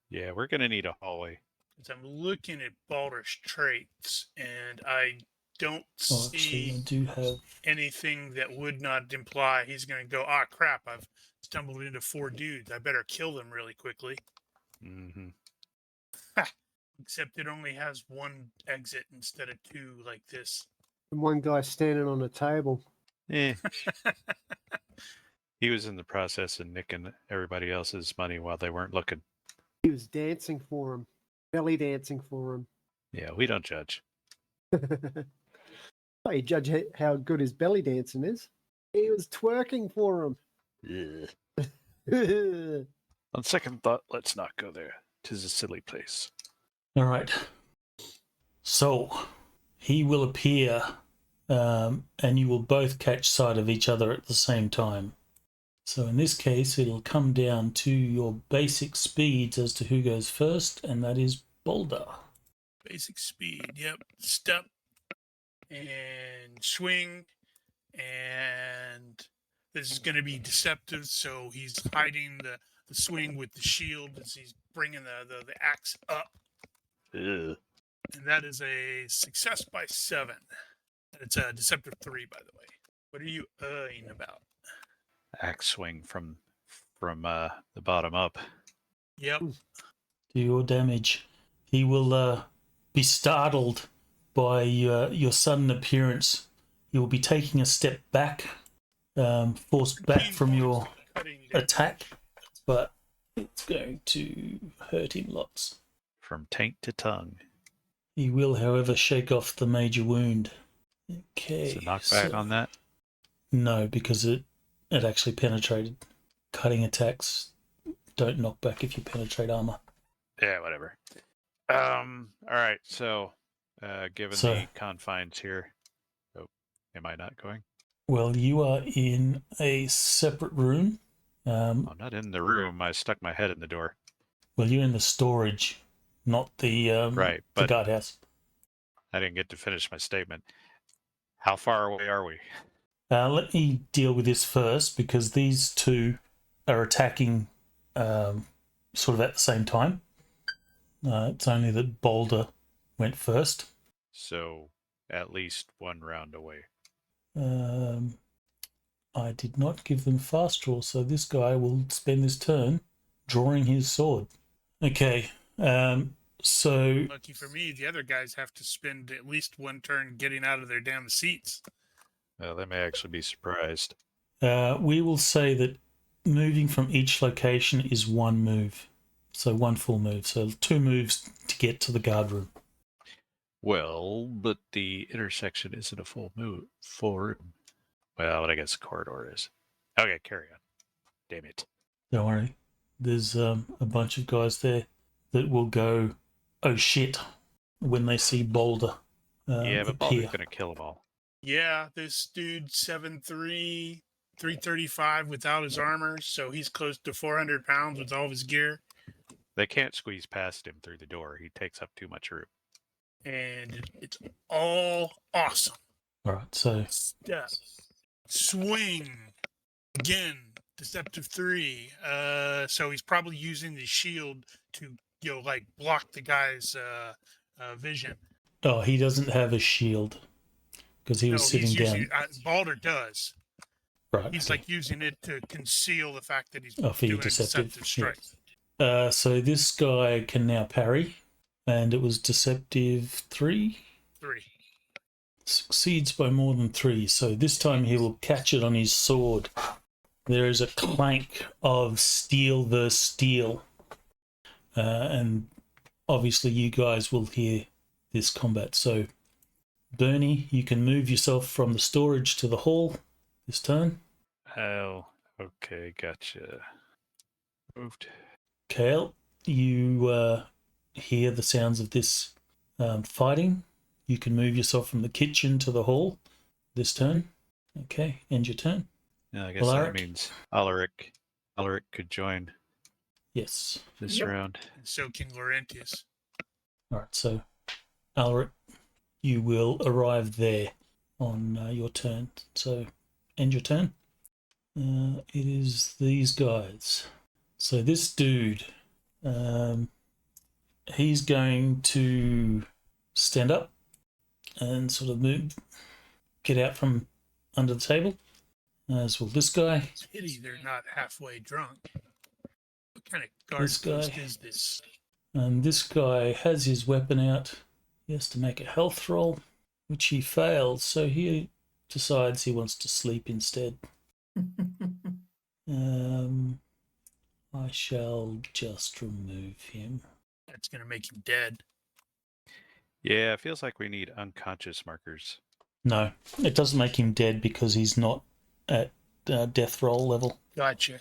[SPEAKER 2] Yeah, we're gonna need a hallway.
[SPEAKER 3] Because I'm looking at Baldur's traits, and I don't
[SPEAKER 1] actually,
[SPEAKER 3] see
[SPEAKER 1] I do have.
[SPEAKER 3] anything that would not imply he's going to go, ah, crap, I've stumbled into 4 dudes. I better kill them really quickly.
[SPEAKER 2] Mm-hmm.
[SPEAKER 3] Except it only has 1 exit instead of 2 like this.
[SPEAKER 5] And one guy standing on a table.
[SPEAKER 2] Eh. He was in the process of nicking everybody else's money while they weren't looking.
[SPEAKER 5] He was dancing for him, belly dancing for him.
[SPEAKER 2] Yeah, we don't judge.
[SPEAKER 5] Oh, you judge how good his belly dancing is. He was twerking for him.
[SPEAKER 2] Ugh. On second thought, let's not go there. 'Tis a silly place.
[SPEAKER 1] All right. So he will appear, and you will both catch sight of each other at the same time. So in this case, it'll come down to your basic speeds as to who goes first, and that is Boulder.
[SPEAKER 3] Basic speed, yep. Step and swing, and this is going to be deceptive, so he's hiding the swing with the shield as he's bringing the axe up.
[SPEAKER 2] Ugh.
[SPEAKER 3] And that is a success by 7. It's a deceptive 3, by the way. What are you about?
[SPEAKER 2] Axe swing from the bottom up.
[SPEAKER 3] Yep.
[SPEAKER 1] Do your damage. He will be startled by your sudden appearance. You will be taking a step back, forced back from your attack, but it's going to hurt him lots.
[SPEAKER 2] From taint to tongue.
[SPEAKER 1] He will, however, shake off the major wound. Okay.
[SPEAKER 2] Is it knockback on that?
[SPEAKER 1] No, because it actually penetrated. Cutting attacks don't knock back if you penetrate armor.
[SPEAKER 2] Yeah, whatever. All right. So, given the confines here, am I not going?
[SPEAKER 1] Well, you are in a separate room.
[SPEAKER 2] I'm not in the room. I stuck my head in the door.
[SPEAKER 1] Well, you're in the storage, not the
[SPEAKER 2] right,
[SPEAKER 1] the
[SPEAKER 2] but
[SPEAKER 1] guardhouse.
[SPEAKER 2] I didn't get to finish my statement. How far away are we?
[SPEAKER 1] Let me deal with this first, because these two are attacking sort of at the same time. It's only that Boulder went first.
[SPEAKER 2] So, at least 1 round away.
[SPEAKER 1] I did not give them fast draw, so this guy will spend his turn drawing his sword. Okay, so...
[SPEAKER 3] Lucky for me, the other guys have to spend at least 1 turn getting out of their damn seats.
[SPEAKER 2] Well, they may actually be surprised.
[SPEAKER 1] We will say that moving from each location is 1 move. So 1 full move. So 2 moves to get to the guard room.
[SPEAKER 2] Well, but the intersection isn't a full room. Well, I guess the corridor is. Okay, carry on. Damn it.
[SPEAKER 1] Don't worry. There's a bunch of guys there that will go, oh shit, when they see Boulder
[SPEAKER 2] yeah, but
[SPEAKER 1] appear.
[SPEAKER 2] Boulder's going to kill them all.
[SPEAKER 3] Yeah, this dude 7'3", 335 without his armor, so he's close to 400 pounds with all of his gear.
[SPEAKER 2] They can't squeeze past him through the door. He takes up too much room.
[SPEAKER 3] And it's all awesome.
[SPEAKER 1] All right, so...
[SPEAKER 3] Step. Swing. Again, deceptive 3. So he's probably using the shield to, block the guy's vision.
[SPEAKER 1] Oh, he doesn't have a shield because he was sitting down.
[SPEAKER 3] Balder does.
[SPEAKER 1] Right.
[SPEAKER 3] He's
[SPEAKER 1] okay.
[SPEAKER 3] using it to conceal the fact that he's
[SPEAKER 1] for
[SPEAKER 3] doing
[SPEAKER 1] your deceptive
[SPEAKER 3] a deceptive strike.
[SPEAKER 1] Yeah. So this guy can now parry, and it was deceptive 3.
[SPEAKER 3] 3.
[SPEAKER 1] Succeeds by more than 3, so this time he will catch it on his sword. There is a clank of steel versus steel, and obviously you guys will hear this combat. So Bernie, you can move yourself from the storage to the hall this turn.
[SPEAKER 2] Oh, Okay, gotcha. Moved.
[SPEAKER 1] Kale, you hear the sounds of this fighting. You can move yourself from the kitchen to the hall this turn. Okay, end your turn.
[SPEAKER 2] Yeah, I guess
[SPEAKER 1] Alaric?
[SPEAKER 2] that means Alaric could join
[SPEAKER 1] Yes.
[SPEAKER 2] this
[SPEAKER 4] Yep.
[SPEAKER 2] round.
[SPEAKER 3] And so can Laurentius.
[SPEAKER 1] All right, so Alaric, you will arrive there on your turn. So end your turn. It is these guys. So this dude, he's going to stand up and sort of move, get out from under the table, as will this guy.
[SPEAKER 3] It's a pity they're not halfway drunk. What kind of guard
[SPEAKER 1] This guy.
[SPEAKER 3] post is this?
[SPEAKER 1] And this guy has his weapon out. He has to make a health roll, which he fails, so he decides he wants to sleep instead. I shall just remove him.
[SPEAKER 3] That's going to make him dead.
[SPEAKER 2] Yeah, it feels like we need unconscious markers.
[SPEAKER 1] No, it doesn't make him dead because he's not at death roll level.
[SPEAKER 3] Gotcha.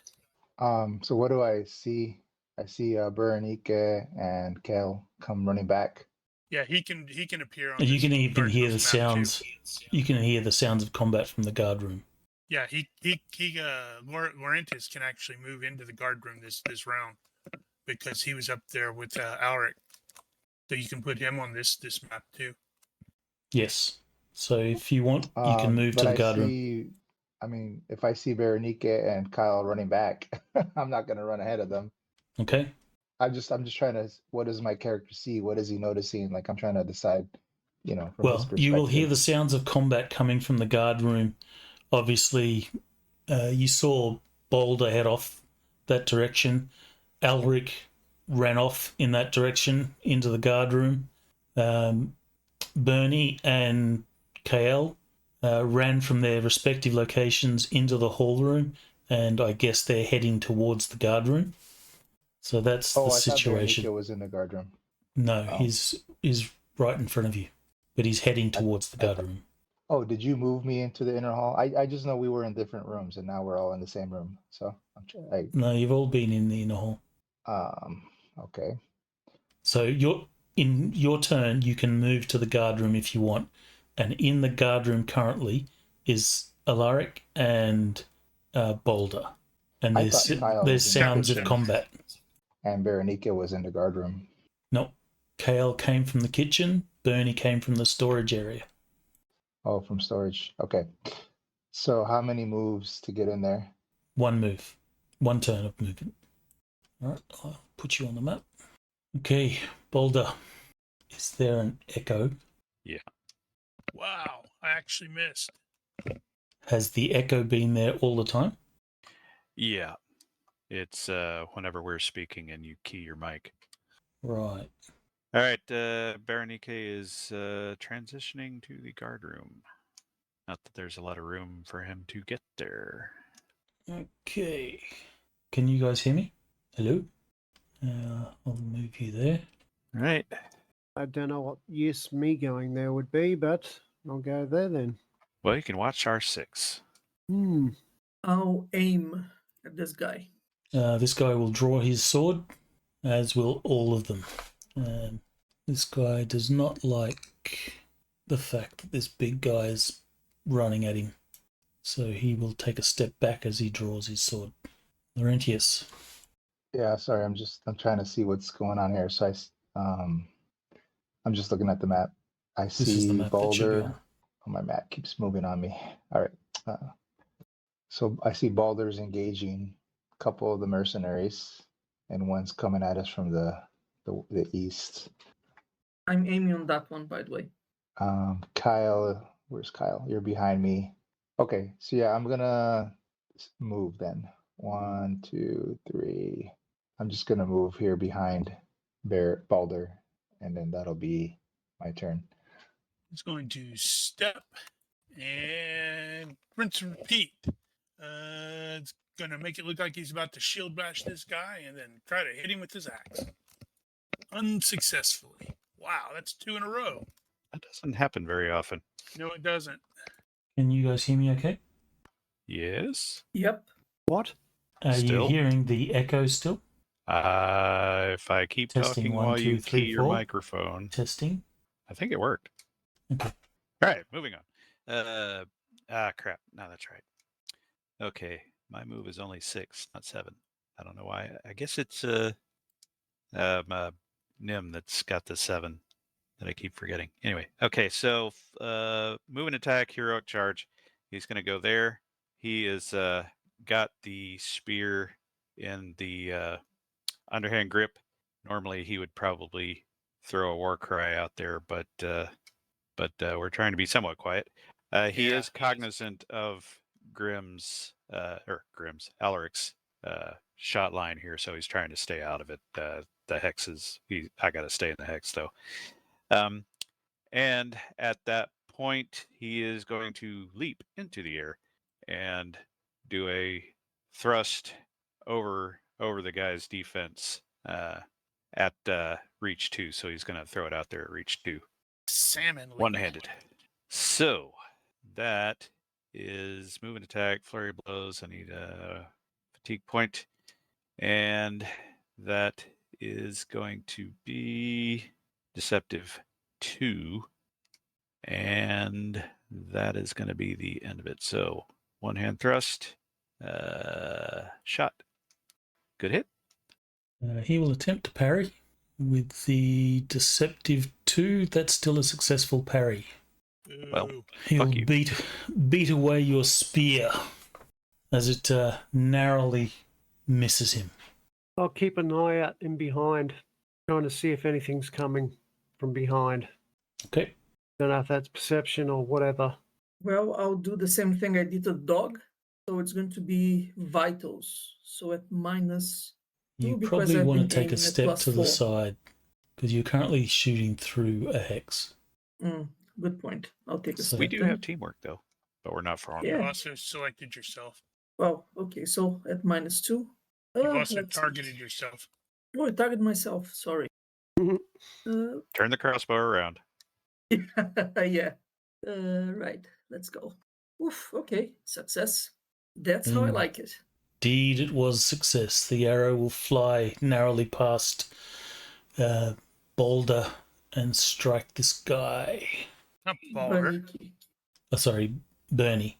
[SPEAKER 6] So what do I see? I see Berenike and Kel come running back.
[SPEAKER 3] Yeah, he can appear on.
[SPEAKER 1] You
[SPEAKER 3] this
[SPEAKER 1] can even
[SPEAKER 3] guard
[SPEAKER 1] hear the
[SPEAKER 3] post map, too.
[SPEAKER 1] sounds. You can hear the sounds of combat from the guard room.
[SPEAKER 3] Yeah, Laurentius can actually move into the guard room this round because he was up there with Alaric. So you can put him on this map too.
[SPEAKER 1] Yes. So if you want, you can move to the guard room.
[SPEAKER 6] I mean, if I see Berenike and Kyle running back, I'm not going to run ahead of them.
[SPEAKER 1] Okay.
[SPEAKER 6] I'm just trying to. What does my character see? What is he noticing? Like I'm trying to decide. From his
[SPEAKER 1] Well, you will hear
[SPEAKER 6] perspective.
[SPEAKER 1] the sounds of combat coming from the guard room. Obviously, you saw Boulder head off that direction. Alric ran off in that direction into the guard room. Bernie and KL ran from their respective locations into the hall room, and I guess they're heading towards the guard room. So that's the
[SPEAKER 6] I
[SPEAKER 1] situation.
[SPEAKER 6] thought Berenike was in the guard room.
[SPEAKER 1] No,
[SPEAKER 6] Oh.
[SPEAKER 1] he's right in front of you, but he's heading towards the guard room.
[SPEAKER 6] Oh, did you move me into the inner hall? I just know we were in different rooms, and now we're all in the same room. So
[SPEAKER 1] No, you've all been in the inner hall.
[SPEAKER 6] okay.
[SPEAKER 1] So in your turn, you can move to the guard room if you want. And in the guard room currently is Alaric and Boulder. And
[SPEAKER 6] I thought Kyle
[SPEAKER 1] there's
[SPEAKER 6] was in the
[SPEAKER 1] sounds of
[SPEAKER 6] kitchen.
[SPEAKER 1] combat.
[SPEAKER 6] And Berenike was in the guard room.
[SPEAKER 1] No, Kale came from the kitchen. Bernie came from the storage area.
[SPEAKER 6] Oh, from storage. Okay. So how many moves to get in there?
[SPEAKER 1] One move. One turn of movement. All right, I'll put you on the map. Okay, Boulder. Is there an echo?
[SPEAKER 2] Yeah.
[SPEAKER 3] Wow, I actually missed.
[SPEAKER 1] Has the echo been there all the time?
[SPEAKER 2] Yeah. It's whenever we're speaking and you key your mic.
[SPEAKER 1] Right.
[SPEAKER 2] All right, Berenike is transitioning to the guard room. Not that there's a lot of room for him to get there.
[SPEAKER 1] Okay. Can you guys hear me? Hello? I'll move you there.
[SPEAKER 2] All right.
[SPEAKER 5] I don't know what use me going there would be, but I'll go there then.
[SPEAKER 2] Well, you can watch R6.
[SPEAKER 4] I'll aim at this guy.
[SPEAKER 1] This guy will draw his sword, as will all of them. This guy does not like the fact that this big guy is running at him. So he will take a step back as he draws his sword. Laurentius.
[SPEAKER 6] Yeah, sorry, I'm trying to see what's going on here. So I'm just looking at the map. I
[SPEAKER 1] This is the
[SPEAKER 6] see
[SPEAKER 1] map that should be
[SPEAKER 6] Boulder.
[SPEAKER 1] on.
[SPEAKER 6] Oh, my map keeps moving on me. All right. So I see Boulder's engaging a couple of the mercenaries, and one's coming at us from the east.
[SPEAKER 4] I'm aiming on that one, by the way.
[SPEAKER 6] Kyle, where's Kyle? You're behind me. Okay, so yeah, I'm gonna move then. 1, 2, 3. I'm just gonna move here behind Boulder, and then that'll be my turn.
[SPEAKER 3] He's going to step and rinse and repeat. It's going to make it look like he's about to shield bash this guy and then try to hit him with his axe. Unsuccessfully. Wow, that's 2 in a row.
[SPEAKER 2] That doesn't happen very often.
[SPEAKER 3] No, it doesn't.
[SPEAKER 1] Can you guys hear me okay?
[SPEAKER 2] Yes?
[SPEAKER 4] Yep.
[SPEAKER 5] What?
[SPEAKER 1] Are you
[SPEAKER 2] Still?
[SPEAKER 1] hearing the echo still?
[SPEAKER 2] If I keep
[SPEAKER 1] Testing,
[SPEAKER 2] talking
[SPEAKER 1] 1,
[SPEAKER 2] while
[SPEAKER 1] 2,
[SPEAKER 2] you
[SPEAKER 1] 3,
[SPEAKER 2] key your
[SPEAKER 1] 4.
[SPEAKER 2] microphone,
[SPEAKER 1] Testing.
[SPEAKER 2] I think it worked.
[SPEAKER 1] Okay.
[SPEAKER 2] All right, moving on. Crap. No, that's right. Okay, my move is only 6, not 7. I don't know why. I guess it's Nim that's got the 7 that I keep forgetting. Anyway, okay, so move and attack, heroic charge. He's going to go there. He is got the spear in the underhand grip. Normally, he would probably throw a war cry out there, but we're trying to be somewhat quiet. He is cognizant of Alaric's shot line here, so he's trying to stay out of it. The hex is I got to stay in the hex though. And at that point, he is going to leap into the air and do a thrust over the guy's defense at reach 2. So he's going to throw it out there at reach 2.
[SPEAKER 3] Salmon.
[SPEAKER 2] One-handed. So that is move and attack, flurry of blows. I need a fatigue point. And that is going to be deceptive 2. And that is going to be the end of it. So one hand thrust, shot. Good hit.
[SPEAKER 1] He will attempt to parry with the deceptive 2. That's still a successful parry.
[SPEAKER 2] Well,
[SPEAKER 1] He'll
[SPEAKER 2] fuck you.
[SPEAKER 1] beat away your spear as it narrowly misses him.
[SPEAKER 5] I'll keep an eye out in behind, trying to see if anything's coming from behind.
[SPEAKER 1] Okay.
[SPEAKER 5] Don't know if that's perception or whatever.
[SPEAKER 4] Well, I'll do the same thing I did to the dog. So it's going to be vitals. So at -2,
[SPEAKER 1] You
[SPEAKER 4] because
[SPEAKER 1] probably
[SPEAKER 4] I've
[SPEAKER 1] want to
[SPEAKER 4] been
[SPEAKER 1] take a
[SPEAKER 4] aiming at
[SPEAKER 1] step to the
[SPEAKER 4] +4.
[SPEAKER 1] side because you're currently shooting through a hex.
[SPEAKER 4] Good point. I'll take a
[SPEAKER 1] So-
[SPEAKER 4] step.
[SPEAKER 2] We do
[SPEAKER 4] then.
[SPEAKER 2] have teamwork though, but we're not far.
[SPEAKER 3] You
[SPEAKER 4] Yeah.
[SPEAKER 3] also selected yourself.
[SPEAKER 4] Well, okay. So at -2.
[SPEAKER 3] You've also
[SPEAKER 4] let's see.
[SPEAKER 3] targeted yourself.
[SPEAKER 4] Oh, I targeted myself. Sorry.
[SPEAKER 2] Turn the crossbow around.
[SPEAKER 4] Yeah. Right. Let's go. Oof. Okay. Success. That's how I like it.
[SPEAKER 1] Indeed, it was success. The arrow will fly narrowly past Boulder and strike this guy.
[SPEAKER 3] Not Balder.
[SPEAKER 4] Berniki.
[SPEAKER 1] Oh, sorry, Bernie.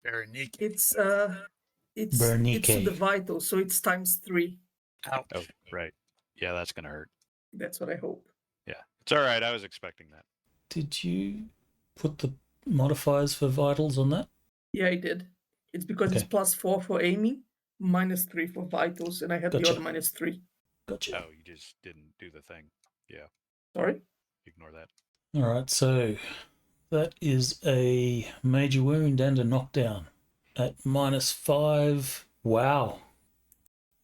[SPEAKER 3] Berenike.
[SPEAKER 4] It's to
[SPEAKER 1] Bernike.
[SPEAKER 4] the vital, so it's ×3.
[SPEAKER 3] Ouch.
[SPEAKER 2] Oh, right. Yeah, that's gonna hurt.
[SPEAKER 4] That's what I hope.
[SPEAKER 2] Yeah, it's all right. I was expecting that.
[SPEAKER 1] Did you put the modifiers for vitals on that?
[SPEAKER 4] Yeah, I did. It's because it's
[SPEAKER 1] Okay.
[SPEAKER 4] +4 for aiming, -3 for vitals, and I had the
[SPEAKER 1] Gotcha.
[SPEAKER 4] other -3.
[SPEAKER 1] Gotcha.
[SPEAKER 2] Oh, you just didn't do the thing. Yeah,
[SPEAKER 4] Sorry.
[SPEAKER 2] ignore that.
[SPEAKER 1] All right, so that is a major wound and a knockdown at -5. Wow.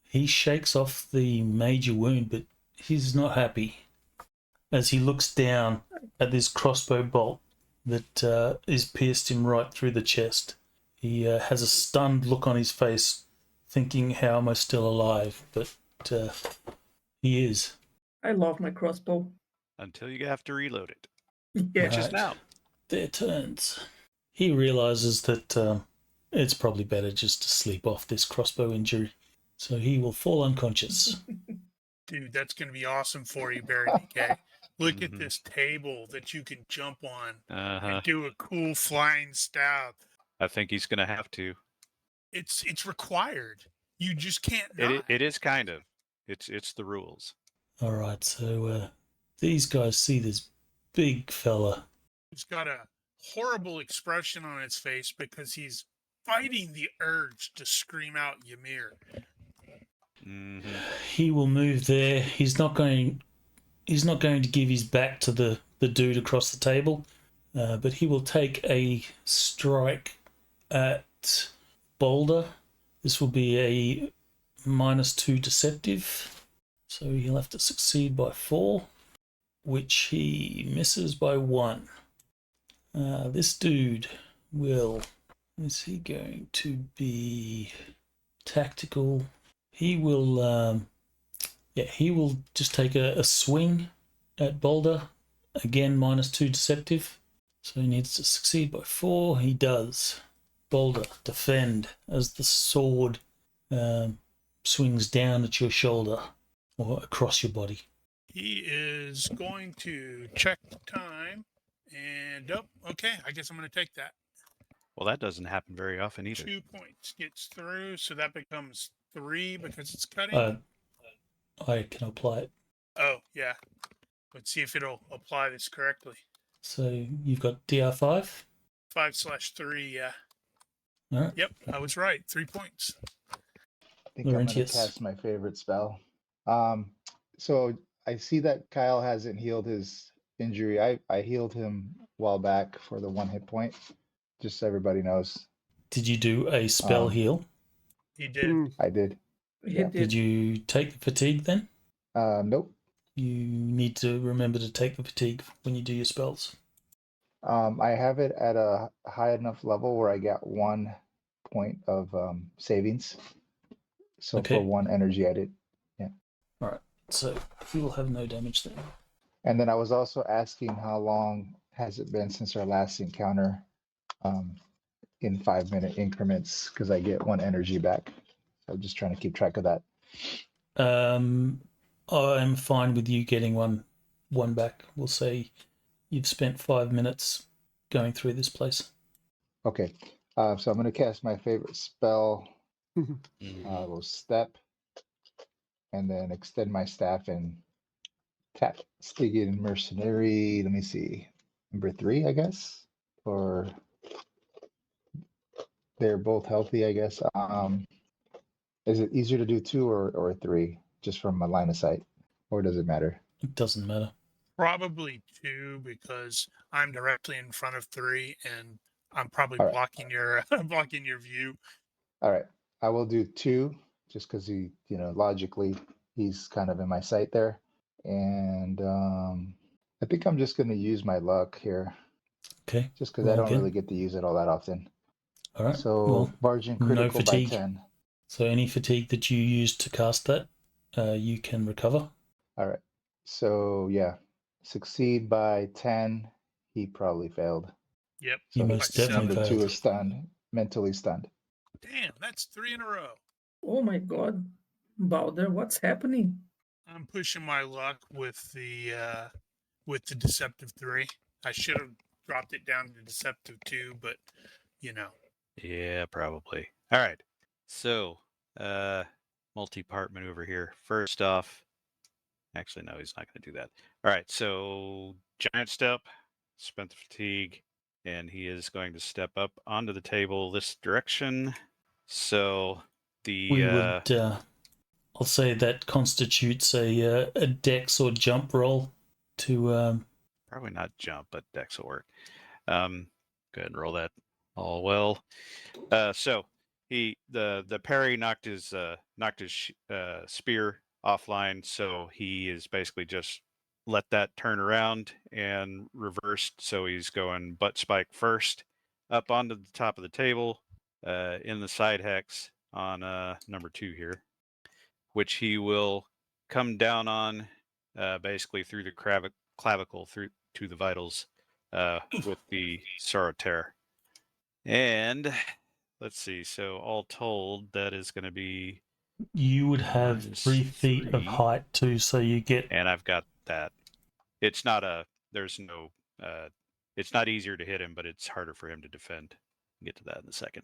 [SPEAKER 1] He shakes off the major wound, but he's not happy as he looks down at this crossbow bolt that is pierced him right through the chest. He has a stunned look on his face, thinking, how am I still alive? But he is.
[SPEAKER 4] I love my crossbow.
[SPEAKER 2] Until you have to reload it,
[SPEAKER 4] Yeah.
[SPEAKER 2] which is
[SPEAKER 1] Right.
[SPEAKER 2] now.
[SPEAKER 1] Their turns. He realizes that it's probably better just to sleep off this crossbow injury. So he will fall unconscious.
[SPEAKER 3] Dude, that's going to be awesome for you, Berenike. Look at
[SPEAKER 2] Mhm.
[SPEAKER 3] this table that you can jump on
[SPEAKER 2] Uh-huh.
[SPEAKER 3] and do a cool flying stab.
[SPEAKER 2] I think he's gonna have to.
[SPEAKER 3] It's required. You just can't not.
[SPEAKER 2] It is kind of. It's the rules.
[SPEAKER 1] All right, so these guys see this big fella.
[SPEAKER 3] He's got a horrible expression on his face because he's fighting the urge to scream out Ymir.
[SPEAKER 2] Mm-hmm.
[SPEAKER 1] He will move there. He's not going to give his back to the dude across the table, but he will take a strike at Boulder. This will be a -2 deceptive, so he'll have to succeed by 4, which he misses by 1. This dude will... Is he going to be tactical? He will... he will just take a swing at Boulder. Again, -2 deceptive. So he needs to succeed by 4. He does. Boulder, defend as the sword swings down at your shoulder or across your body.
[SPEAKER 3] He is going to check the time. And, okay. I guess I'm going to take that.
[SPEAKER 2] Well, that doesn't happen very often either.
[SPEAKER 3] 2 points gets through, so that becomes 3 because it's cutting.
[SPEAKER 1] I can apply it.
[SPEAKER 3] Oh, yeah. Let's see if it'll apply this correctly.
[SPEAKER 1] So you've got DR5.
[SPEAKER 3] 5/3, yeah.
[SPEAKER 1] All right.
[SPEAKER 3] Yep, I was right. 3 points.
[SPEAKER 6] I think I'm going to
[SPEAKER 1] Laurentius.
[SPEAKER 6] cast my favorite spell. So I see that Kyle hasn't healed his injury. I healed him a while back for the 1 hit point, just so everybody knows.
[SPEAKER 1] Did you do a spell heal?
[SPEAKER 3] He did.
[SPEAKER 6] I did.
[SPEAKER 4] He
[SPEAKER 6] Yeah.
[SPEAKER 1] Did you take the fatigue then?
[SPEAKER 6] Nope.
[SPEAKER 1] You need to remember to take the fatigue when you do your spells.
[SPEAKER 6] I have it at a high enough level where I get 1 point of savings. So
[SPEAKER 1] Okay.
[SPEAKER 6] for 1 energy, I did.
[SPEAKER 1] All right. So you will have no damage then.
[SPEAKER 6] And then I was also asking how long has it been since our last encounter in 5-minute increments, because I get 1 energy back. So I'm just trying to keep track of that.
[SPEAKER 1] I'm fine with you getting one back. We'll say you've spent 5 minutes going through this place.
[SPEAKER 6] Okay. So I'm going to cast my favorite spell, little step, and then extend my staff and tap Stygian Mercenary. Let me see. Number 3, I guess. Or they're both healthy, I guess. Is it easier to do 2 or 3 just from my line of sight? Or does it matter?
[SPEAKER 1] It doesn't matter.
[SPEAKER 3] Probably 2 because I'm directly in front of 3 and I'm probably
[SPEAKER 6] All right.
[SPEAKER 3] blocking your blocking your view.
[SPEAKER 6] All right. I will do 2 just because logically he's kind of in my sight there. And I think I'm just going to use my luck here.
[SPEAKER 1] Okay.
[SPEAKER 6] Just because I
[SPEAKER 1] Roll
[SPEAKER 6] don't
[SPEAKER 1] again.
[SPEAKER 6] really get to use it all that often.
[SPEAKER 1] All right.
[SPEAKER 6] So
[SPEAKER 1] Well,
[SPEAKER 6] margin
[SPEAKER 1] no
[SPEAKER 6] critical by
[SPEAKER 1] fatigue.
[SPEAKER 6] 10.
[SPEAKER 1] So any fatigue that you used to cast that, you can recover.
[SPEAKER 6] All right. So yeah, succeed by 10. He probably failed.
[SPEAKER 3] Yep.
[SPEAKER 1] You
[SPEAKER 6] So
[SPEAKER 1] most
[SPEAKER 3] by
[SPEAKER 1] definitely
[SPEAKER 6] number 2
[SPEAKER 1] failed.
[SPEAKER 6] is stunned, mentally stunned.
[SPEAKER 3] Damn, that's 3 in a row.
[SPEAKER 4] Oh my God, Balder, what's happening?
[SPEAKER 3] I'm pushing my luck with the deceptive 3. I should have dropped it down to deceptive 2, but
[SPEAKER 2] Yeah, probably. All right. So, multi-part maneuver here. First off, actually, no, he's not going to do that. All right. So, giant step, spent the fatigue, and he is going to step up onto the table this direction. So,
[SPEAKER 1] We would, I'll say that constitutes a dex or jump roll to.
[SPEAKER 2] Probably not jump, but dex will work. Go ahead and roll that. All well. So the parry knocked his spear offline, so he is basically just let that turn around and reversed. So he's going butt spike first up onto the top of the table in the side hex on number 2 here, which he will come down on basically through the clavicle through to the vitals with the Soroter. And let's see. So all told, that is going to be.
[SPEAKER 1] You would have
[SPEAKER 2] minus
[SPEAKER 1] 3 feet of
[SPEAKER 2] 3.
[SPEAKER 1] height too, so you get.
[SPEAKER 2] And I've got that. It's not a. There's no. It's not easier to hit him, but it's harder for him to defend. We'll get to that in a second.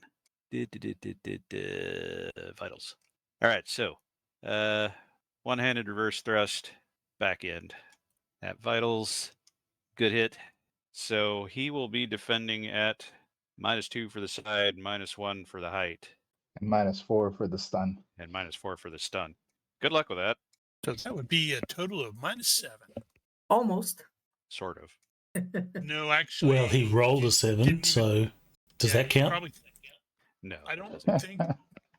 [SPEAKER 2] Vitals. All right. So, one-handed reverse thrust, back end. At vitals, good hit. So he will be defending at -2 for the side, -1 for the height,
[SPEAKER 6] And -4 for the stun.
[SPEAKER 2] and -4 for the stun. Good luck with that.
[SPEAKER 3] that would be a total of -7.
[SPEAKER 4] Almost.
[SPEAKER 2] Sort of.
[SPEAKER 3] No, actually.
[SPEAKER 1] Well, he rolled a 7,
[SPEAKER 3] didn't even-
[SPEAKER 1] so does
[SPEAKER 3] yeah,
[SPEAKER 1] that
[SPEAKER 3] he's
[SPEAKER 1] count?
[SPEAKER 3] probably-
[SPEAKER 2] No.
[SPEAKER 3] I don't think.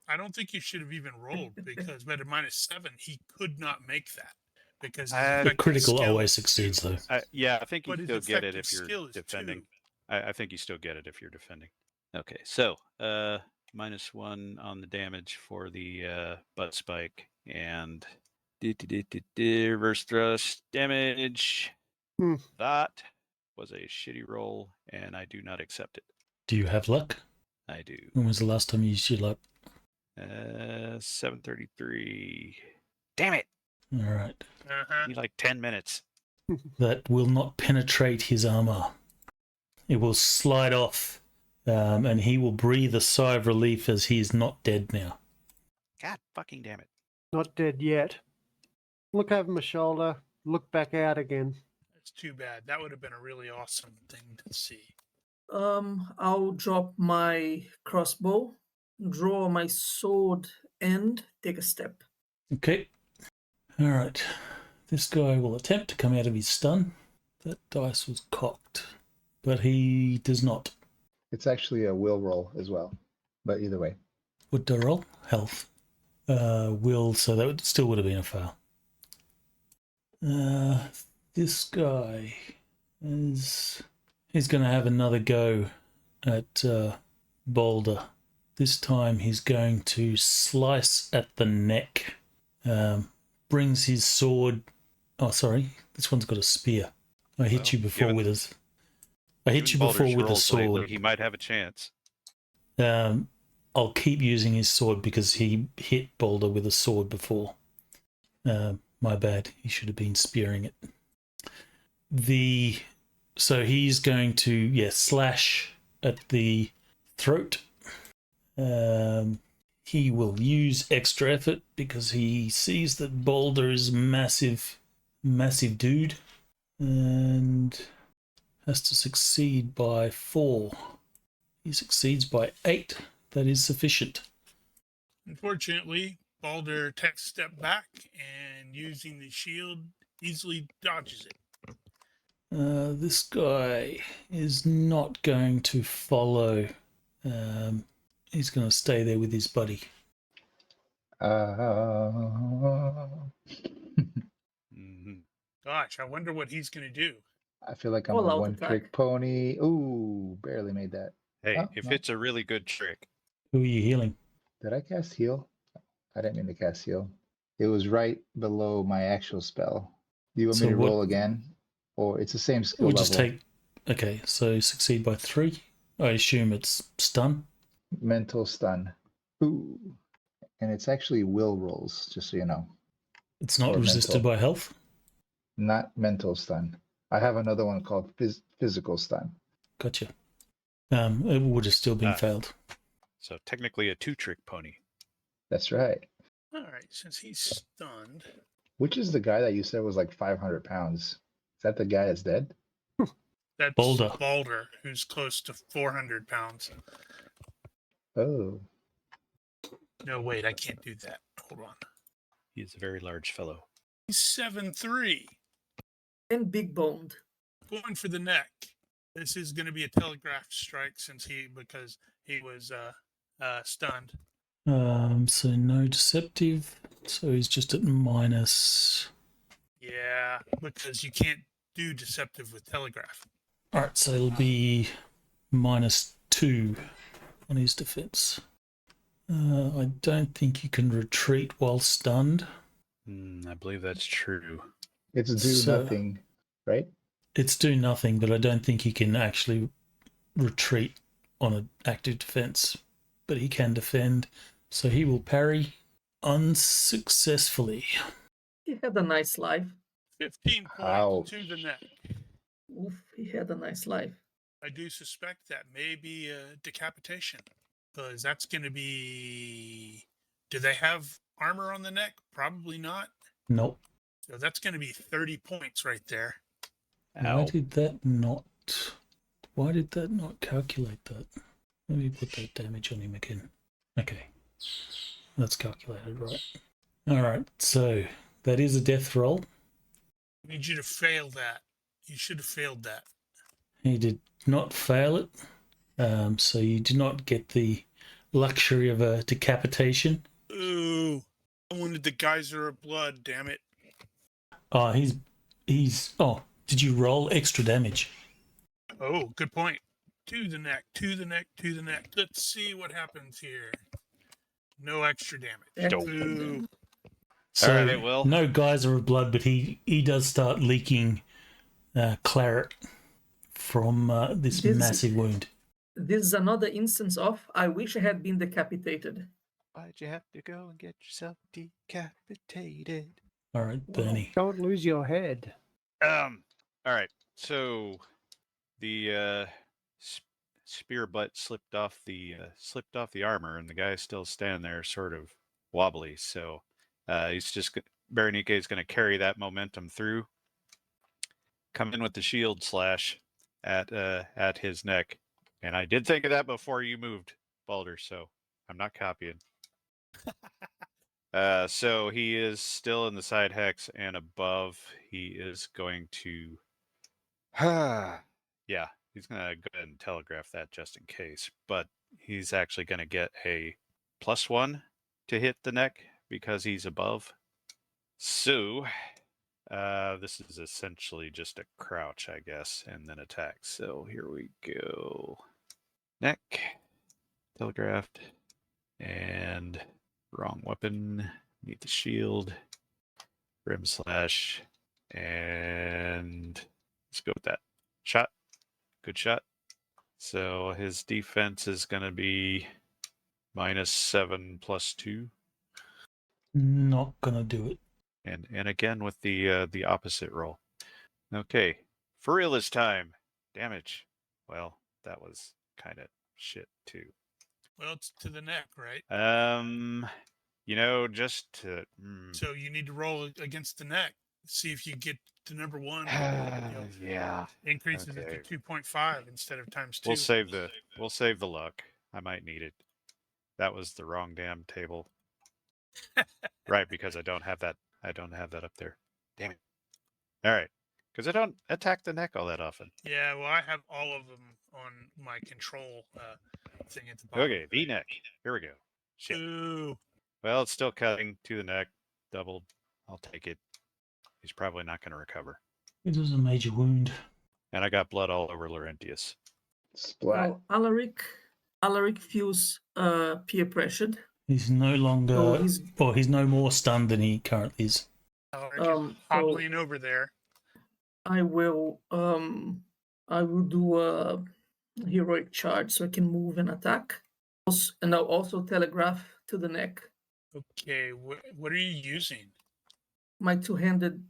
[SPEAKER 3] I don't think you should have even rolled because at a -7 he could not make that because his
[SPEAKER 2] The
[SPEAKER 1] The
[SPEAKER 3] effective
[SPEAKER 1] critical
[SPEAKER 3] skill
[SPEAKER 1] always
[SPEAKER 3] is
[SPEAKER 1] succeeds,
[SPEAKER 3] 2.
[SPEAKER 1] though.
[SPEAKER 2] Yeah, I think you
[SPEAKER 3] But his
[SPEAKER 2] still get it
[SPEAKER 3] effective
[SPEAKER 2] if you're
[SPEAKER 3] skill is
[SPEAKER 2] defending.
[SPEAKER 3] 2.
[SPEAKER 2] I think you still get it if you're defending. Okay, so -1 on the damage for the butt spike and reverse thrust damage. That was a shitty roll, and I do not accept it.
[SPEAKER 1] Do you have luck?
[SPEAKER 2] I do.
[SPEAKER 1] When was the last time you used your luck?
[SPEAKER 2] 7:33. Damn it!
[SPEAKER 1] All right.
[SPEAKER 3] Uh-huh.
[SPEAKER 2] Need like 10 minutes.
[SPEAKER 1] That will not penetrate his armor. It will slide off, and he will breathe a sigh of relief as he is not dead now.
[SPEAKER 2] God fucking damn it.
[SPEAKER 5] Not dead yet. Look over my shoulder. Look back out again.
[SPEAKER 3] That's too bad. That would have been a really awesome thing to see.
[SPEAKER 4] I'll drop my crossbow, draw my sword, and take a step.
[SPEAKER 1] Okay. All right. This guy will attempt to come out of his stun. That dice was cocked, but he does not.
[SPEAKER 6] It's actually a will roll as well, but either way.
[SPEAKER 1] Would I roll? Health. Will, so that still would have been a fail. This guy he's going to have another go at Boulder. This time he's going to slice at the neck. Brings his sword. Oh, sorry. This one's got a spear. I hit you before
[SPEAKER 2] given-
[SPEAKER 1] with a. I hit you
[SPEAKER 2] Given
[SPEAKER 1] before
[SPEAKER 2] Baldur's
[SPEAKER 1] with a
[SPEAKER 2] rolls lately,
[SPEAKER 1] sword.
[SPEAKER 2] he might have a chance.
[SPEAKER 1] I'll keep using his sword because he hit Boulder with a sword before. My bad. He should have been spearing it. So he's going to slash at the throat. He will use extra effort because he sees that Boulder is massive dude, and has to succeed by 4. He succeeds by 8. That is sufficient.
[SPEAKER 3] Unfortunately, Balder takes a step back and using the shield easily dodges it.
[SPEAKER 1] This guy is not going to follow. He's going to stay there with his buddy.
[SPEAKER 2] Mhm.
[SPEAKER 3] Gosh, I wonder what he's going to do.
[SPEAKER 6] I feel like I'm
[SPEAKER 4] All
[SPEAKER 6] a
[SPEAKER 4] out
[SPEAKER 6] one-trick
[SPEAKER 4] attack.
[SPEAKER 6] pony. Ooh, barely made that.
[SPEAKER 2] Hey,
[SPEAKER 6] Oh,
[SPEAKER 2] if
[SPEAKER 6] no.
[SPEAKER 2] it's a really good trick,
[SPEAKER 1] Who are you healing?
[SPEAKER 6] Did I cast heal? I didn't mean to cast heal. It was right below my actual spell. Do you want
[SPEAKER 1] So
[SPEAKER 6] me to
[SPEAKER 1] what-
[SPEAKER 6] roll again? Or it's the same skill
[SPEAKER 1] We'll
[SPEAKER 6] level.
[SPEAKER 1] just take. Okay, so succeed by 3. I assume it's stun.
[SPEAKER 6] Mental stun. Ooh. And it's actually will rolls, just so you know.
[SPEAKER 1] It's not
[SPEAKER 6] Or
[SPEAKER 1] resisted
[SPEAKER 6] mental.
[SPEAKER 1] by health.
[SPEAKER 6] Not mental stun. I have another one called physical stun.
[SPEAKER 1] Gotcha. It would have still been
[SPEAKER 2] Ah.
[SPEAKER 1] failed.
[SPEAKER 2] so technically a 2-trick pony.
[SPEAKER 6] That's right.
[SPEAKER 3] All right, since he's stunned,
[SPEAKER 6] Which is the guy that you said was like 500 pounds? Is that the guy that's dead?
[SPEAKER 3] that's
[SPEAKER 1] Balder.
[SPEAKER 3] Balder, who's close to 400 pounds.
[SPEAKER 6] Oh.
[SPEAKER 3] No, wait, I can't do that. Hold on.
[SPEAKER 2] He's a very large fellow.
[SPEAKER 3] He's 7'3",
[SPEAKER 4] And big boned.
[SPEAKER 3] going for the neck. This is going to be a telegraphed strike because he was stunned.
[SPEAKER 1] So no deceptive. So he's just at minus.
[SPEAKER 3] Yeah, because you can't do deceptive with telegraph.
[SPEAKER 1] All right, so it'll be -2 on his defense. I don't think you can retreat while stunned.
[SPEAKER 2] I believe that's true.
[SPEAKER 6] It's do
[SPEAKER 1] So-
[SPEAKER 6] nothing, right?
[SPEAKER 1] It's do nothing, but I don't think he can actually retreat on an active defense. But he can defend, so he will parry unsuccessfully.
[SPEAKER 4] He had a nice life.
[SPEAKER 3] 15 points
[SPEAKER 6] Ouch.
[SPEAKER 3] to the neck.
[SPEAKER 4] Oof, he had a nice life.
[SPEAKER 3] I do suspect that may be a decapitation, because that's going to be. Do they have armor on the neck? Probably not.
[SPEAKER 1] Nope.
[SPEAKER 3] So that's going to be 30 points right there.
[SPEAKER 1] Why
[SPEAKER 2] Ow.
[SPEAKER 1] did that not calculate that? Let me put that damage on him again. Okay. That's calculated, right? Alright, so that is a death roll.
[SPEAKER 3] I need you to fail that. You should have failed that.
[SPEAKER 1] He did not fail it. So you do not get the luxury of a decapitation.
[SPEAKER 3] Ooh. I wanted the geyser of blood, damn it.
[SPEAKER 1] Oh, did you roll extra damage?
[SPEAKER 3] Oh, good point. To the neck, to the neck, to the neck. Let's see what happens here. No extra damage.
[SPEAKER 4] Excellent
[SPEAKER 3] Ooh.
[SPEAKER 4] damage.
[SPEAKER 1] So
[SPEAKER 2] Alright, well.
[SPEAKER 1] no geyser of blood, but he does start leaking claret from this
[SPEAKER 4] This-
[SPEAKER 1] massive wound.
[SPEAKER 4] This is another instance of I wish I had been decapitated.
[SPEAKER 2] Why'd you have to go and get yourself decapitated?
[SPEAKER 1] All right,
[SPEAKER 4] Wow.
[SPEAKER 1] Bernie.
[SPEAKER 5] Don't lose your head.
[SPEAKER 2] All right. So the spear butt slipped off the armor, and the guy's still standing there, sort of wobbly. So Berenike is going to carry that momentum through. Come in with the shield slash at his neck, and I did think of that before you moved, Balder. So I'm not copying. So he is still in the side hex, and above he is going to. Yeah, he's going to go ahead and telegraph that just in case. But he's actually going to get a +1 to hit the neck because he's above. So this is essentially just a crouch, I guess, and then attack. So here we go. Neck, telegraphed, and wrong weapon. Need the shield. Rim slash, and let's go with that. Shot. Good shot. So his defense is going to be -7 +2.
[SPEAKER 1] Not gonna do it.
[SPEAKER 2] And again with the opposite roll. Okay, for real this time. Damage. Well, that was kind of shit too.
[SPEAKER 3] Well, it's to the neck, right?
[SPEAKER 2] Just to.
[SPEAKER 3] So you need to roll against the neck. See if you get to number 1.
[SPEAKER 2] Yeah.
[SPEAKER 3] Increases
[SPEAKER 2] Okay.
[SPEAKER 3] it to 2.5 instead of times 2.
[SPEAKER 2] We'll save the luck. I might need it. That was the wrong damn table. Right, because I don't have that up there. Damn it. All right. Because I don't attack the neck all that often.
[SPEAKER 3] Yeah, well, I have all of them on my control thing at the bottom.
[SPEAKER 2] Okay, V neck. Here we go. Shit.
[SPEAKER 3] Ooh.
[SPEAKER 2] Well, it's still cutting to the neck. Doubled. I'll take it. He's probably not going to recover.
[SPEAKER 1] It was a major wound.
[SPEAKER 2] And I got blood all over Laurentius.
[SPEAKER 6] Splat.
[SPEAKER 4] Well, Alaric feels peer pressured.
[SPEAKER 1] He's no longer,
[SPEAKER 4] Oh,
[SPEAKER 1] he's no more stunned than he currently is.
[SPEAKER 3] Just hobbling over there.
[SPEAKER 4] I will do a heroic charge so I can move and attack. And I'll also telegraph to the neck.
[SPEAKER 3] Okay, what are you using?
[SPEAKER 4] My two-handed,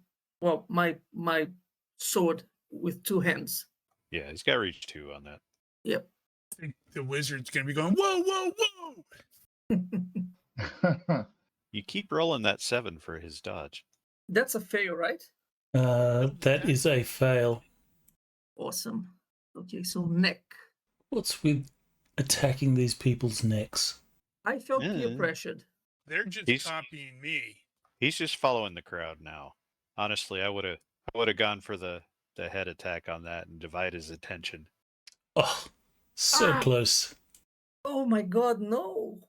[SPEAKER 4] my sword with 2 hands.
[SPEAKER 2] Yeah, he's got reach 2 on that.
[SPEAKER 4] Yep.
[SPEAKER 3] I think the wizard's going to be going, whoa, whoa, whoa!
[SPEAKER 2] You keep rolling that 7 for his dodge.
[SPEAKER 4] That's a fail, right?
[SPEAKER 1] That is a fail.
[SPEAKER 4] Awesome. Okay, so neck.
[SPEAKER 1] What's with attacking these people's necks?
[SPEAKER 4] I felt peer
[SPEAKER 2] Yeah.
[SPEAKER 4] pressured.
[SPEAKER 3] They're just
[SPEAKER 2] He's-
[SPEAKER 3] copying me.
[SPEAKER 2] He's just following the crowd now. Honestly, I would have gone for the head attack on that and divide his attention.
[SPEAKER 1] Oh, so close.
[SPEAKER 4] Oh my god, no.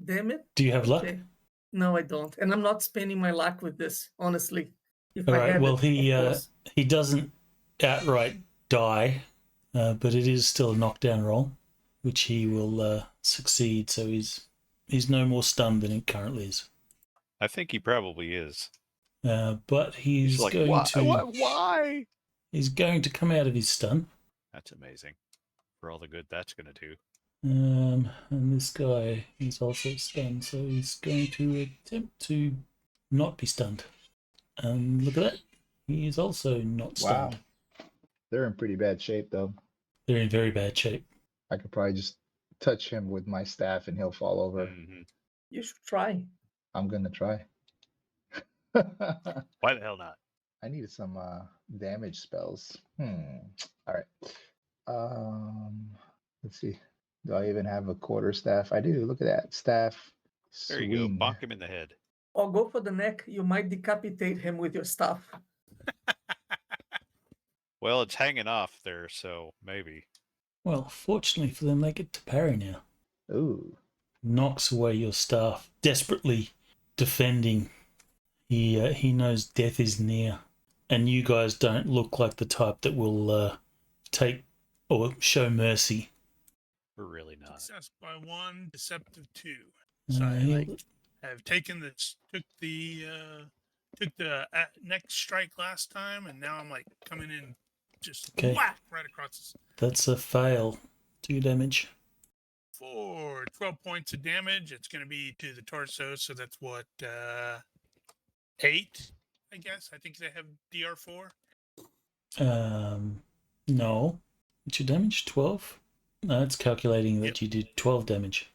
[SPEAKER 4] Damn it.
[SPEAKER 1] Do you have luck?
[SPEAKER 4] Okay. No, I don't. And I'm not spending my luck with this, honestly. If
[SPEAKER 1] All
[SPEAKER 4] I
[SPEAKER 1] right,
[SPEAKER 4] had
[SPEAKER 1] well,
[SPEAKER 4] it, of course.
[SPEAKER 1] he doesn't outright die, but it is still a knockdown roll, which he will succeed, so he's no more stunned than he currently is.
[SPEAKER 2] I think he probably is.
[SPEAKER 1] But he's
[SPEAKER 2] like,
[SPEAKER 1] going
[SPEAKER 2] why?
[SPEAKER 1] He's going to come out of his stun.
[SPEAKER 2] That's amazing. For all the good that's going to do.
[SPEAKER 1] And this guy is also stunned, so he's going to attempt to not be stunned. And look at that. He is also not
[SPEAKER 6] Wow.
[SPEAKER 1] stunned.
[SPEAKER 6] They're in pretty bad shape, though.
[SPEAKER 1] They're in very bad shape.
[SPEAKER 6] I could probably just touch him with my staff and he'll fall over.
[SPEAKER 2] Mhm.
[SPEAKER 4] You should try.
[SPEAKER 6] I'm gonna try.
[SPEAKER 2] Why the hell not?
[SPEAKER 6] I needed some damage spells. All right. Let's see. Do I even have a quarter staff? I do. Look at that staff.
[SPEAKER 2] There you go.
[SPEAKER 6] Swing.
[SPEAKER 2] Bonk him in the head.
[SPEAKER 4] Or go for the neck. You might decapitate him with your staff.
[SPEAKER 2] Well, it's hanging off there, so maybe.
[SPEAKER 1] Well, fortunately for them, they get to parry now.
[SPEAKER 6] Ooh.
[SPEAKER 1] Knocks away your staff, desperately defending. He knows death is near, and you guys don't look like the type that will take or show mercy.
[SPEAKER 2] We're really not.
[SPEAKER 3] Success by 1, deceptive 2. So I
[SPEAKER 1] He'll-
[SPEAKER 3] have taken this, took the neck strike last time, and now I'm like coming in just
[SPEAKER 1] Okay.
[SPEAKER 3] whack right across this.
[SPEAKER 1] That's a fail. Do damage.
[SPEAKER 3] For 12 points of damage, it's going to be to the torso. So that's what, 8, I guess. I think they have DR4.
[SPEAKER 1] No. What's your damage? 12? No, it's calculating that
[SPEAKER 3] Yep.
[SPEAKER 1] you did 12 damage.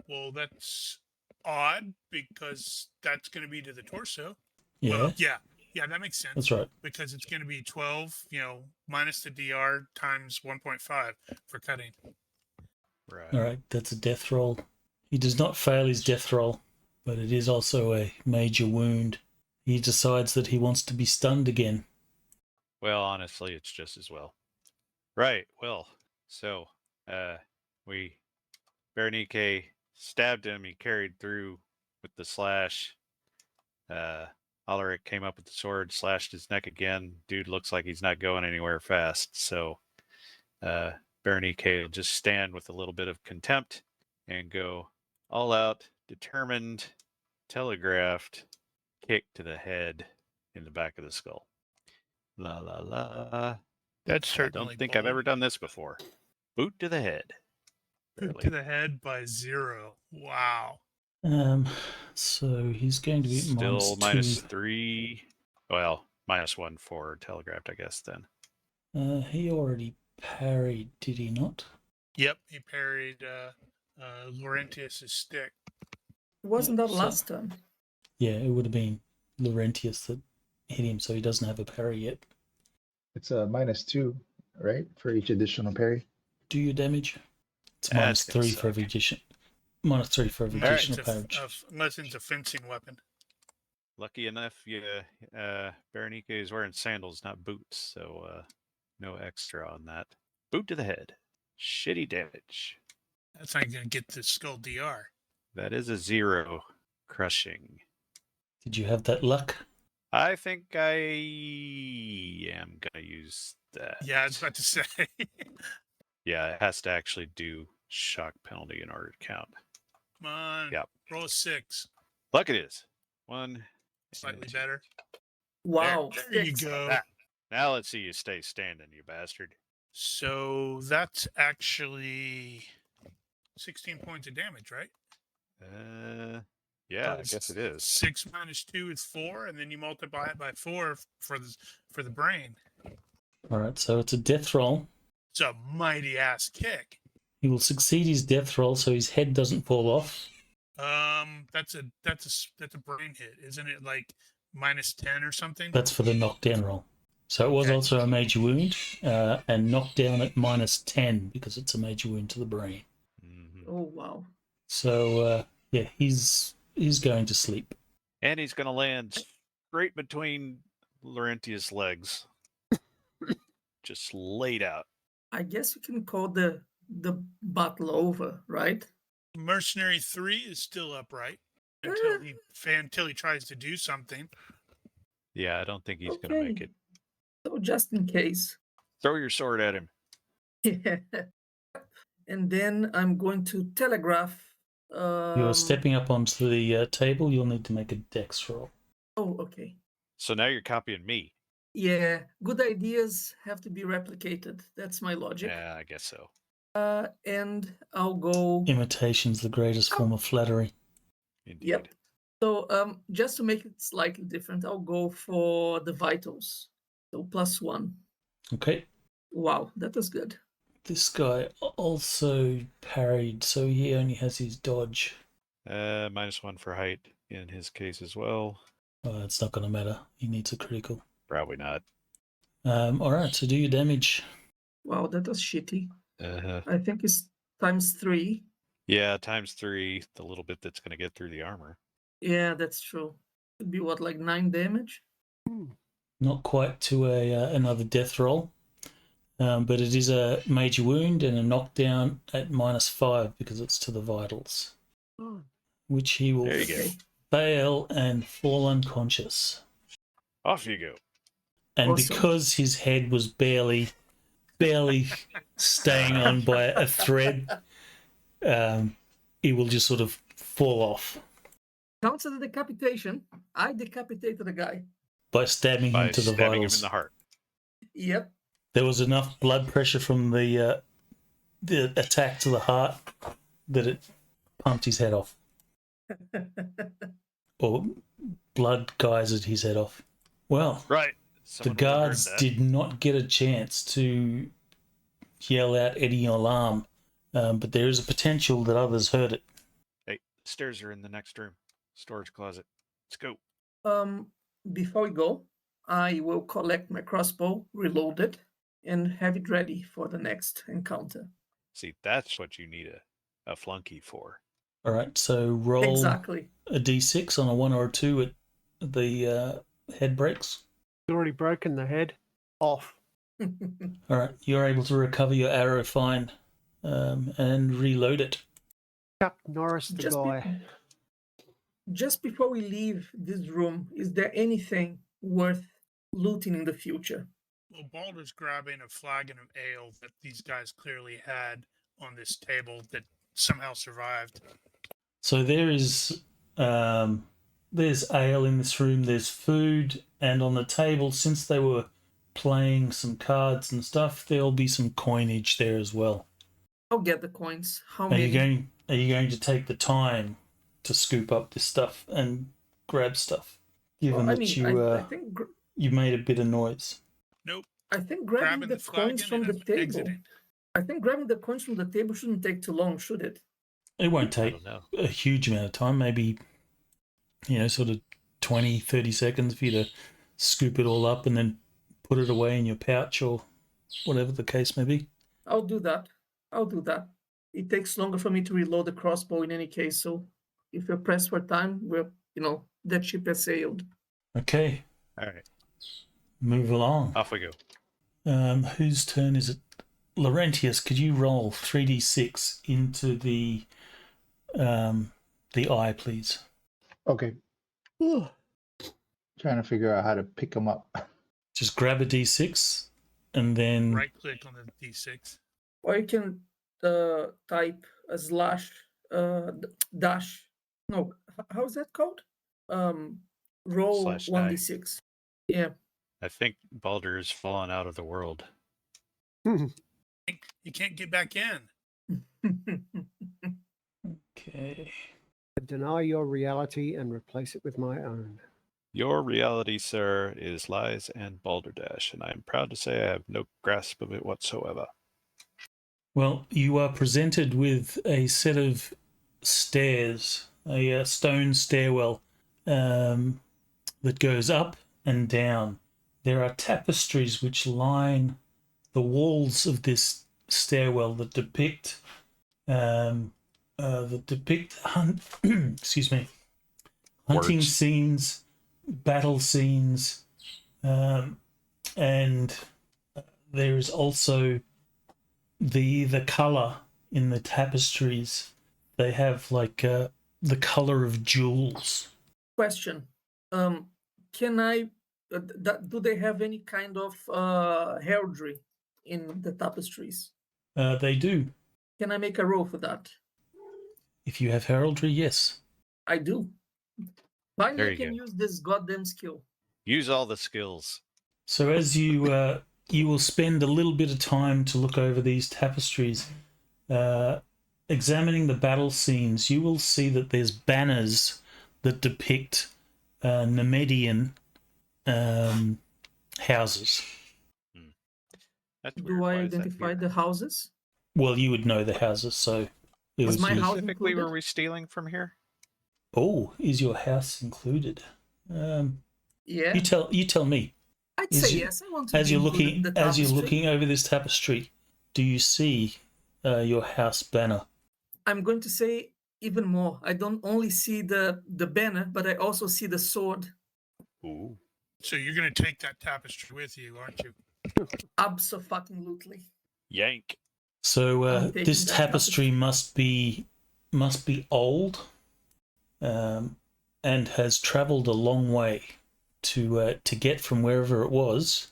[SPEAKER 3] Well, that's odd because that's going to be to the torso.
[SPEAKER 1] Yeah,
[SPEAKER 3] Well, yeah, that makes sense.
[SPEAKER 1] that's right.
[SPEAKER 3] Because it's going to be 12, minus the DR times 1.5 for cutting.
[SPEAKER 2] Right.
[SPEAKER 1] All right, that's a death roll. He does not fail his death roll, but it is also a major wound. He decides that he wants to be stunned again.
[SPEAKER 2] Well, honestly, it's just as well. Right. Well, so Berenice stabbed him. He carried through with the slash. Alaric came up with the sword, slashed his neck again. Dude looks like he's not going anywhere fast. So Berenice will just stand with a little bit of contempt and go all out, determined, telegraphed, kick to the head in the back of the skull. La la la.
[SPEAKER 3] That's
[SPEAKER 2] I
[SPEAKER 3] certainly
[SPEAKER 2] don't think I've ever done this before. Boot to the head.
[SPEAKER 3] Boot to the head by 0. Wow.
[SPEAKER 1] So he's going to be
[SPEAKER 2] Still
[SPEAKER 1] -2.
[SPEAKER 2] -3. Well, -1 for telegraphed, I guess, then.
[SPEAKER 1] He already parried, did he not?
[SPEAKER 3] Yep, he parried Laurentius's stick.
[SPEAKER 4] Wasn't that
[SPEAKER 1] So-
[SPEAKER 4] last time?
[SPEAKER 1] Yeah, it would have been Laurentius that hit him, so he doesn't have a parry yet.
[SPEAKER 6] It's a -2, right, for each additional parry.
[SPEAKER 1] Do your damage. It's
[SPEAKER 2] That's gonna
[SPEAKER 1] -3 for every
[SPEAKER 2] suck.
[SPEAKER 1] addition. -3 for every
[SPEAKER 3] Unless
[SPEAKER 1] additional
[SPEAKER 3] it's a,
[SPEAKER 1] parry.
[SPEAKER 3] unless it's a fencing weapon.
[SPEAKER 2] Lucky enough, Berenice is wearing sandals, not boots, so no extra on that. Boot to the head. Shitty damage.
[SPEAKER 3] That's not going to get the skull DR.
[SPEAKER 2] That is a 0. Crushing.
[SPEAKER 1] Did you have that luck?
[SPEAKER 2] I think I am going to use that.
[SPEAKER 3] Yeah, I was about to say.
[SPEAKER 2] Yeah, it has to actually do shock penalty in order to count.
[SPEAKER 3] Come on.
[SPEAKER 2] Yep.
[SPEAKER 3] Roll a 6.
[SPEAKER 2] Luck it is. 1.
[SPEAKER 3] Slightly
[SPEAKER 2] and 2.
[SPEAKER 3] better.
[SPEAKER 4] Wow.
[SPEAKER 3] There you
[SPEAKER 4] 6.
[SPEAKER 3] go.
[SPEAKER 2] Ah, now let's see you stay standing, you bastard.
[SPEAKER 3] So that's actually 16 points of damage, right?
[SPEAKER 2] Yeah, I guess it is.
[SPEAKER 3] 6 minus 2 is 4, and then you multiply it by 4 for the brain.
[SPEAKER 1] All right, so it's a death roll.
[SPEAKER 3] It's a mighty ass kick.
[SPEAKER 1] He will succeed his death roll, so his head doesn't fall off.
[SPEAKER 3] That's a brain hit, isn't it? Like -10 or something.
[SPEAKER 1] That's for the knockdown roll. So it was
[SPEAKER 3] Okay.
[SPEAKER 1] also a major wound, and knocked down at -10 because it's a major wound to the brain.
[SPEAKER 2] Mhm.
[SPEAKER 4] Oh wow.
[SPEAKER 1] So yeah, he's going to sleep.
[SPEAKER 2] And he's going to land straight between Laurentius' legs. Just laid out.
[SPEAKER 4] I guess you can call the battle over, right?
[SPEAKER 3] Mercenary 3 is still upright until he tries to do something.
[SPEAKER 2] Yeah, I don't think he's going to make
[SPEAKER 4] Okay.
[SPEAKER 2] it.
[SPEAKER 4] So just in case.
[SPEAKER 2] Throw your sword at him.
[SPEAKER 4] And then I'm going to telegraph.
[SPEAKER 1] You're stepping up onto the table. You'll need to make a dex roll.
[SPEAKER 4] Oh, okay.
[SPEAKER 2] So now you're copying me.
[SPEAKER 4] Yeah, good ideas have to be replicated. That's my logic.
[SPEAKER 2] Yeah, I guess so.
[SPEAKER 4] And I'll go.
[SPEAKER 1] Imitation's the greatest form of flattery.
[SPEAKER 2] Indeed.
[SPEAKER 4] Yep. So just to make it slightly different, I'll go for the vitals. So +1.
[SPEAKER 1] Okay.
[SPEAKER 4] Wow, that was good.
[SPEAKER 1] This guy also parried, so he only has his dodge.
[SPEAKER 2] -1 for height in his case as well.
[SPEAKER 1] It's not going to matter. He needs a critical.
[SPEAKER 2] Probably not.
[SPEAKER 1] All right, so do your damage.
[SPEAKER 4] Wow, that was shitty.
[SPEAKER 2] Uh-huh.
[SPEAKER 4] I think it's ×3.
[SPEAKER 2] Yeah, ×3, the little bit that's going to get through the armor.
[SPEAKER 4] Yeah, that's true. Could be what, like 9 damage?
[SPEAKER 1] Not quite to another death roll, but it is a major wound and a knockdown at -5 because it's to the vitals,
[SPEAKER 4] Oh,
[SPEAKER 1] which he will
[SPEAKER 2] There you go.
[SPEAKER 4] okay.
[SPEAKER 1] fail and fall unconscious.
[SPEAKER 2] Off you go.
[SPEAKER 1] And
[SPEAKER 4] Awesome.
[SPEAKER 1] because his head was barely staying on by a thread, he will just sort of fall off
[SPEAKER 4] Counts as a decapitation. I decapitated a guy.
[SPEAKER 1] by stabbing
[SPEAKER 2] By
[SPEAKER 1] him to the
[SPEAKER 2] stabbing him
[SPEAKER 1] vitals.
[SPEAKER 2] in the heart.
[SPEAKER 4] Yep.
[SPEAKER 1] There was enough blood pressure from the the attack to the heart that it pumped his head off, or blood geysered his head off. Well,
[SPEAKER 2] Right.
[SPEAKER 1] the
[SPEAKER 2] Someone will have heard
[SPEAKER 1] guards
[SPEAKER 2] that.
[SPEAKER 1] did not get a chance to yell out any alarm, but there is a potential that others heard it.
[SPEAKER 2] Hey, the stairs are in the next room. Storage closet. Let's go.
[SPEAKER 4] Before we go, I will collect my crossbow, reload it, and have it ready for the next encounter.
[SPEAKER 2] See, that's what you need a flunky for.
[SPEAKER 1] All right, so roll
[SPEAKER 4] Exactly.
[SPEAKER 1] a d6 on a 1 or a 2 at the head breaks.
[SPEAKER 5] It's already broken the head off.
[SPEAKER 1] All right, you're able to recover your arrow fine and reload it.
[SPEAKER 5] Chuck Norris, the guy.
[SPEAKER 4] Just before we leave this room, is there anything worth looting in the future?
[SPEAKER 3] Well, Balder's grabbing a flagon of ale that these guys clearly had on this table that somehow survived.
[SPEAKER 1] So there's ale in this room, there's food, and on the table, since they were playing some cards and stuff, there'll be some coinage there as well.
[SPEAKER 4] I'll get the coins. How
[SPEAKER 1] Are
[SPEAKER 4] many?
[SPEAKER 1] you going to take the time to scoop up this stuff and grab stuff, given
[SPEAKER 4] Well, I
[SPEAKER 1] that
[SPEAKER 4] mean, I think
[SPEAKER 1] you made a bit of noise?
[SPEAKER 3] Nope.
[SPEAKER 4] I think grabbing the coins from the table.
[SPEAKER 3] exiting.
[SPEAKER 4] I think grabbing the coins from the table shouldn't take too long, should it?
[SPEAKER 1] It won't
[SPEAKER 2] I
[SPEAKER 1] take
[SPEAKER 2] don't know.
[SPEAKER 1] a huge amount of time, maybe, sort of 20, 30 seconds for you to scoop it all up and then put it away in your pouch or whatever the case may be.
[SPEAKER 4] I'll do that. It takes longer for me to reload the crossbow in any case, so if you're pressed for time, that ship has sailed.
[SPEAKER 1] Okay,
[SPEAKER 2] All right.
[SPEAKER 1] move along.
[SPEAKER 2] Off we go.
[SPEAKER 1] Whose turn is it? Laurentius, could you roll 3d6 into the eye, please?
[SPEAKER 6] Okay. Trying to figure out how to pick them up.
[SPEAKER 1] Just grab a d6 and then
[SPEAKER 3] Right click on the D6.
[SPEAKER 4] Or you can type a slash dash. No, how is that called? Roll
[SPEAKER 2] Slash die.
[SPEAKER 4] 1d6. Yeah.
[SPEAKER 2] I think Balder has fallen out of the world.
[SPEAKER 3] You can't get back in.
[SPEAKER 1] okay.
[SPEAKER 5] Deny your reality and replace it with my own.
[SPEAKER 2] Your reality, sir, is lies and balderdash, and I am proud to say I have no grasp of it whatsoever.
[SPEAKER 1] Well, you are presented with a set of stairs, a stone stairwell that goes up and down. There are tapestries which line the walls of this stairwell that depict excuse me, hunting
[SPEAKER 2] Words.
[SPEAKER 1] scenes, battle scenes, and there is also the color in the tapestries. They have like the color of jewels.
[SPEAKER 4] Question. Can I? Do they have any kind of heraldry in the tapestries?
[SPEAKER 1] They do.
[SPEAKER 4] Can I make a roll for that?
[SPEAKER 1] If you have heraldry, yes.
[SPEAKER 4] I do. Finally,
[SPEAKER 2] There
[SPEAKER 4] I
[SPEAKER 2] you
[SPEAKER 4] can
[SPEAKER 2] go.
[SPEAKER 4] use this goddamn skill.
[SPEAKER 2] Use all the skills.
[SPEAKER 1] So as you you will spend a little bit of time to look over these tapestries, examining the battle scenes, you will see that there's banners that depict Nemedian houses.
[SPEAKER 2] That's weird.
[SPEAKER 4] Do I
[SPEAKER 2] Why is that
[SPEAKER 4] identify
[SPEAKER 2] here?
[SPEAKER 4] the houses?
[SPEAKER 1] Well, you would know the houses, so it
[SPEAKER 4] Was
[SPEAKER 1] was
[SPEAKER 4] my
[SPEAKER 1] you.
[SPEAKER 4] house
[SPEAKER 2] Specifically,
[SPEAKER 4] included?
[SPEAKER 2] were we stealing from here?
[SPEAKER 1] Oh, is your house included?
[SPEAKER 4] Yeah.
[SPEAKER 1] You tell me.
[SPEAKER 4] I'd
[SPEAKER 1] Is
[SPEAKER 4] say
[SPEAKER 1] you-
[SPEAKER 4] yes. I want to
[SPEAKER 1] As
[SPEAKER 4] be
[SPEAKER 1] you're
[SPEAKER 4] included
[SPEAKER 1] looking
[SPEAKER 4] in the
[SPEAKER 1] as you're
[SPEAKER 4] tapestry.
[SPEAKER 1] looking over this tapestry, do you see your house banner?
[SPEAKER 4] I'm going to say even more. I don't only see the banner, but I also see the sword.
[SPEAKER 2] Ooh.
[SPEAKER 3] So you're going to take that tapestry with you, aren't you?
[SPEAKER 4] Absolutely.
[SPEAKER 2] Yank.
[SPEAKER 1] So
[SPEAKER 4] I'm taking
[SPEAKER 1] this
[SPEAKER 4] that
[SPEAKER 1] tapestry must be old, and has travelled a long way to get from wherever it was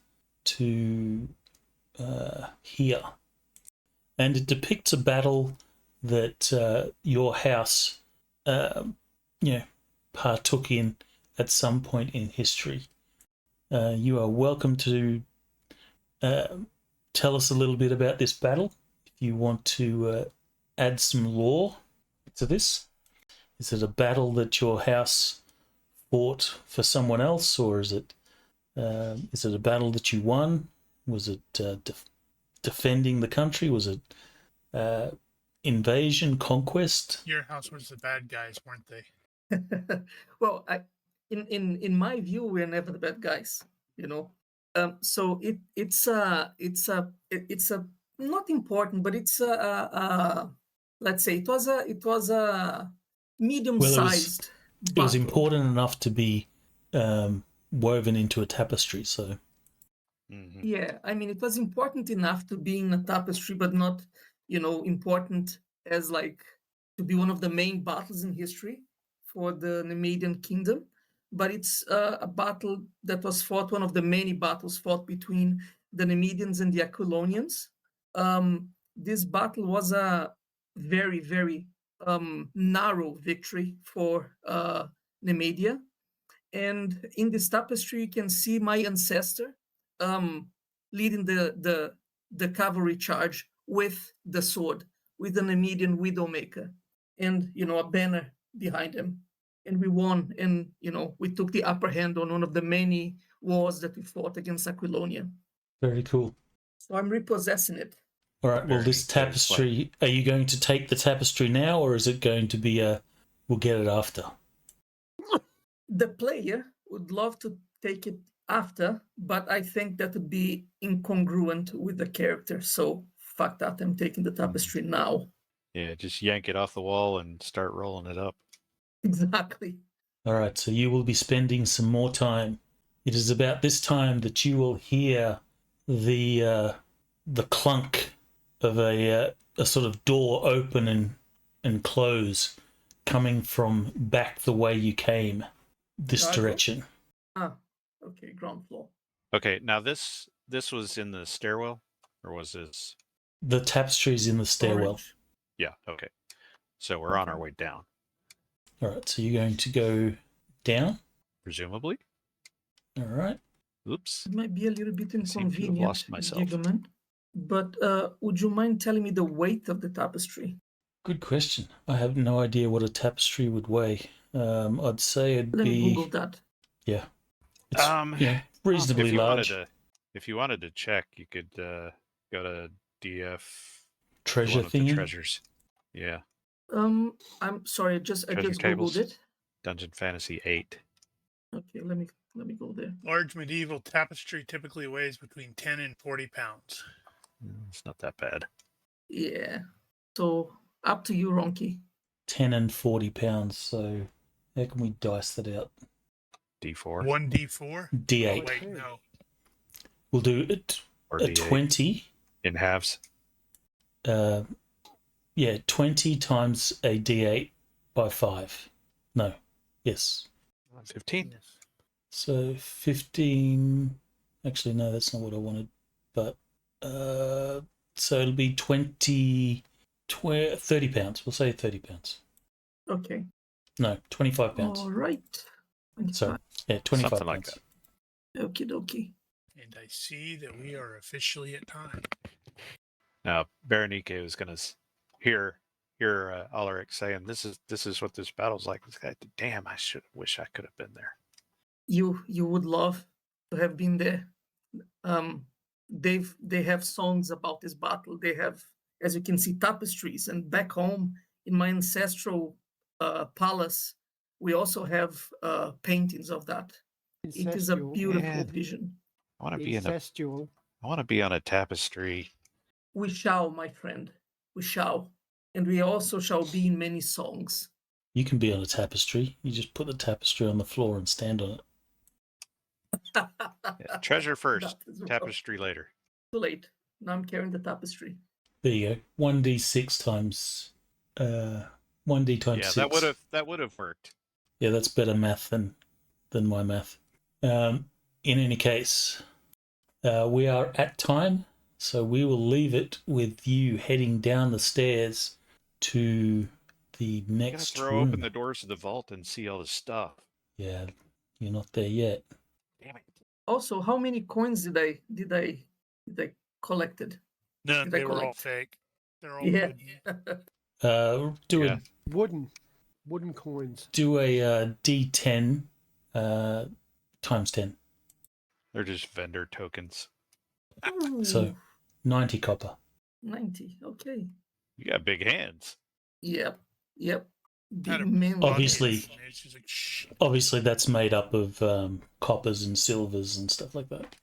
[SPEAKER 1] to here, and it depicts a battle that your house, partook in at some point in history. You are welcome to tell us a little bit about this battle you want to add some lore to this. Is it a battle that your house fought for someone else, or is it a battle that you won? Was it defending the country? Was it invasion, conquest?
[SPEAKER 3] Your house was the bad guys, weren't they?
[SPEAKER 4] Well, in my view, we're never the bad guys, you know. So it's a not important, but it's let's say it was a medium-sized
[SPEAKER 1] It was
[SPEAKER 4] battle.
[SPEAKER 1] important enough to be woven into a tapestry. So
[SPEAKER 2] Mhm.
[SPEAKER 4] Yeah, I mean, it was important enough to be in a tapestry, but not, important as like to be one of the main battles in history for the Nemedian kingdom. But it's a battle that was fought, one of the many battles fought between the Nemedians and the Aquilonians. This battle was a very, very narrow victory for Nemedia. And in this tapestry, you can see my ancestor leading the cavalry charge with the sword, with the Nemedian Widowmaker, and a banner behind him. And we won, and we took the upper hand on one of the many wars that we fought against Aquilonia.
[SPEAKER 1] very cool.
[SPEAKER 4] So I'm repossessing it.
[SPEAKER 1] All right. Well, this
[SPEAKER 2] Very nice.
[SPEAKER 1] tapestry. Are you going to take the tapestry now, or is it going to be we'll get it after?
[SPEAKER 4] The player would love to take it after, but I think that would be incongruent with the character. So fuck that, I'm taking the tapestry now.
[SPEAKER 2] Yeah, just yank it off the wall and start rolling it up.
[SPEAKER 4] Exactly.
[SPEAKER 1] All right. So you will be spending some more time. It is about this time that you will hear the clunk of a sort of door open and close, coming from back the way you came, this
[SPEAKER 4] Gargoyle?
[SPEAKER 1] direction.
[SPEAKER 4] Okay, ground floor.
[SPEAKER 2] Okay, now this was in the stairwell, or was this?
[SPEAKER 1] The tapestry is in the stairwell.
[SPEAKER 4] Storage.
[SPEAKER 2] Yeah. Okay. So we're on our
[SPEAKER 4] Okay.
[SPEAKER 2] way down,
[SPEAKER 1] All right. So you're going to go down.
[SPEAKER 2] presumably.
[SPEAKER 1] All right.
[SPEAKER 2] Oops.
[SPEAKER 4] It might be a little bit
[SPEAKER 2] I seem to have
[SPEAKER 4] inconvenient,
[SPEAKER 2] lost myself.
[SPEAKER 4] Gigaman, but would you mind telling me the weight of the tapestry?
[SPEAKER 1] Good question. I have no idea what a tapestry would weigh. I'd say it'd
[SPEAKER 4] Let me
[SPEAKER 1] be
[SPEAKER 4] Google that.
[SPEAKER 1] yeah. It's reasonably
[SPEAKER 2] if you
[SPEAKER 1] large.
[SPEAKER 2] if you wanted to check, you could go to DF
[SPEAKER 1] Treasure
[SPEAKER 2] one of the
[SPEAKER 1] thingy.
[SPEAKER 2] treasures. Yeah,
[SPEAKER 4] I'm sorry, I just
[SPEAKER 2] Treasure
[SPEAKER 4] Googled
[SPEAKER 2] tables.
[SPEAKER 4] it.
[SPEAKER 2] Dungeon Fantasy 8.
[SPEAKER 4] Okay, let me go there.
[SPEAKER 3] Large medieval tapestry typically weighs between 10 and 40 pounds.
[SPEAKER 2] It's not that bad.
[SPEAKER 4] Yeah. So up to you, Ronky.
[SPEAKER 1] 10 and 40 pounds. So how can we dice that out?
[SPEAKER 2] D4
[SPEAKER 3] 1d4?
[SPEAKER 1] D8.
[SPEAKER 3] Oh, wait, no.
[SPEAKER 1] We'll do it
[SPEAKER 2] or
[SPEAKER 1] a
[SPEAKER 2] D8
[SPEAKER 1] 20.
[SPEAKER 2] in halves.
[SPEAKER 1] 20 times a D8 by 5. No. Yes.
[SPEAKER 2] 15.
[SPEAKER 5] Yes.
[SPEAKER 1] So 15. Actually, no, that's not what I wanted. But so it'll be 30 pounds. We'll say 30 pounds.
[SPEAKER 4] Okay.
[SPEAKER 1] No, 25 pounds.
[SPEAKER 4] All right.
[SPEAKER 1] Sorry. Yeah, 25
[SPEAKER 2] Something like
[SPEAKER 1] pounds.
[SPEAKER 4] Okie dokie.
[SPEAKER 3] And I see that we are officially at time.
[SPEAKER 2] Now, Berenike was going to hear Ulrich saying, "This is what this battle's like." This guy, damn, wish I could have been there.
[SPEAKER 4] You would love to have been there. They have songs about this battle. They have, as you can see, tapestries. And back home in my ancestral palace, we also have paintings of that. It is a
[SPEAKER 5] Incestual.
[SPEAKER 4] beautiful
[SPEAKER 2] Man.
[SPEAKER 4] vision.
[SPEAKER 2] I want to be
[SPEAKER 5] Incestual.
[SPEAKER 2] I want to be on a tapestry.
[SPEAKER 4] We shall, my friend. We shall. And we also shall be in many songs.
[SPEAKER 1] You can be on a tapestry. You just put the tapestry on the floor and stand on it.
[SPEAKER 2] Yeah, treasure first,
[SPEAKER 4] That as well.
[SPEAKER 2] tapestry later.
[SPEAKER 4] Too late. Now I'm carrying the tapestry.
[SPEAKER 1] There you go. 1d6 times 1d times
[SPEAKER 2] Yeah,
[SPEAKER 1] 6.
[SPEAKER 2] that would have worked.
[SPEAKER 1] Yeah, that's better math than my math. In any case, we are at time, so we will leave it with you heading down the stairs to the
[SPEAKER 2] I'm gonna
[SPEAKER 1] next
[SPEAKER 2] throw
[SPEAKER 1] room.
[SPEAKER 2] open the doors of the vault and see all the stuff.
[SPEAKER 1] Yeah, you're not there yet.
[SPEAKER 2] Damn it!
[SPEAKER 4] Also, how many coins did I collected?
[SPEAKER 3] None,
[SPEAKER 4] Did I
[SPEAKER 3] they were all
[SPEAKER 4] collect?
[SPEAKER 3] fake. They're all
[SPEAKER 4] Yeah.
[SPEAKER 3] wooden.
[SPEAKER 1] Do
[SPEAKER 2] Yeah.
[SPEAKER 5] Wooden coins.
[SPEAKER 1] a D10 times 10.
[SPEAKER 2] They're just vendor tokens.
[SPEAKER 1] So
[SPEAKER 4] Ooh,
[SPEAKER 1] 90 copper.
[SPEAKER 4] 90. Okay.
[SPEAKER 2] You got big hands.
[SPEAKER 4] Yep. Yep.
[SPEAKER 3] Had
[SPEAKER 4] Big
[SPEAKER 3] a
[SPEAKER 4] man.
[SPEAKER 1] Obviously.
[SPEAKER 3] bucket, and it's just like, shh.
[SPEAKER 1] Obviously, that's made up of coppers and silvers and stuff like that.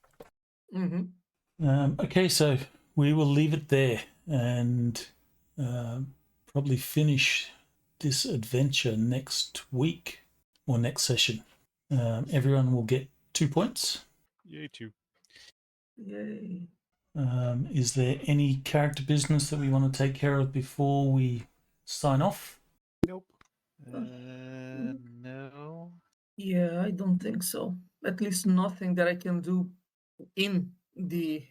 [SPEAKER 4] Mm-hmm.
[SPEAKER 1] Okay, so we will leave it there and probably finish this adventure next week or next session. Everyone will get 2 points.
[SPEAKER 2] Yay, too.
[SPEAKER 4] Yay.
[SPEAKER 1] Is there any character business that we want to take care of before we sign off?
[SPEAKER 5] Nope.
[SPEAKER 2] No.
[SPEAKER 4] Yeah, I don't think so. At least nothing that I can do in the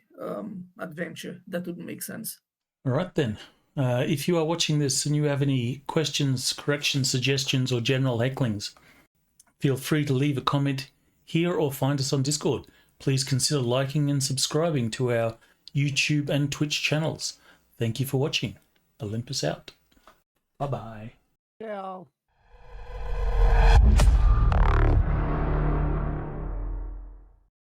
[SPEAKER 4] adventure. That would make sense.
[SPEAKER 1] All right, then. If you are watching this and you have any questions, corrections, suggestions, or general hecklings, feel free to leave a comment here or find us on Discord. Please consider liking and subscribing to our YouTube and Twitch channels. Thank you for watching. Olympus out. Bye-bye.
[SPEAKER 5] Ciao.